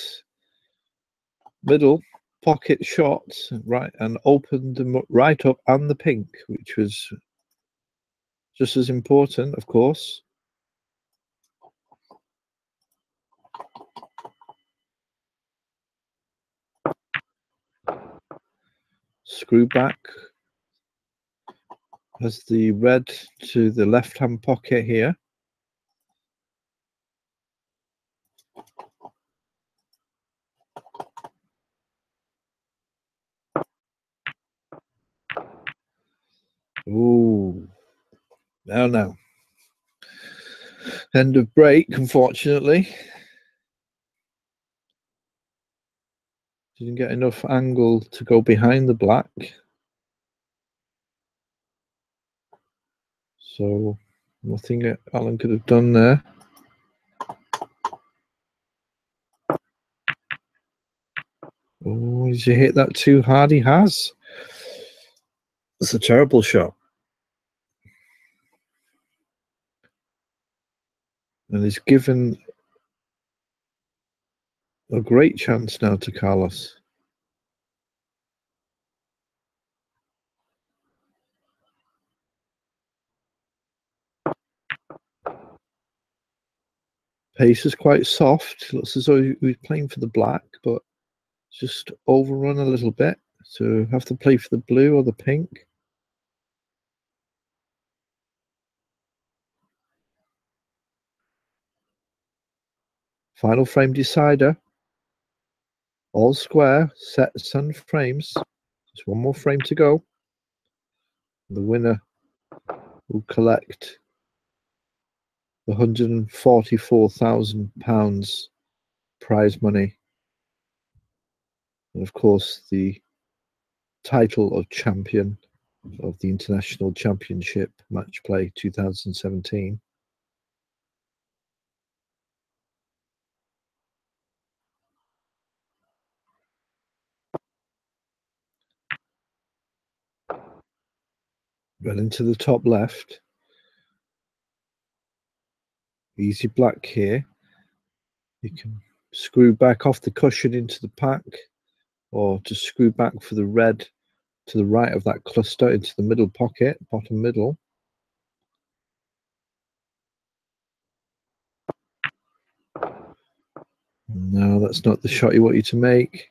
middle pocket shot, right, and opened them right up, and the pink, which was just as important, of course. Screw back has the red to the left-hand pocket here. Ooh, now. End of break, unfortunately. Didn't get enough angle to go behind the black. So nothing Alan could have done there. Oh, did you hit that too hard? He has. It's a terrible shot. And he's given a great chance now to Carlos. Pace is quite soft. Looks as though he's playing for the black, but just overrun a little bit. So have to play for the blue or the pink. Final frame decider. All square, set sun frames. Just one more frame to go. The winner will collect the £144,000 prize money. And of course, the title of champion of the International Championship Match Play 2017. Well into the top left. Easy black here. You can screw back off the cushion into the pack, or just screw back for the red to the right of that cluster into the middle pocket, bottom middle. No, that's not the shot you want you to make.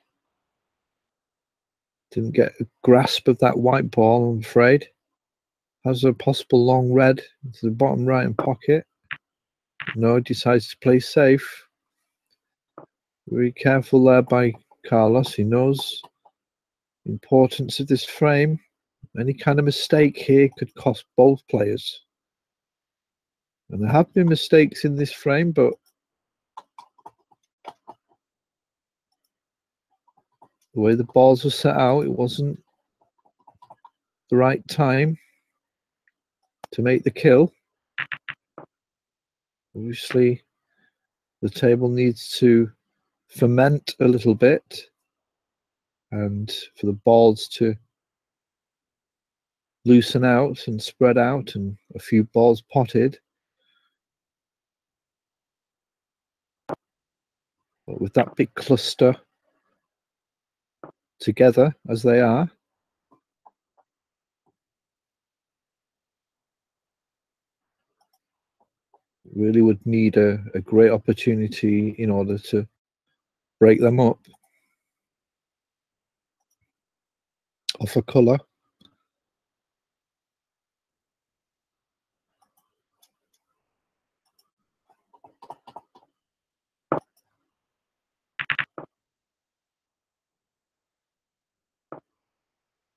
Didn't get a grasp of that white ball, I'm afraid. Has a possible long red into the bottom right hand pocket. No, decides to play safe. Very careful there by Carlos. He knows the importance of this frame. Any kind of mistake here could cost both players. And there have been mistakes in this frame, but the way the balls were set out, it wasn't the right time to make the kill. Obviously, the table needs to ferment a little bit, and for the balls to loosen out and spread out, and a few balls potted. But with that big cluster together as they are, really would need a great opportunity in order to break them up. Off a colour.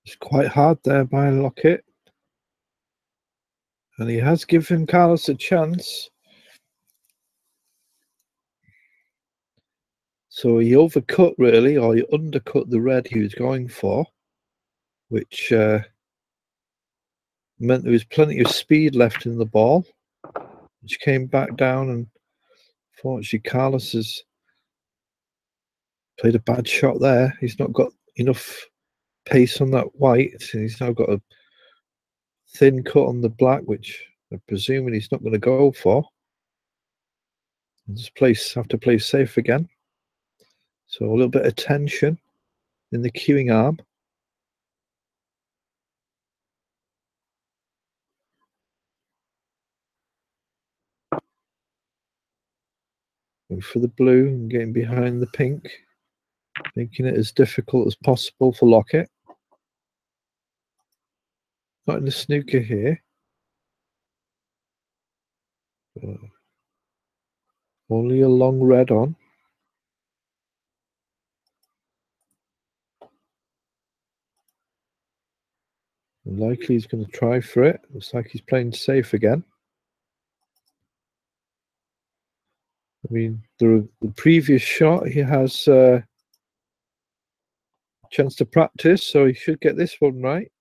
It's quite hard there by Lockett. And he has given Carlos a chance. So he overcut, really, or he undercut the red he was going for, which meant there was plenty of speed left in the ball, which came back down. And fortunately, Carlos has played a bad shot there. He's not got enough pace on that white, and he's now got a thin cut on the black, which I'm presuming he's not going to go for. Have to play safe again. So a little bit of tension in the queuing arm. Going for the blue and getting behind the pink, making it as difficult as possible for Lockett. Not in the snooker here. Only a long red on. And likely he's going to try for it. Looks like he's playing safe again. I mean, the previous shot, he has a chance to practice, so he should get this one right.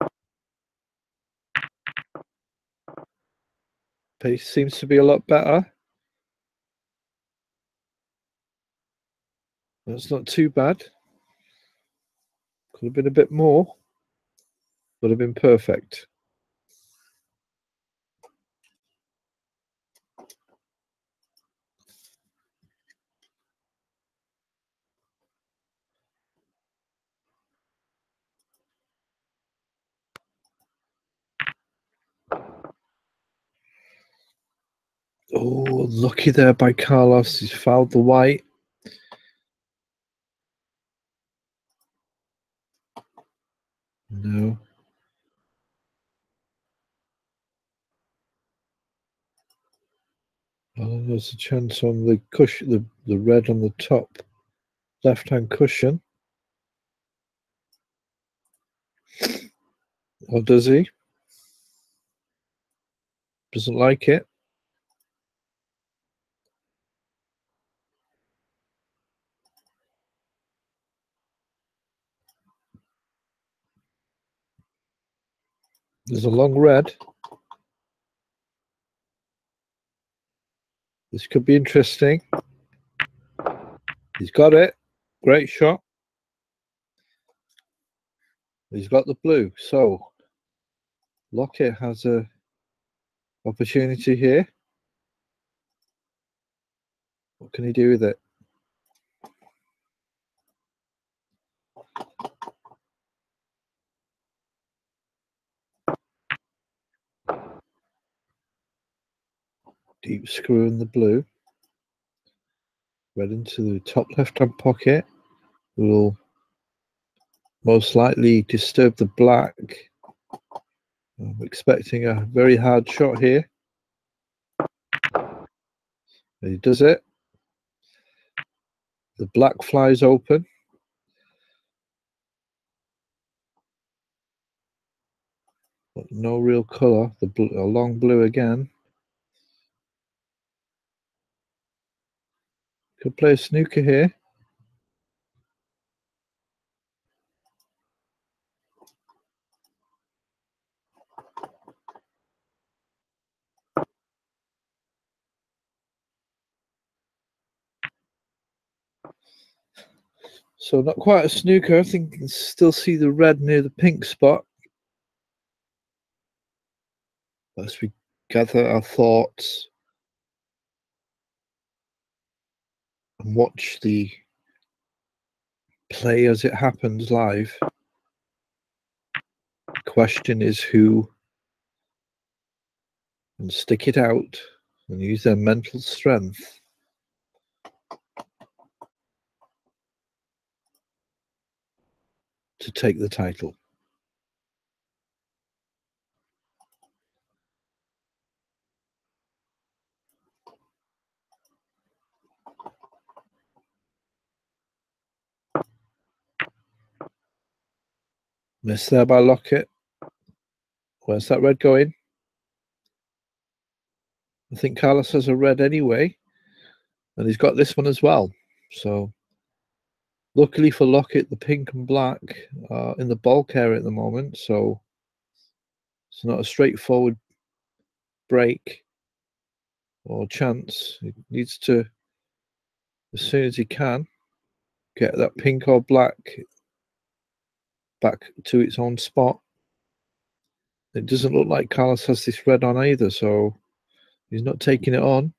Pace seems to be a lot better. That's not too bad. Could have been a bit more. Would have been perfect. Oh, lucky there by Carlos. He's fouled the white. No. Well, there's a chance on the cushion, the red on the top left-hand cushion. Or does he? Doesn't like it. There's a long red. This could be interesting. He's got it. Great shot. He's got the blue. So Lockett has a opportunity here. What can he do with it? Deep screw in the blue. Red into the top left-hand pocket. Will most likely disturb the black. I'm expecting a very hard shot here. And he does it. The black flies open. But no real colour. A long blue again. Could play a snooker here. So not quite a snooker. I think you can still see the red near the pink spot. As we gather our thoughts and watch the play as it happens live. The question is who can stick it out and use their mental strength to take the title. Missed there by Lockett. Where's that red going? I think Carlos has a red anyway, and he's got this one as well. So luckily for Lockett, the pink and black are in the bulk area at the moment, so it's not a straightforward break or chance. He needs to, as soon as he can, get that pink or black back to its own spot. It doesn't look like Carlos has this red on either, so he's not taking it on.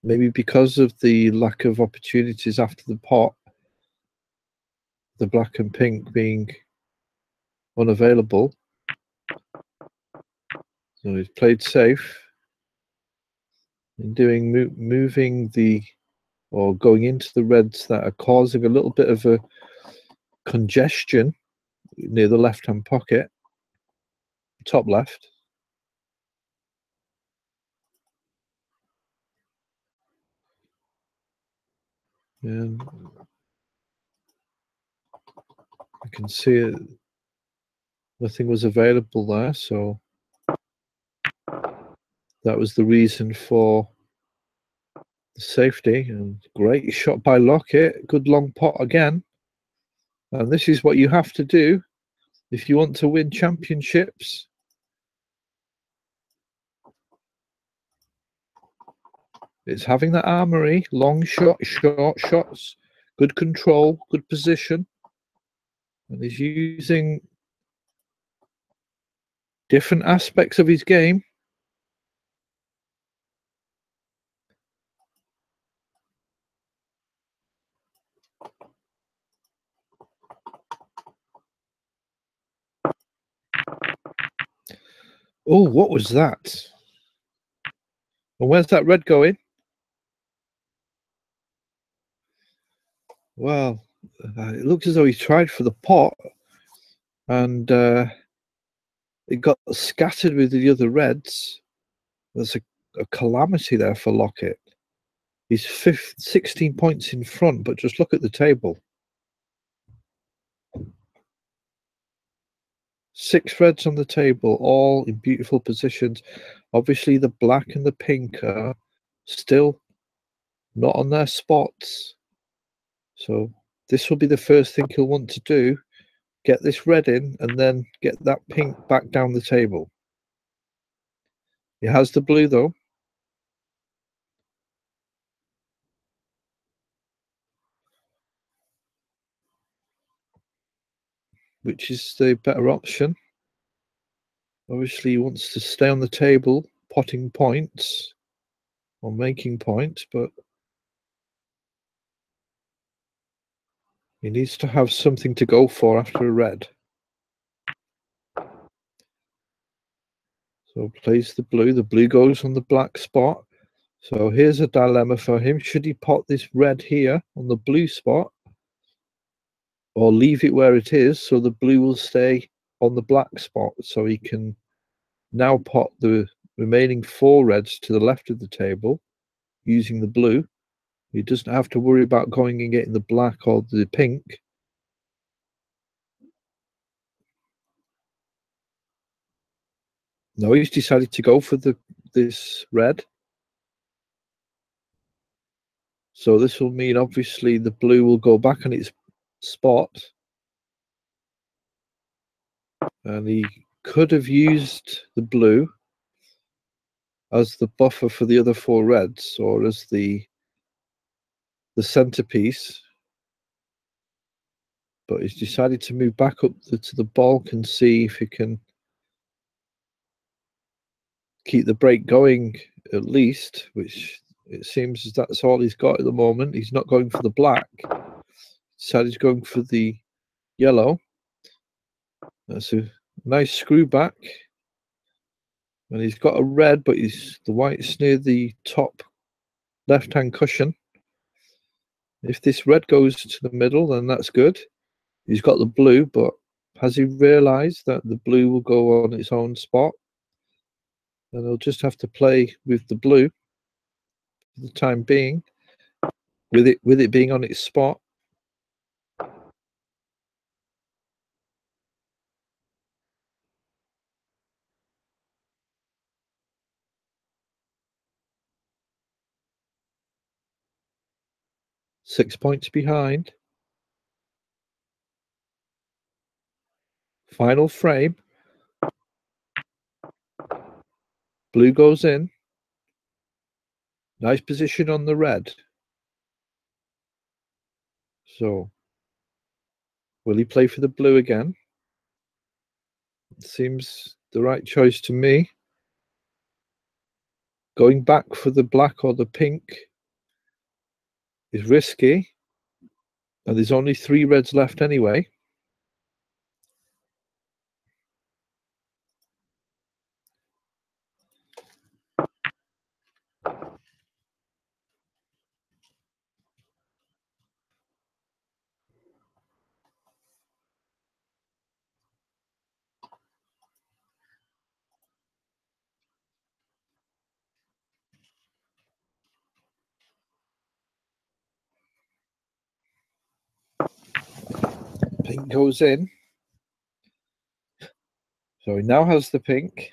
Maybe because of the lack of opportunities after the pot, the black and pink being unavailable. So he's played safe in doing moving the, or going into the reds that are causing a little bit of a congestion near the left-hand pocket, top left. And you can see it, nothing was available there, so that was the reason for the safety. And great shot by Lockett, good long pot again. And this is what you have to do if you want to win championships. It's having that armory, long shot, short shots, good control, good position. And he's using different aspects of his game. Oh, what was that? And where's that red going? Well, it looks as though he tried for the pot, and it got scattered with the other reds. There's a calamity there for Lockett. He's 16 points in front, but just look at the table. 6 reds on the table, all in beautiful positions. Obviously, the black and the pink are still not on their spots. So this will be the first thing he'll want to do. Get this red in and then get that pink back down the table. He has the blue though. Which is the better option. Obviously, he wants to stay on the table, potting points or making points, but he needs to have something to go for after a red. So plays the blue goes on the black spot. So here's a dilemma for him. Should he pot this red here on the blue spot, or leave it where it is so the blue will stay on the black spot, so he can now pot the remaining 4 reds to the left of the table using the blue. He doesn't have to worry about going and getting the black or the pink. No, he's decided to go for this red. So this will mean obviously the blue will go back on its spot. And he could have used the blue as the buffer for the other 4 reds, or as the centerpiece. But he's decided to move back up to the bulk and see if he can keep the break going at least, which it seems that's all he's got at the moment. He's not going for the black. Decided he's going for the yellow. That's a nice screw back. And he's got a red, but the white's near the top left-hand cushion. If this red goes to the middle, then that's good. He's got the blue, but has he realized that the blue will go on its own spot? And he'll just have to play with the blue for the time being, with it being on its spot. 6 points behind. Final frame. Blue goes in. Nice position on the red. So, will he play for the blue again? It seems the right choice to me. Going back for the black or the pink is risky. And there's only 3 reds left anyway. Pink goes in. So he now has the pink.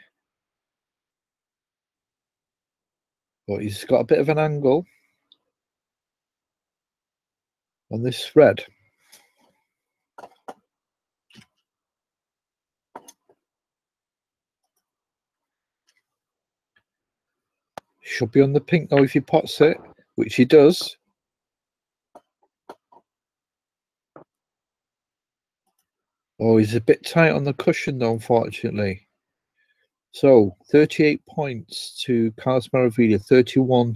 But he's got a bit of an angle on this red. Should be on the pink now if he pots it, which he does. Oh, he's a bit tight on the cushion though, unfortunately. So 38 points to Carlos Maravilla, 31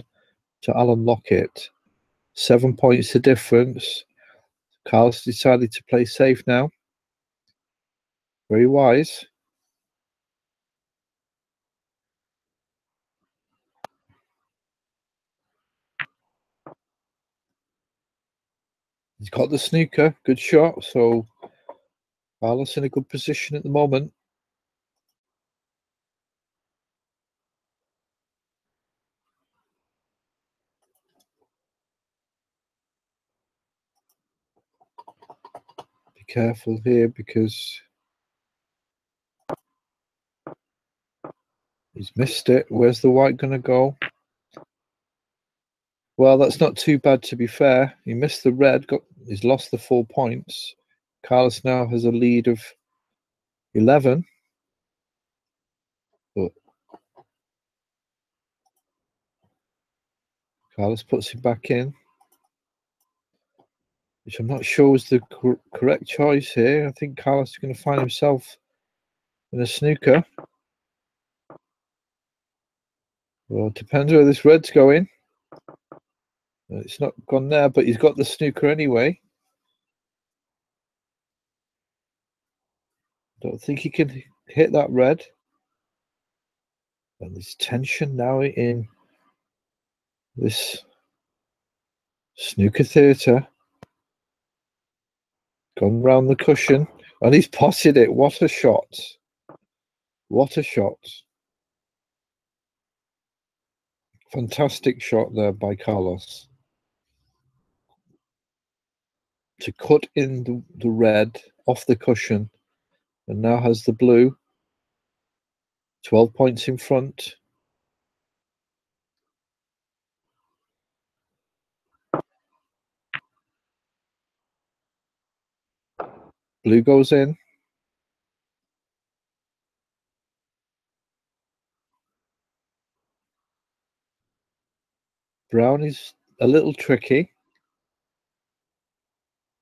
to Alan Lockett. 7 points the difference. Carlos decided to play safe now. Very wise. He's got the snooker, good shot. So Carlos in a good position at the moment. Be careful here because he's missed it. Where's the white going to go? Well, that's not too bad, to be fair. He missed the red. He's lost the 4 points. Carlos now has a lead of 11. But Carlos puts him back in, which I'm not sure is the correct choice here. I think Carlos is going to find himself in a snooker. Well, it depends where this red's going. It's not gone there, but he's got the snooker anyway. Don't think he can hit that red. And there's tension now in this snooker theatre. Gone round the cushion. And he's potted it. What a shot. What a shot. Fantastic shot there by Carlos. To cut in the red off the cushion. And now has the blue. 12 points in front. Blue goes in. Brown is a little tricky,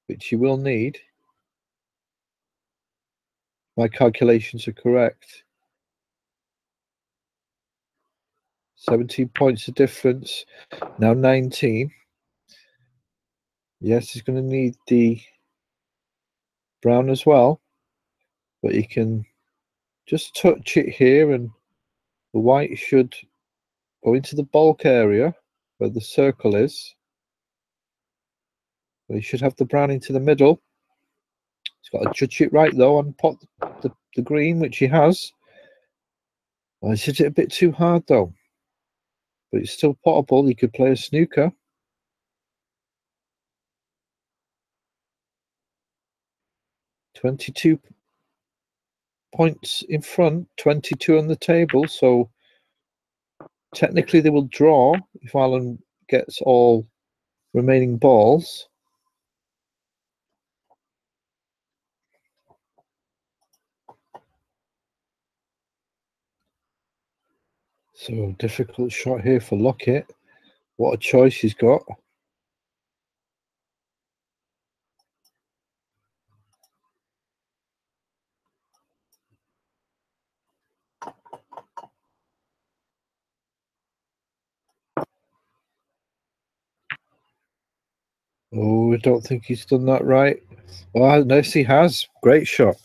which you will need. My calculations are correct. 17 points of difference. Now 19. Yes, he's going to need the brown as well. But he can just touch it here and the white should go into the bulk area where the circle is. But he should have the brown into the middle. He's got to judge it right though and pot the green, which he has. Oh, he's hit it a bit too hard though. But it's still potable. He could play a snooker. $22 points in front, 22 on the table. So technically they will draw if Alan gets all remaining balls. So difficult shot here for Lockett. What a choice he's got. Oh, I don't think he's done that right. Oh, yes, he has. Great shot.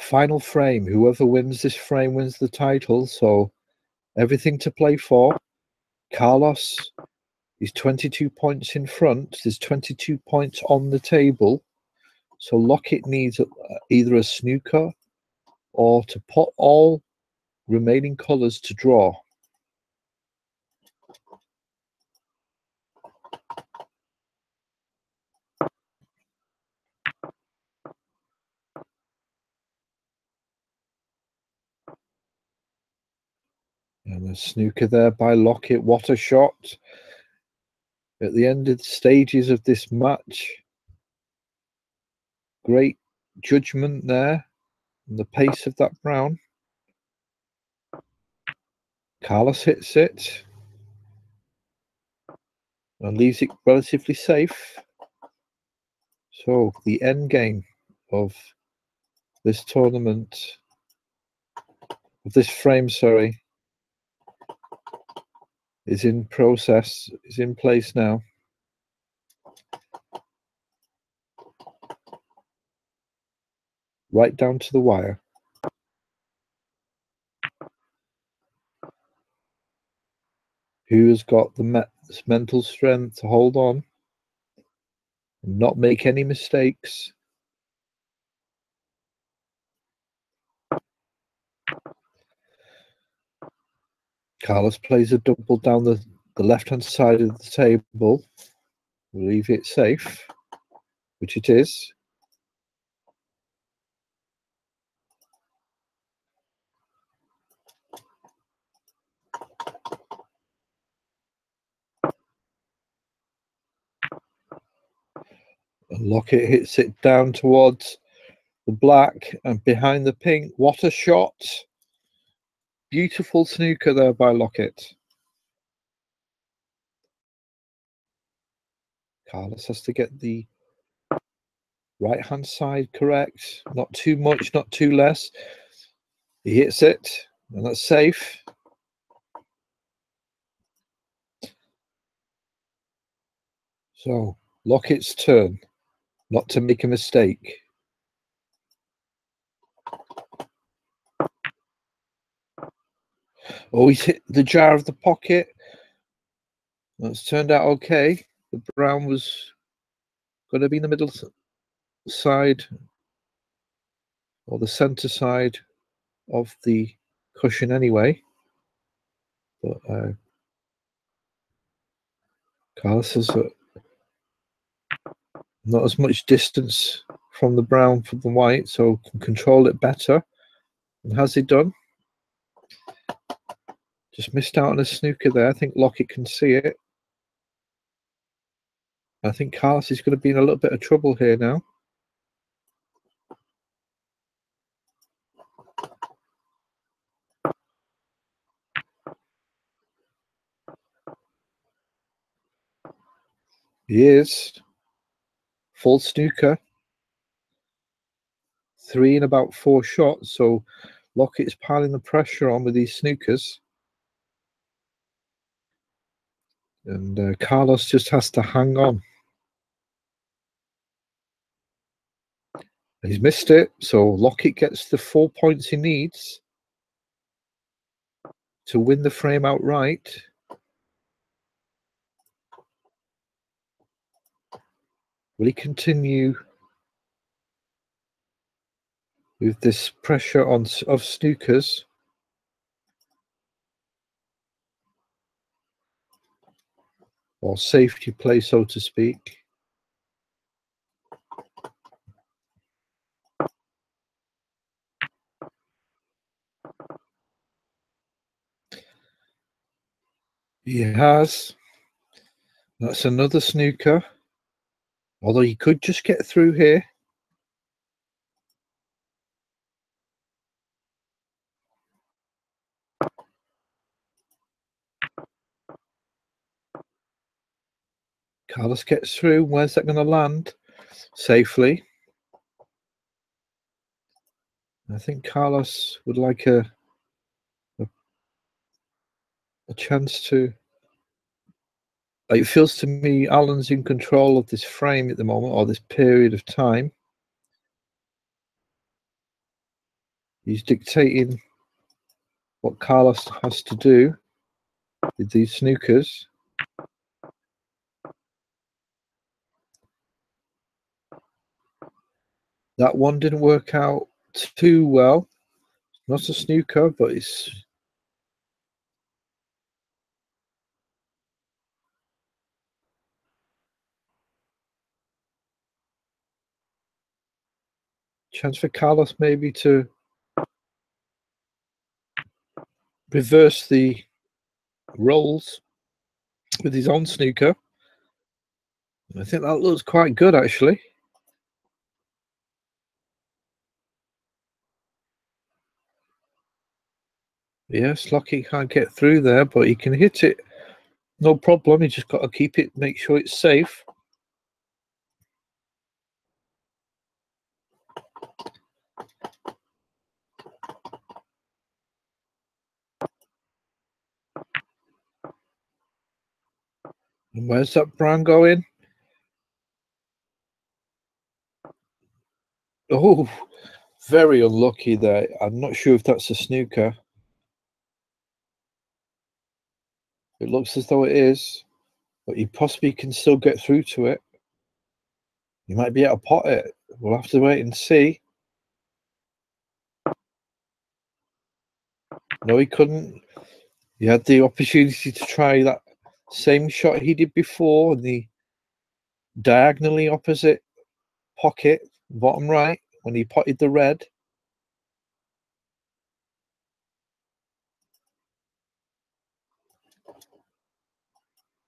Final frame. Whoever wins this frame wins the title. So everything to play for. Carlos is 22 points in front. There's 22 points on the table. So Lockett needs either a snooker or to put all remaining colours to draw. And a snooker there by Lockett. What a shot. At the end of the stages of this match. Great judgment there. And the pace of that brown. Carlos hits it. And leaves it relatively safe. So the end game of this tournament, of this frame, sorry, is in process, is in place now. Right down to the wire. Who has got the mental strength to hold on and not make any mistakes? Carlos plays a double down the left-hand side of the table. We'll leave it safe, which it is. And Lockett hits it down towards the black and behind the pink. What a shot. Beautiful snooker there by Lockett. Carlos has to get the right-hand side correct. Not too much, not too less. He hits it, and that's safe. So, Lockett's turn, not to make a mistake. Oh, he's hit the jar of the pocket. That's turned out okay. The brown was going to be in the middle side or the center side of the cushion anyway. But Carlos has not as much distance from the brown from the white, so can control it better. And has he done? Just missed out on a snooker there. I think Lockett can see it. I think Carlos is going to be in a little bit of trouble here now. He is. Full snooker. 3 in about 4 shots. So Lockett's piling the pressure on with these snookers. And Carlos just has to hang on. He's missed it. So Lockett gets the 4 points he needs to win the frame outright. Will he continue with this pressure of snookers? Or safety play, so to speak. He has. That's another snooker. Although he could just get through here. Carlos gets through. Where's that going to land? Safely. I think Carlos would like a chance to. It feels to me Alan's in control of this frame at the moment, or this period of time. He's dictating what Carlos has to do with these snookers. That one didn't work out too well. Not a snooker, but it's chance for Carlos maybe to reverse the roles with his own snooker. I think that looks quite good, actually. Yes, Lockie can't get through there, but he can hit it. No problem. He just got to keep it, make sure it's safe. And where's that brown going? Oh, very unlucky there. I'm not sure if that's a snooker. It looks as though it is, but he possibly can still get through to it. He might be able to pot it. We'll have to wait and see. No, he couldn't. He had the opportunity to try that same shot he did before in the diagonally opposite pocket, bottom right, when he potted the red.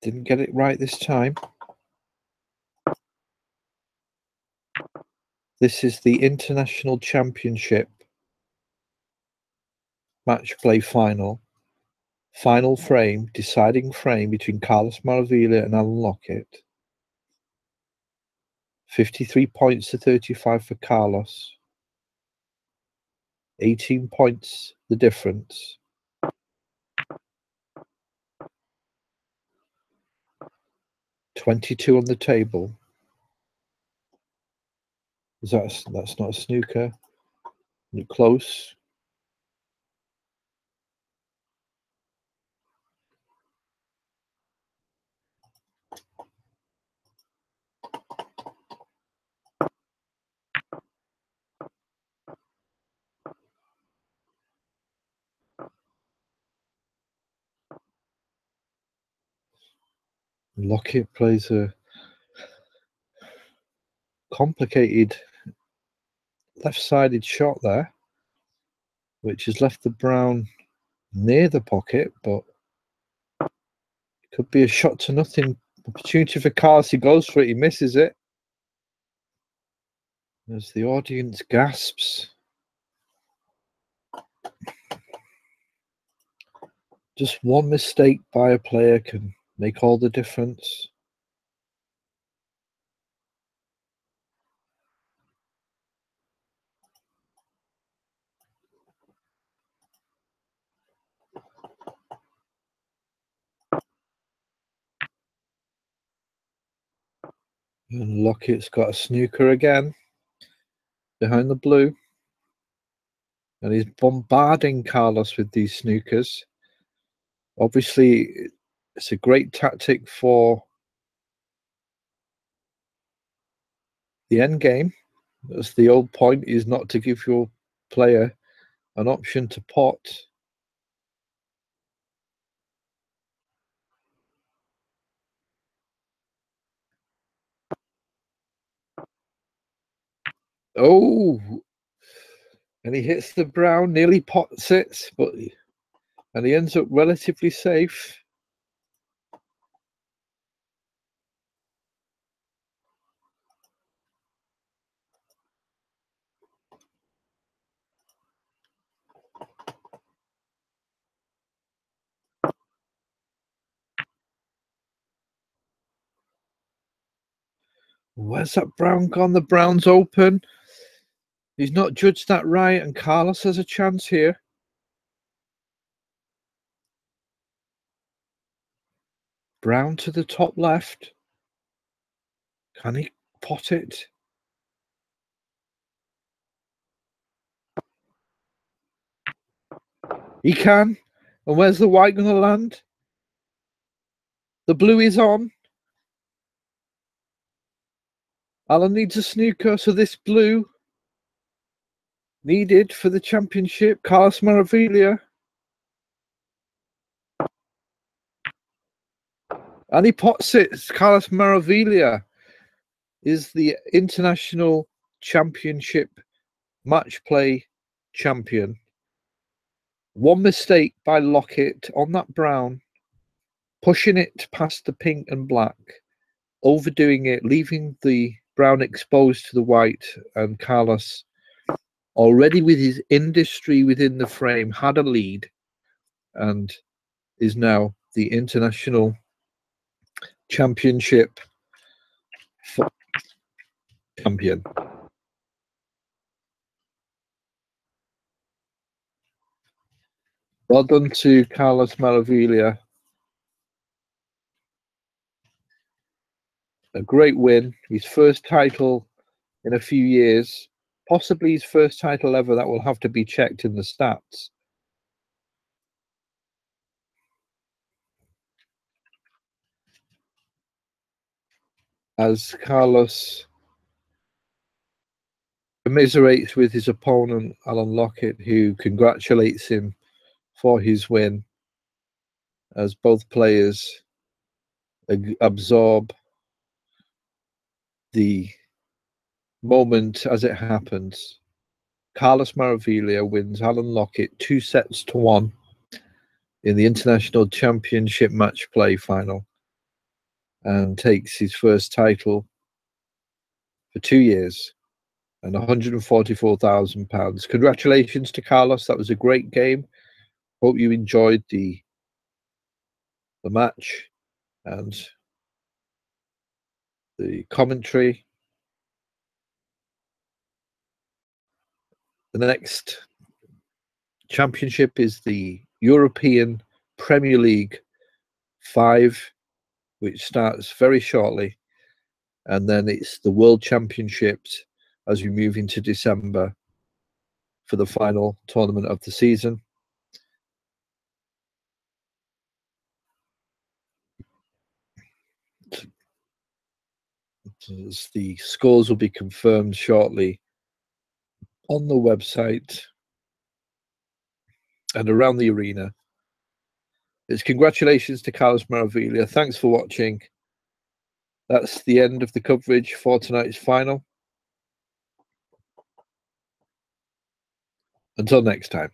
Didn't get it right this time. This is the International Championship match play final. Final frame, deciding frame between Carlos Maravilla and Alan Lockett. 53 points to 35 for Carlos. 18 points the difference. $22 on the table. That's not a snooker. Close. Lockett plays a complicated left-sided shot there, which has left the brown near the pocket, but it could be a shot to nothing opportunity for Carlos. He goes for it, he misses it. As the audience gasps. Just one mistake by a player can make all the difference. And Lockett's got a snooker again behind the blue. And he's bombarding Carlos with these snookers. Obviously, it's a great tactic for the end game. That's the old point, is not to give your player an option to pot. Oh, and he hits the brown, nearly pots it, and he ends up relatively safe. Where's that brown gone? The brown's open. He's not judged that right, and Carlos has a chance here. Brown to the top left. Can he pot it? He can. And where's the white going to land? The blue is on. Alan needs a snooker, so this blue needed for the championship. Carlos Maravilla. And he pots it. Carlos Maravilla is the international championship match play champion. One mistake by Lockett on that brown, pushing it past the pink and black, overdoing it, leaving the brown exposed to the white, and Carlos, already with his industry within the frame, had a lead and is now the international championship champion. Well done to Carlos Maravilla. A great win. His first title in a few years. Possibly his first title ever. That will have to be checked in the stats. As Carlos commiserates with his opponent, Alan Lockett, who congratulates him for his win, as both players absorb the moment as it happens. Carlos Maravilla wins Alan Lockett 2-1 in the International Championship Match Play final and takes his first title for 2 years and £144,000. Congratulations to Carlos. That was a great game. Hope you enjoyed the match and the commentary. The next championship is the European Premier League 5, which starts very shortly. And then it's the World Championships as we move into December for the final tournament of the season. The scores will be confirmed shortly on the website and around the arena. It's congratulations to Carlos Maravilla. Thanks for watching. That's the end of the coverage for tonight's final. Until next time.